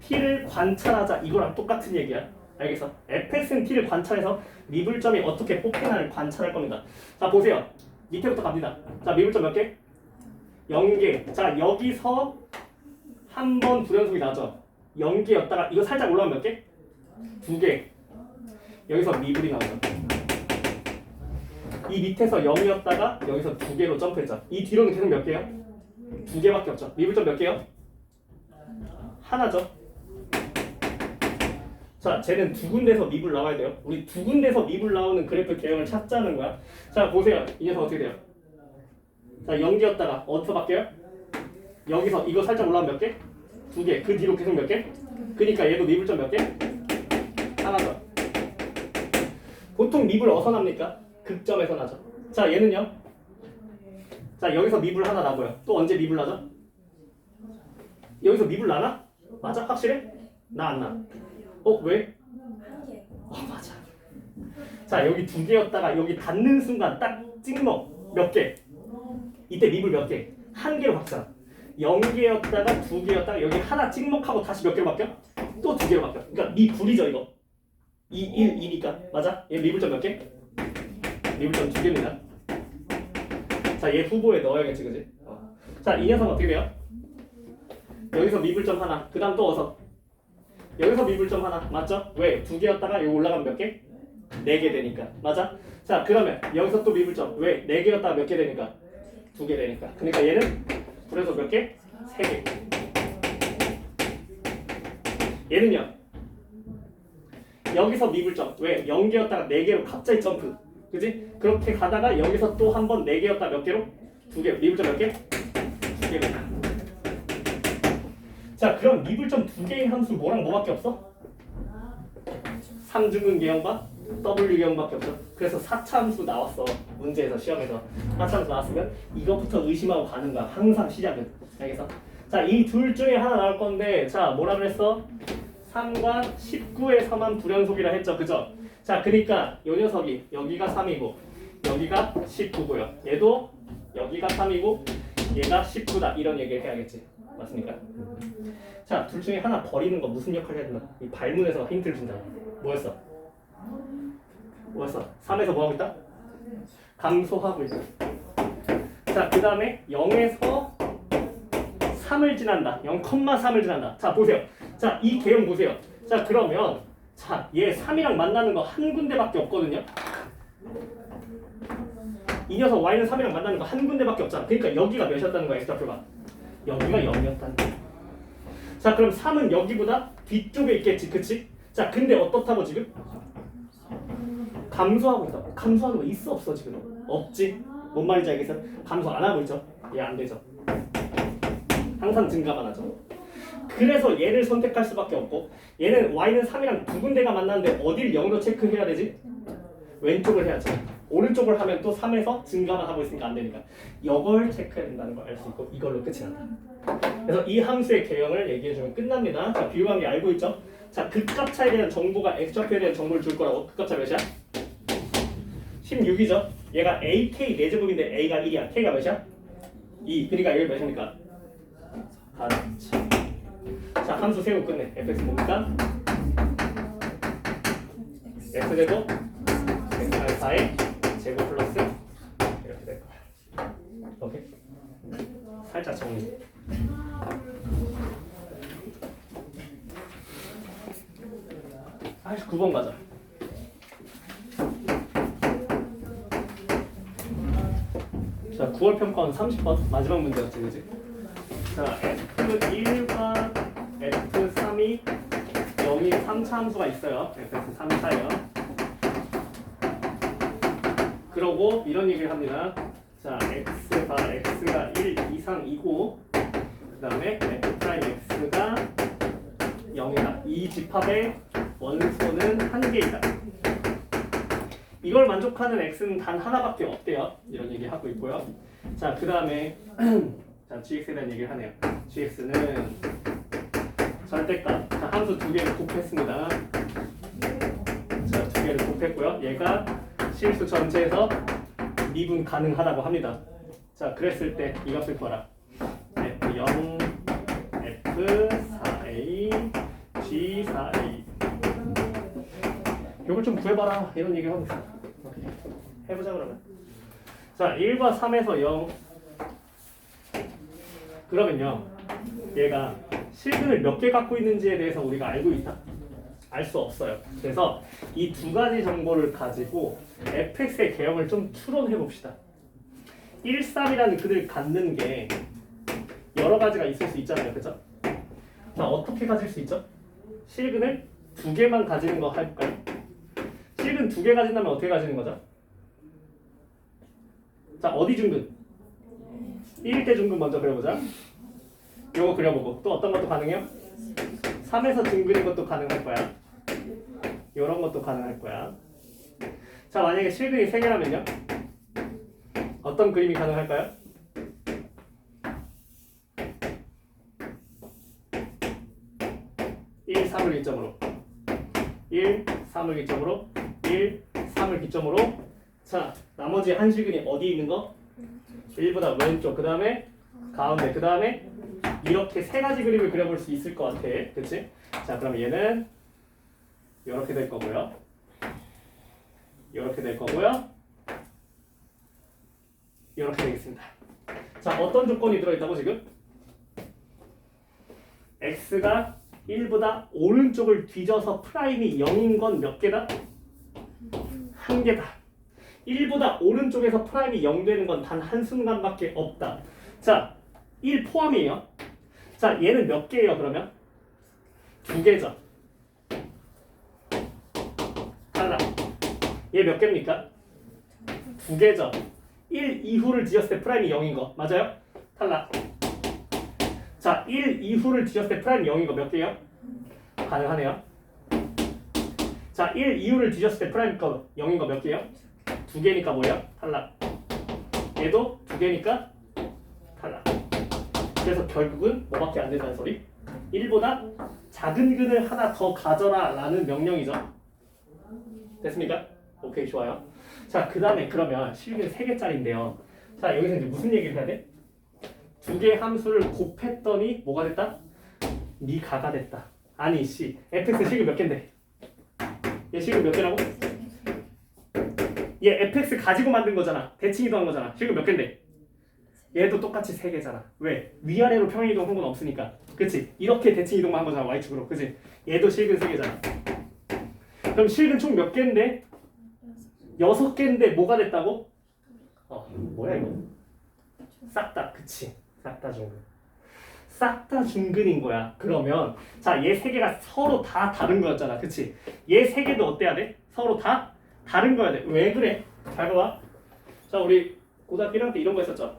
t를 관찰하자. 이거랑 똑같은 얘기야. 알겠어? fx는 t를 관찰해서 미분점이 어떻게 뽑히나를 관찰할 겁니다. 자, 보세요. 밑에부터 갑니다. 자, 미분점 몇 개? 0개. 자, 여기서 한 번 불연속이 나죠. 0개였다가 이거 살짝 올라오면 몇 개? 2개. 여기서 미분이 나오죠. 이 밑에서 0이었다가 여기서 2개로 점프했죠. 이 뒤로는 계속 몇 개요? 2개밖에 없죠. 미분점 몇 개요? 하나죠. 자, 쟤는 두 군데서 미분 나와야 돼요. 우리 두 군데서 미분 나오는 그래프 개형을 찾자는 거야. 자, 보세요. 이 녀석 어떻게 돼요? 자, 0개였다가 어디서 바뀌어요? 여기서 이거 살짝 올라오면 몇 개? 2개. 그 뒤로 계속 몇 개? 그러니까 얘도 미분점 몇 개? 하나죠. 보통 미분 어디서 납니까? 극점에서 나죠. 자, 얘는요? 자, 여기서 미분 하나 나고요. 또 언제 미분 나죠? 여기서 미분 나나? 맞아? 확실해? 나 안 나. 왜? 맞아. 자, 여기 2개였다가 여기 닿는 순간 딱 찍먹 몇 개? 이때 미분 몇 개? 1개로 바뀌잖아. 0개였다가 2개였다가 여기 하나 찍먹하고 다시 몇 개로 바뀌어? 또 2개로 바뀌어. 그러니까 미분이죠 이거. 1, 2니까 맞아? 얘 미분점 몇 개? 미분점 2개입니다. 자, 얘 후보에 넣어야겠지, 그지? 자, 이 녀석 어떻게 돼요? 여기서 미분점 하나. 그 다음 또 어서 여기서 미분점 하나. 맞죠? 왜? 2개였다가 여기 올라가면 몇 개? 4개 되니까. 맞아? 자, 그러면 여기서 또 미분점. 왜? 4개였다가 몇 개 되니까? 2개 되니까. 그러니까 얘는 그래서 몇 개? 3개. 얘는요? 여기서 미분점. 왜? 0개였다가 4개로 갑자기 점프. 그지? 그렇게 가다가 여기서 또 한 번 4개였다 몇 개로? 2개. 미분점 몇 개? 2개입니다. 자, 그럼 미분점 2개인 함수 뭐랑 뭐밖에 없어? 3중근 계형과 W 계형밖에 없죠. 그래서 4차 함수 나왔어. 문제에서 시험에서 4차 함수 나왔으면 이것부터 의심하고 가는 거야. 항상 시작은. 알겠어? 자, 이 둘 중에 하나 나올 건데 자, 뭐라 그랬어? 3과 19에서만 불연속이라 했죠. 그죠? 자, 그러니까 요 녀석이 여기가 3이고 여기가 19고요. 얘도 여기가 3이고 얘가 19다. 이런 얘기를 해야겠지. 맞습니까? 자, 둘 중에 하나 버리는 거 무슨 역할을 해야 되나? 이 발문에서 힌트를 준다. 뭐였어? 3에서 뭐 하고 있다? 감소하고 있다. 자, 그 다음에 0에서 3을 지난다. 0,3을 지난다. 자, 보세요. 자, 이 개형 보세요. 자, 그러면 자, 얘 3이랑 만나는 거 한 군데밖에 없거든요. 이 녀석 y는 3이랑 만나는 거 한 군데밖에 없잖아. 그러니까 여기가 몇이었다는 거야, x좌표가. 여기가 0이었다는 거야. 자, 그럼 3은 여기보다 뒤쪽에 있겠지, 그치? 자, 근데 어떻다고 지금? 감소하고 있다. 감소하는 거 있어 없어 지금? 없지. 뭔 말인지 알겠어요? 감소 안 하고 있죠. 얘 안 되죠. 항상 증가만 하죠. 그래서 얘를 선택할 수밖에 없고 얘는 y는 3이랑 두 군데가 만나는데 어딜 0으로 체크해야 되지? 왼쪽을 해야지. 오른쪽을 하면 또 3에서 증가만 하고 있으니까 안 되니까 이걸 체크해야 된다는 걸 알 수 있고 이걸로 끝이 난다. 그래서 이 함수의 개형을 얘기해주면 끝납니다. 자, 비유관계 알고 있죠? 자, 극값차에 대한 정보가 x좌표에 대한 정보를 줄 거라고. 극값차 몇이야? 16이죠? 얘가 AK 4제곱인데 A가 1이야. K가 몇이야? 2. 그러니까 여기 몇입니까? 4. 자, 함수 세우고 끝내. fx 뭡니까? x제곱 x-4의 제곱 플러스 이렇게 될 거야. 오케이? 살짝 정리. 아, 9번 가자. 자, 9월 평가원 30번 마지막 문제였지, 그지? 자, F1과 F3이 0이 3차 함수가 있어요. fx 3차예요. 그러고 이런 얘기를 합니다. 자, x가 1 이상이고 그 다음에 f'x가 0이다. 이 집합의 원소는 한 개이다. 이걸 만족하는 x는 단 하나밖에 없대요. 이런 얘기 하고 있고요. 자, 그 다음에 자, gx에 대한 얘기를 하네요. gx는 절대값. 자, 함수 두 개를 곱했습니다. 자, 두 개를 곱했고요. 얘가 실수 전체에서 미분 가능하다고 합니다. 자, 그랬을 때 이 값을 구하라. F0, F4A, G4A. 이걸 좀 구해봐라. 이런 얘기 하고 있어. 해보자 그러면. 자, 1과 3에서 0. 그러면요, 얘가 실근을 몇 개 갖고 있는지에 대해서 우리가 알고 있다? 알 수 없어요. 그래서 이 두 가지 정보를 가지고 fx의 개형을 좀 추론해 봅시다. 1, 3이라는 글을 갖는 게 여러 가지가 있을 수 있잖아요. 그죠? 자, 어떻게 가질 수 있죠? 실근을 두 개만 가지는 거 해볼까요? 실근 두 개 가진다면 어떻게 가지는 거죠? 자, 어디 중근? 1대 중근 먼저 그려보자. 요거 그려보고 또 어떤 것도 가능해요? 3에서 중근인 것도 가능할 거야. 요런 것도 가능할 거야. 자, 만약에 실근이 3개라면요? 어떤 그림이 가능할까요? 1, 3을 기점으로 1, 3을 기점으로 1, 3을 기점으로 자, 나머지 한 실근이 어디 있는 거? 1보다 왼쪽, 그 다음에 가운데, 그 다음에 이렇게 세 가지 그림을 그려볼 수 있을 것 같아. 그치? 자, 그럼 얘는 이렇게 될 거고요. 이렇게 될 거고요. 이렇게 되겠습니다. 자, 어떤 조건이 들어있다고 지금? x가 1보다 오른쪽을 뒤져서 프라임이 0인 건 몇 개다? 한 개다. 1보다 오른쪽에서 프라임이 0 되는 건 단 한순간밖에 없다. 자, 1 포함이에요. 자, 얘는 몇 개예요 그러면? 2개죠. 탈락. 얘 몇 개입니까? 2개죠. 1 이후를 뒤졌을 때 프라임이 0인 거 맞아요? 탈락. 자, 1 이후를 뒤졌을 때 프라임이 0인 거 몇 개예요? 가능하네요. 자, 1 이후를 뒤졌을 때 프라임 거 0인 거 몇 개예요? 2개니까 뭐예요? 탈락. 얘도 2개니까 탈락. 그래서 결국은 뭐밖에 안 된다는 소리? 1보다 작은 근을 하나 더 가져라 라는 명령이죠. 됐습니까? 오케이, 좋아요. 자, 그 다음에 그러면 실근 3개짜리인데요. 자, 여기서 이제 무슨 얘기를 해야 돼? 2개 함수를 곱했더니 뭐가 됐다? 미가가 됐다. 아니 씨, fx 실근 몇 개인데? 얘 실근 몇 개라고? 얘 fx 가지고 만든 거잖아. 대칭이동 한 거잖아. 실근 몇 개인데? 얘도 똑같이 3개잖아. 왜? 위아래로 평행이동 한 건 없으니까. 그치? 이렇게 대칭이동만 한 거잖아. y축으로. 그치? 얘도 실근 3개잖아. 그럼 실근 총 몇 개인데? 6개인데 뭐가 됐다고? 뭐야 이거? 싹 다. 그치? 싹 다 중근. 싹 다 중근인 거야. 그러면 자, 얘 3개가 서로 다 다른 거였잖아. 그치? 얘 3개도 어때야 돼? 서로 다 다른 거야 돼. 왜 그래? 잘 봐봐. 자, 우리 고등학교 1학년 때 이런 거 했었죠?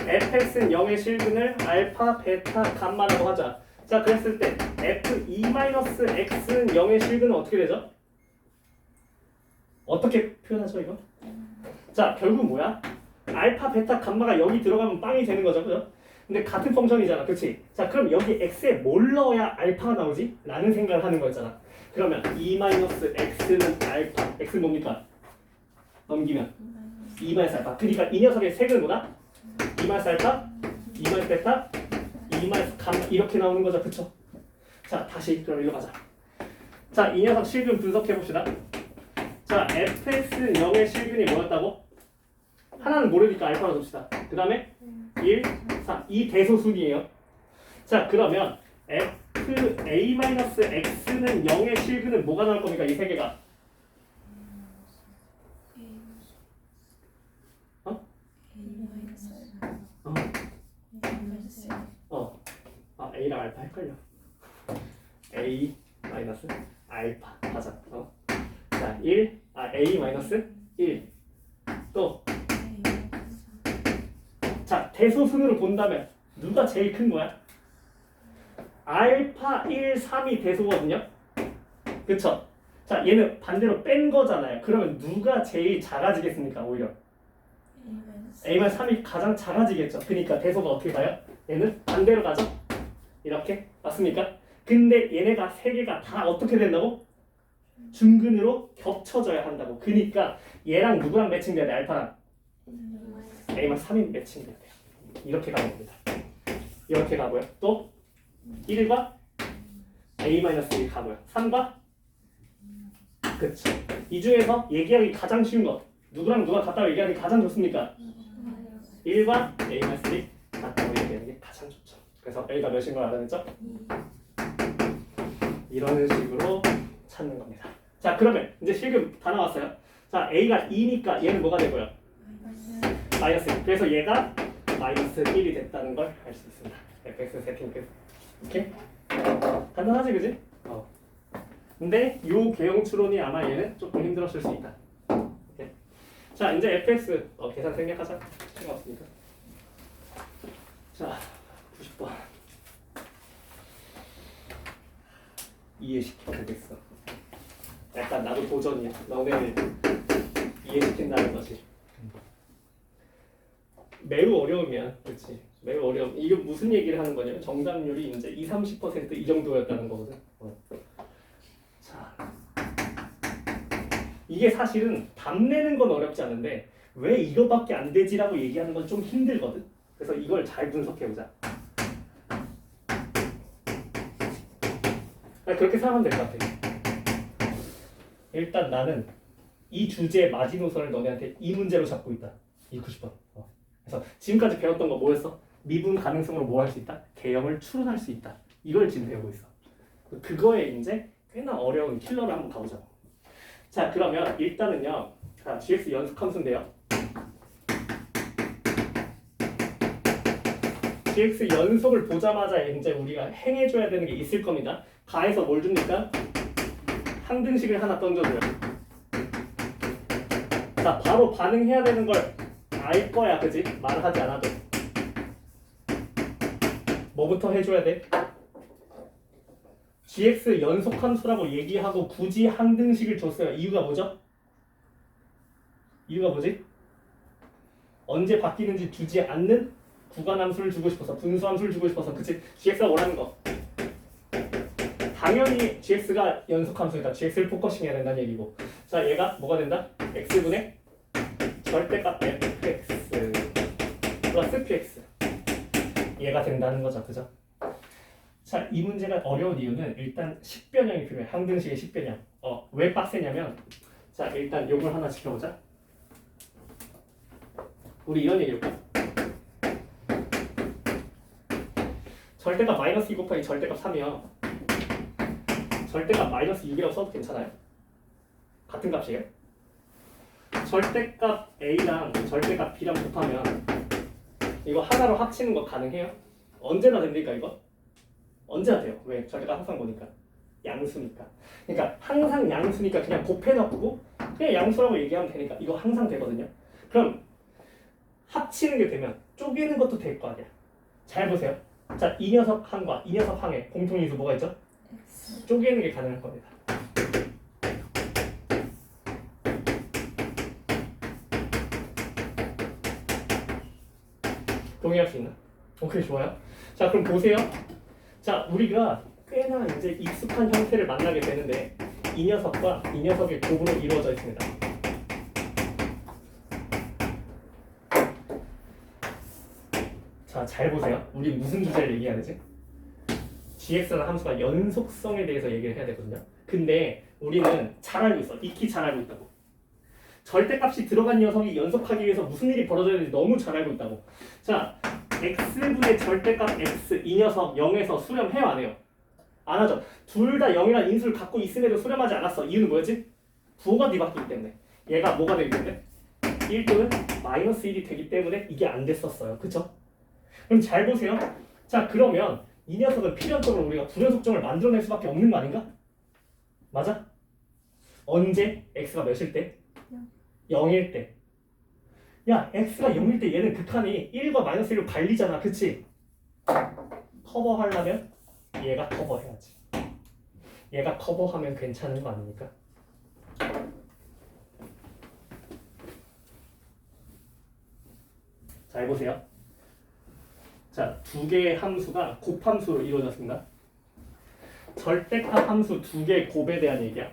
fx는 0의 실근을 알파, 베타, 감마라고 하자. 자, 그랬을 때 f2-x는 0의 실근은 어떻게 되죠? 어떻게 표현하죠 이거? 자, 결국 뭐야? 알파, 베타, 감마가 여기 들어가면 빵이 되는 거죠. 그죠? 근데 같은 펑션이잖아. 그치? 자, 그럼 여기 x에 뭘 넣어야 알파가 나오지? 라는 생각을 하는 거였잖아. 그러면 2-x는 알파, x는 뭡니까? 넘기면 2-알파. 그러니까 이 녀석의 색은 뭐다? 2-알파, 2-베타, 2-감마 이렇게 나오는 거죠. 그쵸? 자, 다시 그럼 일로 가자. 자, 이 녀석 실근 분석해 봅시다. 자, fx는 0의 실근이 뭐였다고? 하나는 모르니까 알파로 둡시다. 그 다음에 1, 4. 이 대소순이에요. 자, 그러면 fa-x는 0의 실근은 뭐가 나올 겁니까? 이 세 개가. A랑 알파 헷갈려. A 마이너스 알파 가자. 자, 1, A 마이너스 1. 또 자, 대소순으로 본다면 누가 제일 큰 거야? 알파 1, 3이 대소거든요. 그쵸? 자, 얘는 반대로 뺀 거잖아요. 그러면 누가 제일 작아지겠습니까? 오히려 A-3이 가장 작아지겠죠. 그러니까 대소가 어떻게 가요? 얘는 반대로 가죠? 이렇게 맞습니까? 근데 얘네가 세 개가 다 어떻게 된다고? 중근으로 겹쳐져야 한다고. 그니까 얘랑 누구랑 매칭돼야 돼? 알파랑 A-3이 매칭돼야 돼요. 이렇게 가는 겁니다. 이렇게 가고요. 또 1과 A-1 가고요. 3과 그쵸. 이 중에서 얘기하기 가장 쉬운 거 누구랑 누가 같다고 얘기하기 가장 좋습니까? 1과 A-3 같다고 얘기하는 게 가장 좋죠. 그래서 A가 몇인 걸 알아냈죠? 이런 식으로 찾는 겁니다. 자, 그러면 이제 실금 다 나왔어요. 자, A가 2니까 얘는 뭐가 되고요? 마이너스 1. 그래서 얘가 마이너스 1이 됐다는 걸 알 수 있습니다. fx 세팅 끝. 오케이? 간단하지, 그지? 근데 요 개용 추론이 아마 얘는 조금 힘들었을 수 있다. 오케이? 자, 이제 fx 계산 생략하자. 필요 없으니까. 자, 90번. 이해시켜보겠어. 약간 나도 도전이야. 너네를 이해시킨다는 것이. 매우 어려우면, 그렇지. 매우 어려움. 이게 무슨 얘기를 하는 거냐면 정답률이 이제 20-30% 이 정도였다는 거거든. 자, 이게 사실은 답 내는 건 어렵지 않은데 왜 이거밖에 안 되지라고 얘기하는 건 좀 힘들거든. 그래서 이걸 잘 분석해보자. 그렇게 생각하면 될 것 같아. 일단 나는 이 주제의 마지노선을 너네한테 이 문제로 잡고 있다. 이 90번. 그래서 지금까지 배웠던 거 뭐였어? 미분 가능성으로 뭐 할 수 있다? 개형을 추론할 수 있다. 이걸 지금 배우고 있어. 그거에 이제 꽤나 어려운 킬러를 한번 가보자. 자, 그러면 일단은요. 자, GX 연속 함수인데요. GX 연속을 보자마자 이제 우리가 행해줘야 되는 게 있을 겁니다. 가에서 뭘 줍니까? 항등식을 하나 던져줘요. 자, 바로 반응해야 되는 걸 알 거야, 그지? 말하지 않아도. 뭐부터 해줘야 돼? GX 연속함수라고 얘기하고 굳이 항등식을 줬어요. 이유가 뭐죠? 이유가 뭐지? 언제 바뀌는지 주지 않는 구간함수를 주고 싶어서, 분수함수를 주고 싶어서, 그치? GX가 원하는 거. 당연히 GX가 연속함수니까 GX를 포커싱해야 된다는 얘기고. 자, 얘가 뭐가 된다? X분의 절대값 fx 플러스 px 얘가 된다는 거죠, 그죠? 자, 이 문제가 어려운 이유는 일단 식변형이 필요해. 항등식의 식변형. 왜 빡세냐면, 자, 일단 요걸 하나 지켜보자. 우리 이런 얘기 해볼까? 절대값 마이너스 2 곱하기 절대값 3이요. 절대값 마이너스 6이라고 써도 괜찮아요? 같은 값이에요? 절대값 A랑 절대값 B랑 곱하면 이거 하나로 합치는 거 가능해요? 언제나 됩니까 이거? 언제나 돼요. 왜? 절대값 항상 보니까 양수니까. 그러니까 항상 양수니까 그냥 곱해놓고 그냥 양수라고 얘기하면 되니까 이거 항상 되거든요. 그럼 합치는 게 되면 쪼개는 것도 될 거 아니야. 잘 보세요. 자, 이 녀석 항과 이 녀석 항의 공통인수 뭐가 있죠? 쪼개는 게 가능할 겁니다. 동의할 수 있나? 오케이, 좋아요. 자, 그럼 보세요. 자, 우리가 꽤나 이제 익숙한 형태를 만나게 되는데 이 녀석과 이 녀석의 곱으로 이루어져 있습니다. 자, 잘 보세요. 우리 무슨 주제를 얘기해야 되지? GX라는 함수가 연속성에 대해서 얘기를 해야 되거든요. 근데 우리는 잘 알고 있어. 익히 잘 알고 있다고. 절대값이 들어간 녀석이 연속하기 위해서 무슨 일이 벌어져야 되는지 너무 잘 알고 있다고. 자, x분의 절대값 x 이 녀석 0에서 수렴해요, 안 해요? 안 하죠. 둘 다 0이라는 인수를 갖고 있음에도 수렴하지 않았어. 이유는 뭐였지? 부호가 뒤바뀌기 때문에. 얘가 뭐가 되기 때문에? 1 또는 마이너스 1이 되기 때문에 이게 안 됐었어요. 그쵸? 그럼 잘 보세요. 자, 그러면 이 녀석은 필연적으로 우리가 불연속점을 만들어낼 수밖에 없는 거 아닌가? 맞아? 언제? x가 몇일 때? 0일 때. 야, x가 0일 때 얘는 극한이 1과 마이너스 1로 갈리잖아. 그치? 커버하려면 얘가 커버해야지. 얘가 커버하면 괜찮은 거 아닙니까? 자, 해보세요. 자, 두 개의 함수가 곱함수로 이루어졌습니다. 절대값 함수 두 개의 곱에 대한 얘기야.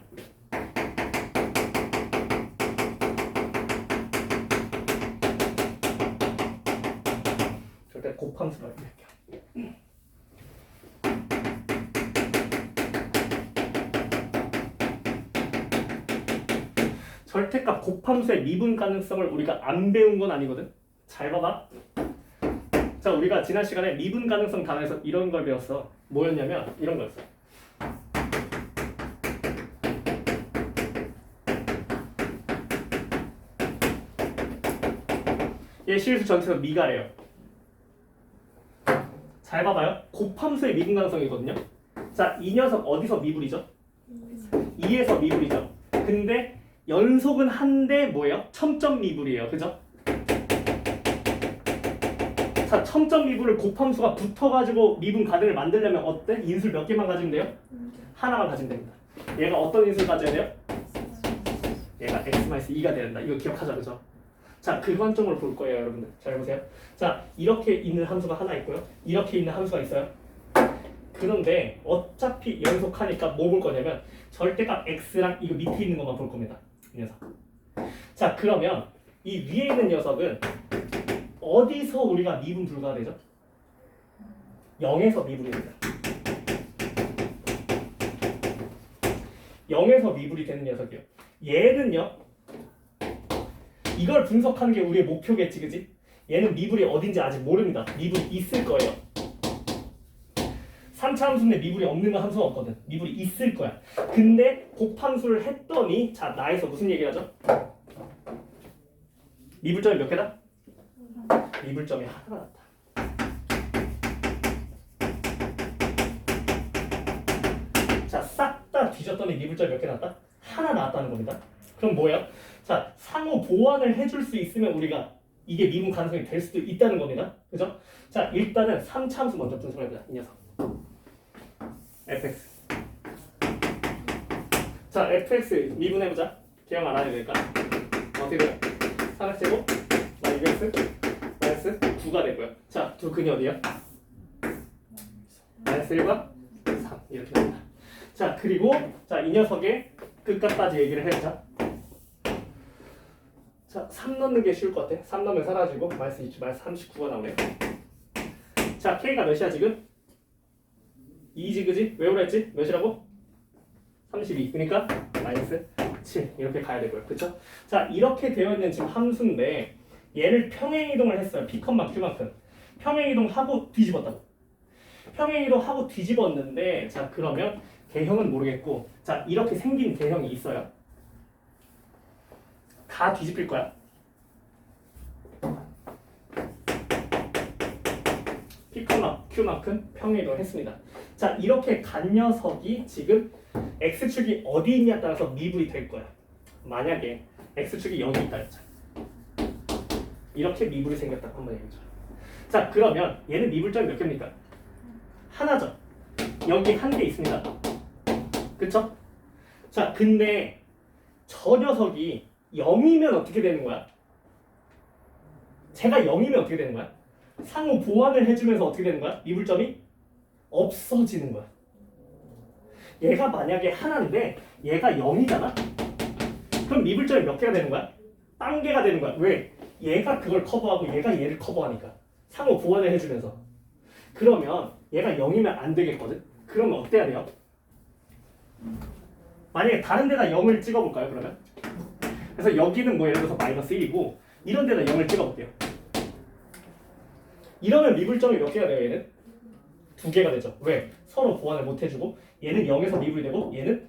절대값의 곱함수라고 얘기할게요. 절대값 곱함수의 미분 가능성을 우리가 안 배운 건 아니거든. 잘 봐봐. 자, 우리가 지난 시간에 미분 가능성 단어에서 이런 걸 배웠어. 뭐였냐면 이런 거였어. 얘 실수 전체에서 미가래요. 잘 봐봐요. 곱함수의 미분 가능성이거든요. 자, 이 녀석 어디서 미분이죠? 2에서 미분이죠. 근데 연속은 한데 뭐예요? 첨점 미분이에요. 그죠? 자, 첨점 미분을 곱함수가 붙어가지고 미분 가능을 만들려면 어때? 인수를 몇 개만 가지면 돼요? 하나만 가지면 됩니다. 얘가 어떤 인수를 가져야 돼요? 얘가 x-2가 된다. 이거 기억하자. 그죠? 자, 그 관점으로 볼 거예요, 여러분들. 잘 보세요. 자, 이렇게 있는 함수가 하나 있고요. 이렇게 있는 함수가 있어요. 그런데 어차피 연속하니까 뭐 볼 거냐면 절대값 x랑 이거 밑에 있는 것만 볼 겁니다. 이 녀석. 자, 그러면 이 위에 있는 녀석은 어디서 우리가 미분 불가가 되죠? 0에서 미분이 됩니다. 0에서 미분이 되는 녀석이요. 얘는요. 이걸 분석하는 게 우리의 목표겠지, 그지? 얘는 미분이 어딘지 아직 모릅니다. 미분이 있을 거예요. 3차 함수인데 미분이 없는 건 함수가 없거든. 미분이 있을 거야. 근데 곱함수를 했더니 자, 나에서 무슨 얘기를 하죠? 미분점이 몇 개다? 미분점이 하나가 났다. 자, 싹 다 뒤졌더니 미분점이 몇 개 났다? 하나 나왔다는 겁니다. 그럼 뭐야? 자, 상호 보완을 해줄 수 있으면 우리가 이게 미분 가능성이 될 수도 있다는 겁니다. 그죠? 자, 일단은 3차 함수 먼저 분석해보자. 이 녀석. fx. 자, fx 미분해보자. 기억 안 하게 될까? 어떻게 돼요? 3x제곱 마이너스 9가 되고요. 자, 두 근이 어디야? 마이너스 1과 3 이렇게 됩니다. 자, 그리고 자, 이 녀석의 끝까지 얘기를 해보자. 자, 3 넣는 게 쉬울 것 같아. 3 넣으면 사라지고 마이너스 20, 마이너스 39가 나오네요. 자, k가 몇이야 지금? 2지 그지? 왜 그랬지? 몇이라고? 32. 그러니까 마이너스 7 이렇게 가야 되고요. 그쵸? 자, 이렇게 되어 있는 지금 함수인데 얘를 평행이동을 했어요. p, q만큼. 평행이동하고 뒤집었다고. 평행이동하고 뒤집었는데 자, 그러면 개형은 모르겠고 자, 이렇게 생긴 개형이 있어요. 다 뒤집힐 거야. p, q만큼 평행이동을 했습니다. 자, 이렇게 간 녀석이 지금 x축이 어디 있냐에 따라서 미분이 될 거야. 만약에 x축이 여기 있다 했죠. 이렇게 미분이 생겼다고 한번 얘기해줘. 자, 그러면 얘는 미분점이 몇 개입니까? 하나죠. 여기 한 개 있습니다. 그쵸? 자, 근데 저 녀석이 0이면 어떻게 되는 거야? 제가 0이면 어떻게 되는 거야? 상호 보완을 해주면서 어떻게 되는 거야? 미분점이 없어지는 거야. 얘가 만약에 하나인데 얘가 0이잖아? 그럼 미분점이 몇 개가 되는 거야? 딴 개가 되는 거야. 왜? 얘가 그걸 커버하고 얘가 얘를 커버하니까. 상호 보완을 해주면서. 그러면 얘가 0이면 안 되겠거든? 그러면 어때야 돼요? 만약에 다른 데다 0을 찍어볼까요, 그러면? 그래서 여기는 뭐 예를 들어서 마이너스 1이고 이런 데다 0을 찍어볼게요. 이러면 미분점이 몇 개가 돼요, 얘는? 2개가 되죠. 왜? 서로 보완을 못 해주고 얘는 0에서 미분이 되고 얘는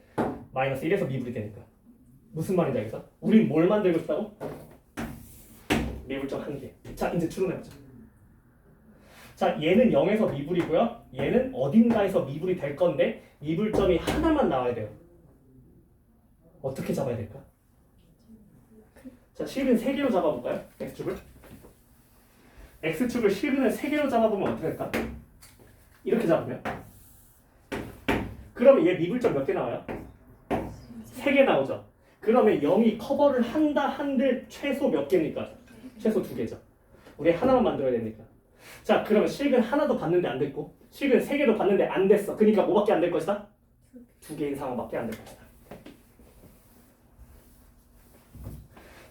마이너스 1에서 미분이 되니까. 무슨 말인지 알겠어? 우린 뭘 만들고 싶다고? 미분점 1개. 자, 이제 추론해보자. 자, 얘는 0에서 미분이고요. 얘는 어딘가에서 미분이 될 건데 미분점이 하나만 나와야 돼요. 어떻게 잡아야 될까? 자, 실근 3개로 잡아볼까요? x축을. x축을 실근을 3개로 잡아보면 어떻게 될까? 이렇게 잡으면. 그러면 얘 미분점 몇 개 나와요? 3개 나오죠. 그러면 0이 커버를 한다 한들 최소 몇 개입니까? 최소 2개죠. 우리 하나만 만들어야 되니까. 자, 그러면 실근 하나도 봤는데 안 됐고 실근 3개도 봤는데 안 됐어. 그러니까 뭐밖에 안 될 것이다? 2개인 상황밖에 안 될 것이다.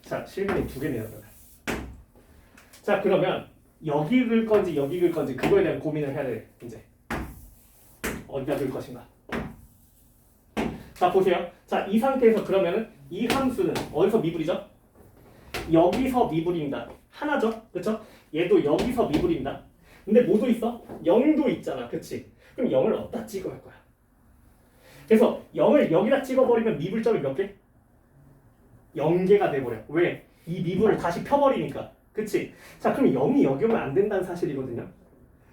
자, 실근이 2개네요. 자, 그러면 여기 긁을 건지 여기 긁을 건지 그거에 대한 고민을 해야 돼. 이제 어디다 긁을 것인가. 자 보세요. 자 이 상태에서 그러면은 이 함수는 어디서 미분이죠? 여기서 미분입니다. 하나죠, 그렇죠? 얘도 여기서 미분입니다. 근데 뭐도 있어? 0도 있잖아, 그렇지? 그럼 0을 어디다 찍어갈 거야? 그래서 0을 여기다 찍어버리면 미분점이 몇 개? 0개가 돼버려. 왜? 이 미분을 다시 펴버리니까. 그치? 자 그럼 0이 여기 오면 안 된다는 사실이거든요.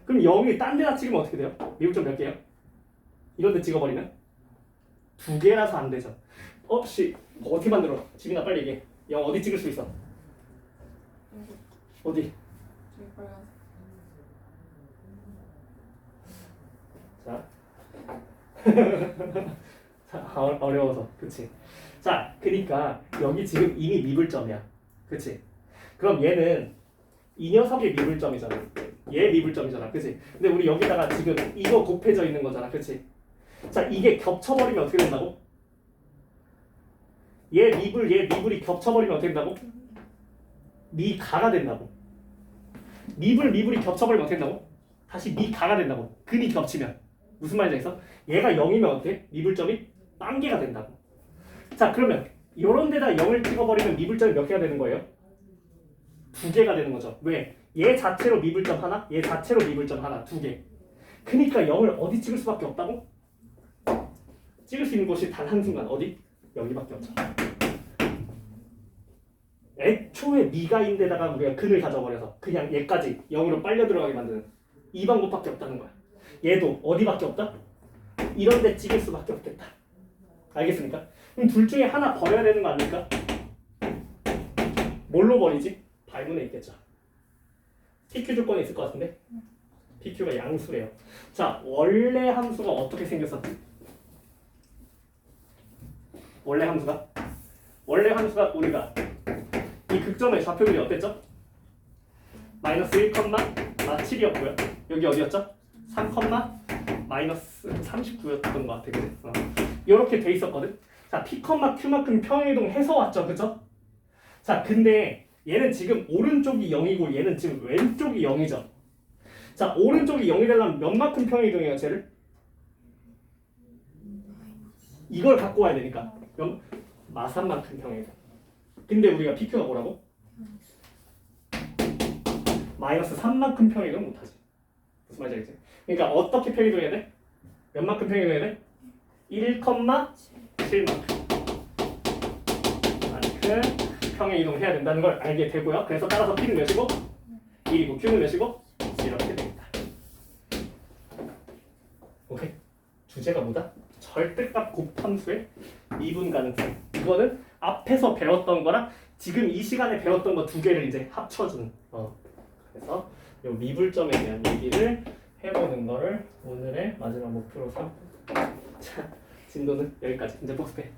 그럼 0이 딴 데다 찍으면 어떻게 돼요? 미분점 몇 개요? 이런 데 찍어버리면? 2개라서 안 되죠. 씨 어떻게 만들어? 지민아 빨리 얘기해. 0 어디 찍을 수 있어? 어디? 저기 빨간색. 자, 자 어려워서 그치? 자 그니까 여기 지금 이미 미분점이야, 그치? 그럼 얘는 이 녀석의 미분점이잖아. 얘 미분점이잖아, 그치? 근데 우리 여기다가 지금 이거 곱해져 있는 거잖아, 그치? 자 이게 겹쳐버리면 어떻게 된다고? 얘 미분이 겹쳐버리면 어떻게 된다고? 미가가 된다고. 미분이 겹쳐버리면 어떻게 된다고? 다시 미가가 된다고. 근이 겹치면 무슨 말인지 알겠어? 얘가 0이면 어때? 미분점이 빵개가 된다고. 자 그러면 요런 데다 0을 찍어버리면 미분점이 몇 개가 되는 거예요? 2개가 되는 거죠. 왜? 얘 자체로 미분점 하나, 얘 자체로 미분점 하나, 2개. 그니까 0을 어디 찍을 수밖에 없다고? 찍을 수 있는 곳이 단 한순간 어디? 여기밖에 없죠. 애초에 미가인데다가 우리가 근을 가져버려서 그냥 얘까지 0으로 빨려 들어가게 만드는 이 방법밖에 없다는 거야. 얘도 어디밖에 없다? 이런 데 찍을 수밖에 없겠다. 알겠습니까? 그럼 둘 중에 하나 버려야 되는 거 아닙니까? 뭘로 버리지? 발문에 있겠죠. PQ 조건에 있을 것 같은데? PQ가 양수래요. 자, 원래 함수가 어떻게 생겼었지? 원래 함수가 우리가 이 극점의 좌표들이 어땠죠? 마이너스 1, 마 7이었고요. 여기 어디였죠? 3, 마이너스 39였던 것 같아. 그래? 이렇게 돼 있었거든. 자, P, Q만큼 평행이동 해서 왔죠, 그죠? 자, 근데 얘는 지금 오른쪽이 0이고 얘는 지금 왼쪽이 0이죠. 자, 오른쪽이 0이 되려면 몇만큼 평행이동해요, 쟤를? 이걸 갖고 와야 되니까 마산만큼 평행이동. 근데 우리가 PQ가 뭐라고? 마이너스 3만큼 평행이동 못하지. 무슨 말인지 알겠지? 그러니까 어떻게 평행이동해야 돼? 몇만큼 평행이동해야 돼? 1,7만큼 평행이동 해야 된다는 걸 알게 되고요. 그래서 따라서 P는 몇이고 1이고 Q는 몇이고 이렇게 됩니다. 오케이. 주제가 뭐다? 절대값 곱함수의 미분 가능성. 이거는 앞에서 배웠던 거랑 지금 이 시간에 배웠던 거 두 개를 이제 합쳐준. 그래서 이 미분점에 대한 얘기를 해보는 거를 오늘의 마지막 목표로 삼고. 자, 진도는 여기까지. 이제 복습해.